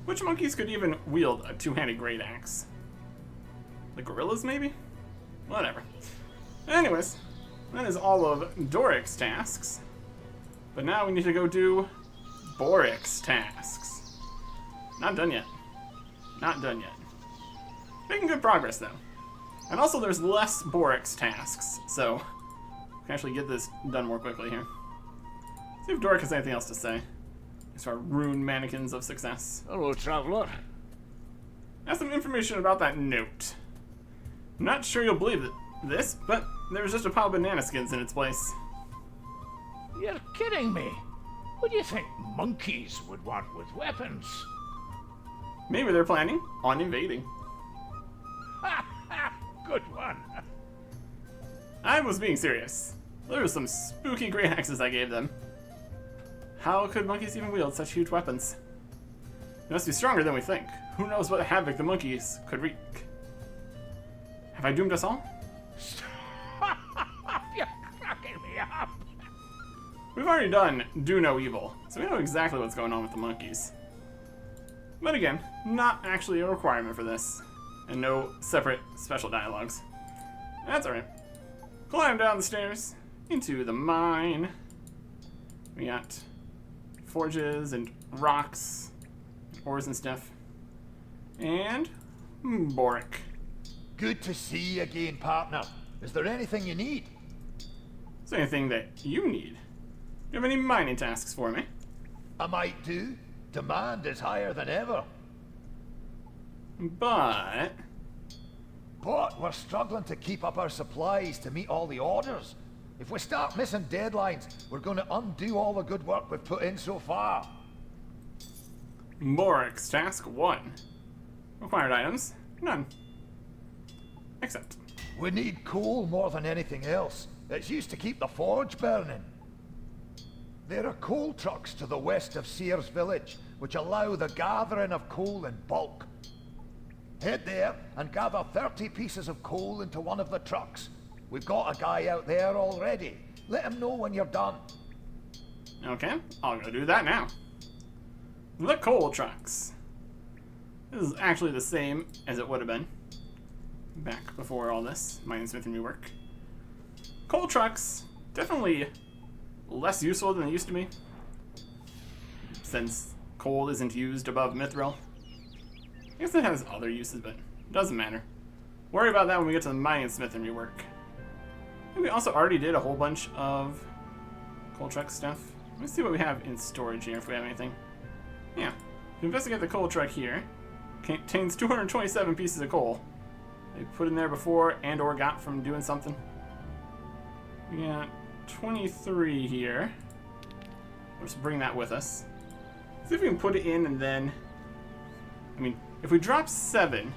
Which monkeys could even wield a two-handed great axe? The gorillas, maybe? Whatever. Anyways, that is all of Doric's tasks. But now we need to go do Boric's tasks. Not done yet. Not done yet. Making good progress, though. And also there's less Boric's tasks, so we can actually get this done more quickly here. See if Doric has anything else to say. These are rune mannequins of success. Hello, traveler. Have some information about that note. I'm not sure you'll believe this, but there was just a pile of banana skins in its place. You're kidding me. What do you think monkeys would want with weapons? Maybe they're planning on invading. Ha ha! Good one. I was being serious. There were some spooky great axes I gave them. How could monkeys even wield such huge weapons? They must be stronger than we think. Who knows what havoc the monkeys could wreak? Have I doomed us all? You're cracking me up. We've already done Do No Evil, so we know exactly what's going on with the monkeys. But again, not actually a requirement for this, and no separate special dialogues. That's alright. Climb down the stairs into the mine. We got forges and rocks, ores and stuff. And Boric. Good to see you again, partner. Is there anything you need? Is there anything that you need? Do you have any mining tasks for me? I might do. Demand is higher than ever. But But we're struggling to keep up our supplies to meet all the orders. If we start missing deadlines, we're going to undo all the good work we've put in so far. Doric's task 1. Required items, none. Accept. We need coal more than anything else. It's used to keep the forge burning. There are coal trucks to the west of Sears Village, which allow the gathering of coal in bulk. Head there and gather 30 pieces of coal into one of the trucks. We've got a guy out there already. Let him know when you're done. Okay, I'll go do that now. The coal trucks. This is actually the same as it would have been back before all this mining, smith, and rework. Coal trucks, definitely less useful than they used to be, since coal isn't used above mithril. I guess it has other uses, but it doesn't matter. Worry about that when we get to the mining, smith, and rework. I think we also already did a whole bunch of coal truck stuff. Let's see what we have in storage here, if we have anything. Yeah, investigate the coal truck here. Contains 227 pieces of coal. They put in there before and or got from doing something. We got 23 here. Let's bring that with us. See if we can put it in and then... I mean, if we drop 7,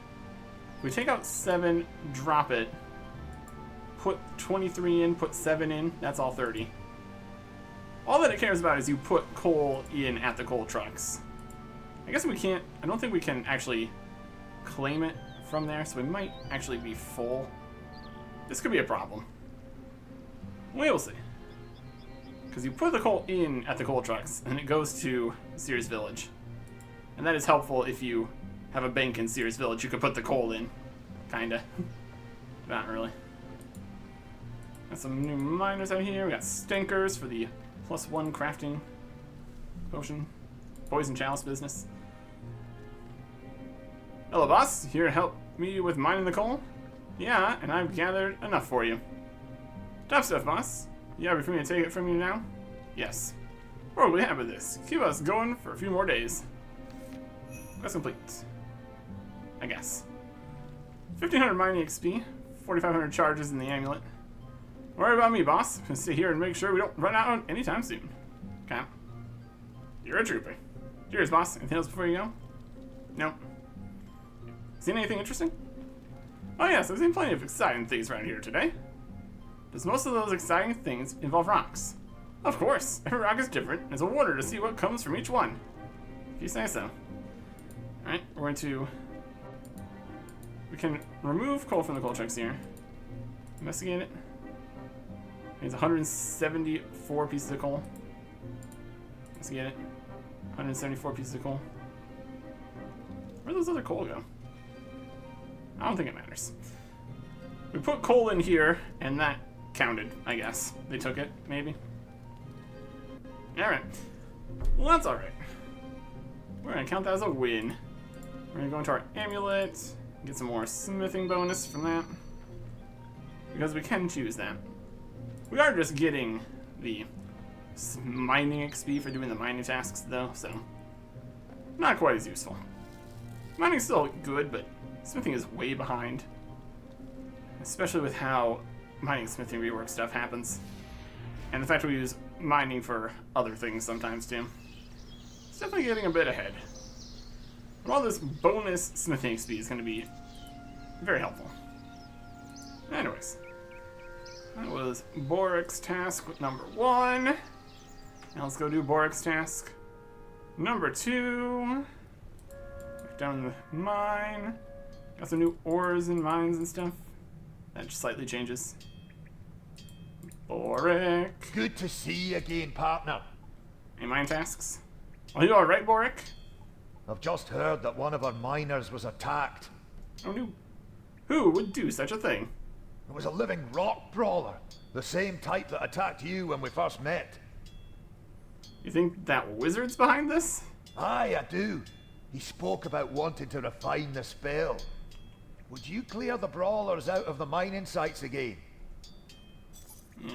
if we take out 7, drop it, put 23 in, put 7 in, that's all 30. All that it cares about is you put coal in at the coal trucks. I guess we can't, I don't think we can actually claim it from there, so we might actually be full. This could be a problem. We will see. Because you put the coal in at the coal trucks, and it goes to Sears Village. And that is helpful if you have a bank in Sears Village. You could put the coal in. Kinda. Not really. Got some new miners out here. We got stinkers for the +1 crafting potion. Poison chalice business. Hello, boss. Here to help me with mining the coal? Yeah, and I've gathered enough for you. Top stuff, boss. You happy for me to take it from you now? Yes. We're really happy with this. Keep us going for a few more days. Quest complete. I guess. 1,500 mining XP, 4,500 charges in the amulet. Worry about me, boss. Gonna sit here and make sure we don't run out anytime soon. Okay. You're a trooper. Cheers, boss. Anything else before you go? Nope. Seen anything interesting? Oh yes, I've seen plenty of exciting things around here today. Does most of those exciting things involve rocks? Of course. Every rock is different. It's a wonder to see what comes from each one. If you say so. Alright, we're going to... We can remove coal from the coal trucks here. Investigate it. It's 174 pieces of coal. Investigate it. 174 pieces of coal. Where'd those other coal go? I don't think it matters. We put coal in here, and that counted, I guess. They took it, maybe? Alright. Well, that's alright. We're gonna count that as a win. We're gonna go into our amulet, get some more smithing bonus from that. Because we can choose that. We are just getting the mining XP for doing the mining tasks, though, so not quite as useful. Mining's still good, but smithing is way behind. Especially with how mining, smithing, rework stuff happens. And the fact we use mining for other things sometimes, too. It's definitely getting a bit ahead. But all this bonus smithing XP is going to be very helpful. Anyways. That was Doric's task number 1. Now let's go do Doric's task number 2. Down the mine. Got some new ores and mines and stuff. That just slightly changes. Doric. Good to see you again, partner. Any mine tasks? Are you alright, Doric? I've just heard that one of our miners was attacked. Oh no. Who would do such a thing? It was a living rock brawler. The same type that attacked you when we first met. You think that wizard's behind this? Aye, I do. He spoke about wanting to refine the spell. Would you clear the brawlers out of the mining sites again?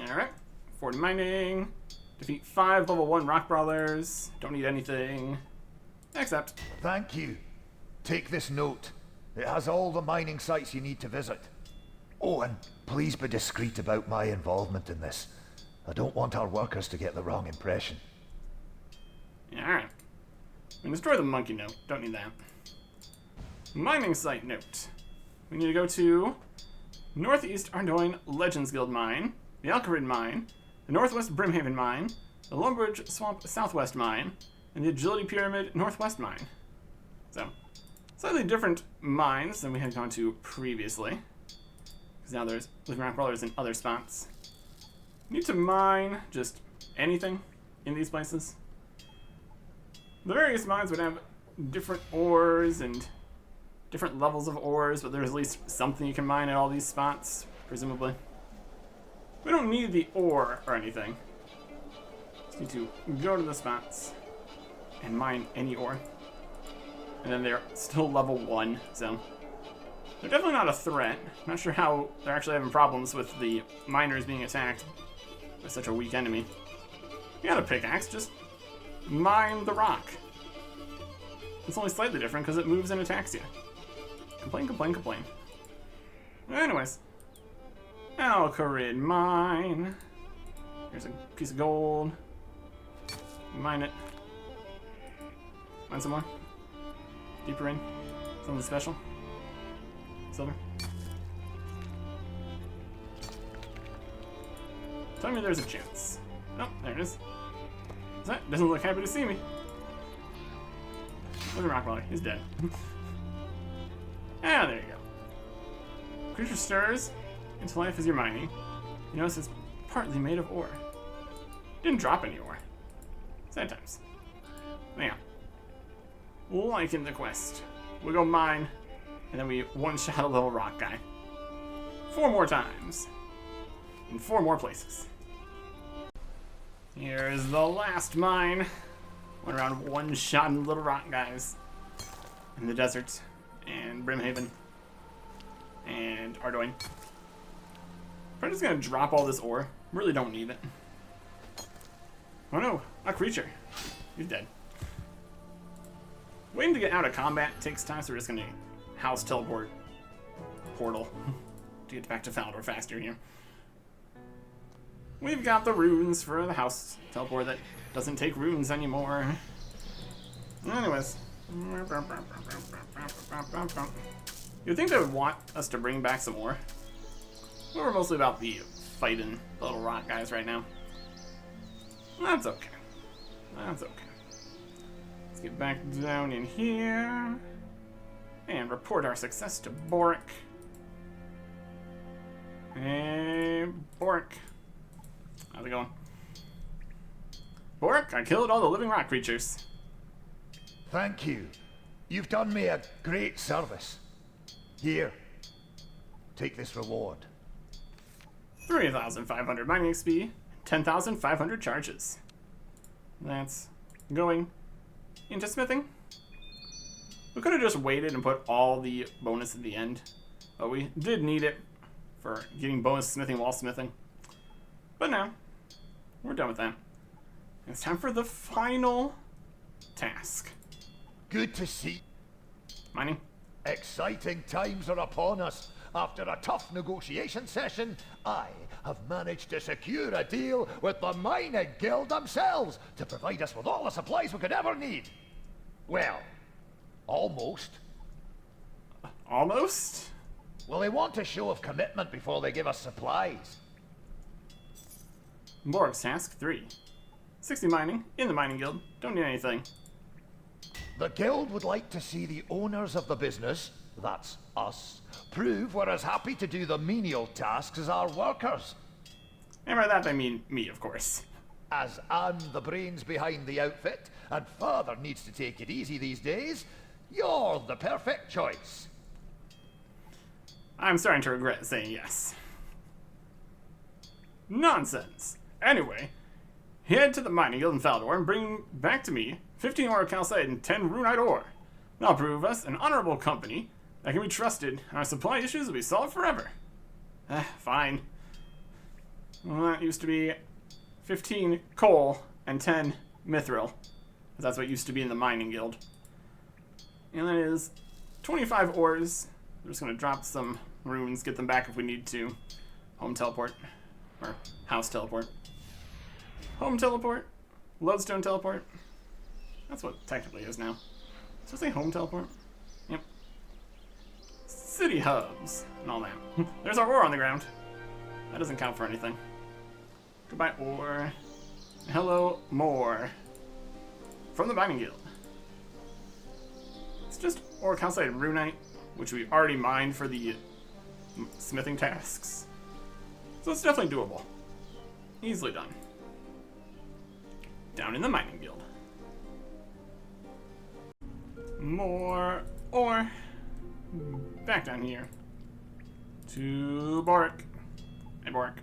Alright. 40 mining. Defeat 5 level 1 rock brawlers. Don't need anything. Accept. Thank you. Take this note. It has all the mining sites you need to visit. Oh, and please be discreet about my involvement in this. I don't want our workers to get the wrong impression. Yeah, alright. We can destroy the monkey note. Don't need that. Mining site note. We need to go to Northeast Ardoin Legends Guild Mine, the Alcarid Mine, the Northwest Brimhaven Mine, the Lumbridge Swamp Southwest Mine, and the Agility Pyramid Northwest Mine. So, slightly different mines than we had gone to previously. Because now there's living rock rollers in other spots. Need to mine just anything in these places. The various mines would have different ores and different levels of ores, but there's at least something you can mine at all these spots, presumably. We don't need the ore or anything. Just need to go to the spots and mine any ore. And then they're still level 1, so they're definitely not a threat. I'm not sure how they're actually having problems with the miners being attacked by such a weak enemy. You got a pickaxe, just mine the rock. It's only slightly different because it moves and attacks you. Complain, complain, complain. Anyways. Alcarid mine. Here's a piece of gold. Mine it. Mine some more. Deeper in. Something special. Silver. Tell me there's a chance. Oh, there it is. That doesn't look happy to see me. Look at Rockwaller. He's dead. Ah, there you go. Creature stirs into life as you're mining. You notice it's partly made of ore. Didn't drop any ore. Sad times. Yeah. Like in the quest. We go mine, and then we one-shot a little rock guy. 4 more times. In 4 more places. Here's the last mine. Went around one-shotting little rock guys. In the desert. And Brimhaven. And Ardoin. I'm just gonna drop all this ore. Really don't need it. Oh no, a creature. He's dead. Waiting to get out of combat takes time, so we're just gonna house teleport portal to get back to Faldor faster here. We've got the runes for the house teleport that doesn't take runes anymore. Anyways. You'd think they would want us to bring back some more. We're mostly about the fighting the little rock guys right now. That's okay. That's okay. Let's get back down in here. And report our success to Doric. Hey, Doric. How's it going? Doric, I killed all the living rock creatures. Thank you. You've done me a great service. Here. Take this reward. 3,500 mining XP, 10,500 charges. That's going into smithing. We could have just waited and put all the bonus at the end, but we did need it for getting bonus smithing while smithing. But now, we're done with that. It's time for the final task. Good to see. Mining. Exciting times are upon us. After a tough negotiation session, I have managed to secure a deal with the Mining Guild themselves to provide us with all the supplies we could ever need. Well, almost. Almost? Well, they want a show of commitment before they give us supplies. Borg's task 3. 60 mining, in the Mining Guild, don't need anything. The Guild would like to see the owners of the business, that's us, prove we're as happy to do the menial tasks as our workers. And by that I mean me, of course. As I'm the brains behind the outfit, and father needs to take it easy these days, you're the perfect choice. I'm starting to regret saying yes. Nonsense. Anyway, head to the Mining Guild in Faldor and bring back to me 15 ore of calcite and 10 runite ore. That'll prove us an honorable company that can be trusted, and our supply issues will be solved forever. Fine. Well, that used to be 15 coal and 10 mithril. That's what used to be in the Mining Guild. And that is 25 ores. We're just gonna drop some runes, get them back if we need to. Home teleport. Or house teleport. Home teleport. Lodestone teleport. That's what it technically is now. Does it say home teleport? Yep. City hubs and all that. There's our ore on the ground. That doesn't count for anything. Goodbye, ore. Hello, more. From the Mining Guild. It's just ore calcite runite, which we already mined for the smithing tasks. So it's definitely doable. Easily done. Down in the Mining Guild. More ore. Back down here. To Doric. Hey, Doric.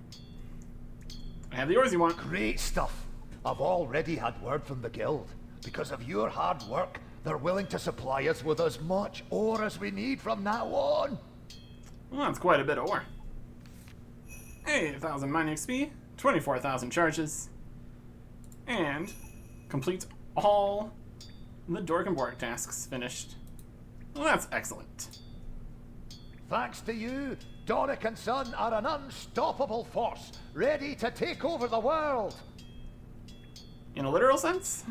I have the ores you want. Great stuff. I've already had word from the guild. Because of your hard work, they're willing to supply us with as much ore as we need from now on. Well, that's quite a bit of ore. 8,000 mining XP, 24,000 charges, and complete all the Doric and Doric tasks finished. Well, that's excellent. Thanks to you, Doric and Son are an unstoppable force, ready to take over the world. In a literal sense?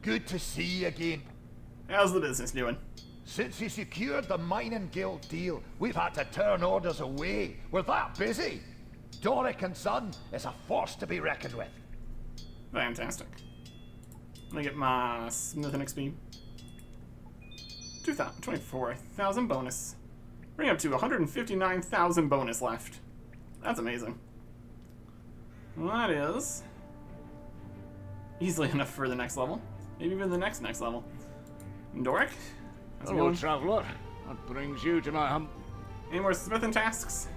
Good to see you again. How's the business doing? Since you secured the Mining Guild deal, we've had to turn orders away. We're that busy. Doric and Son is a force to be reckoned with. Fantastic. Let me get my smithing XP. 24,000 bonus. Bring up to 159,000 bonus left. That's amazing. Well, that is easily enough for the next level. Maybe even the next level. Doric? How's it Hello, going? traveler. What brings you to my hump? Any more smithing tasks?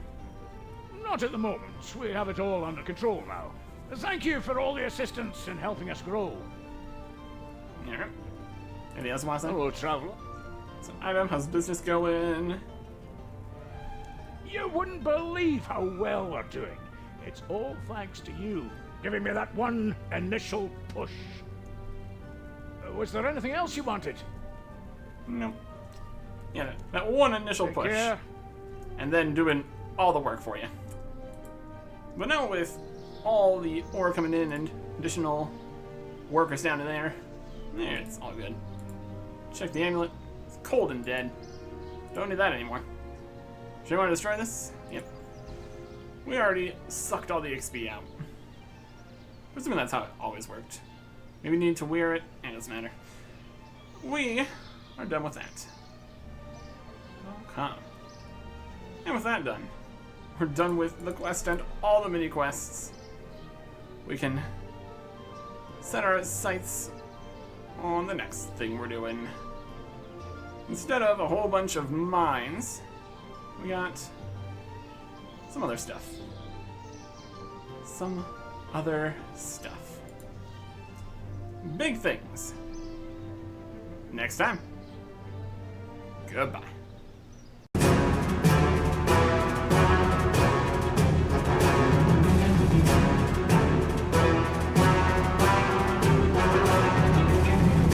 Not at the moment. We have it all under control now. Thank you for all the assistance in helping us grow. Yeah. Anything else you want to say? Hello, traveler. So, Item, how's business going? You wouldn't believe how well we're doing. It's all thanks to you, giving me that one initial push. Was there anything else you wanted? No. Yeah, that one initial Take push. care. And then doing all the work for you. But now with all the ore coming in and additional workers down in there, it's all good. Check the amulet. It's cold and dead. Don't need that anymore. Should we want to destroy this? Yep. We already sucked all the XP out. Presuming that's how it always worked. Maybe we need to wear it. It doesn't matter. We are done with that. Okay. And with that done, we're done with the quest and all the mini quests. We can set our sights on the next thing we're doing. Instead of a whole bunch of mines, we got some other stuff. Some other stuff. Big things. Next time. Goodbye.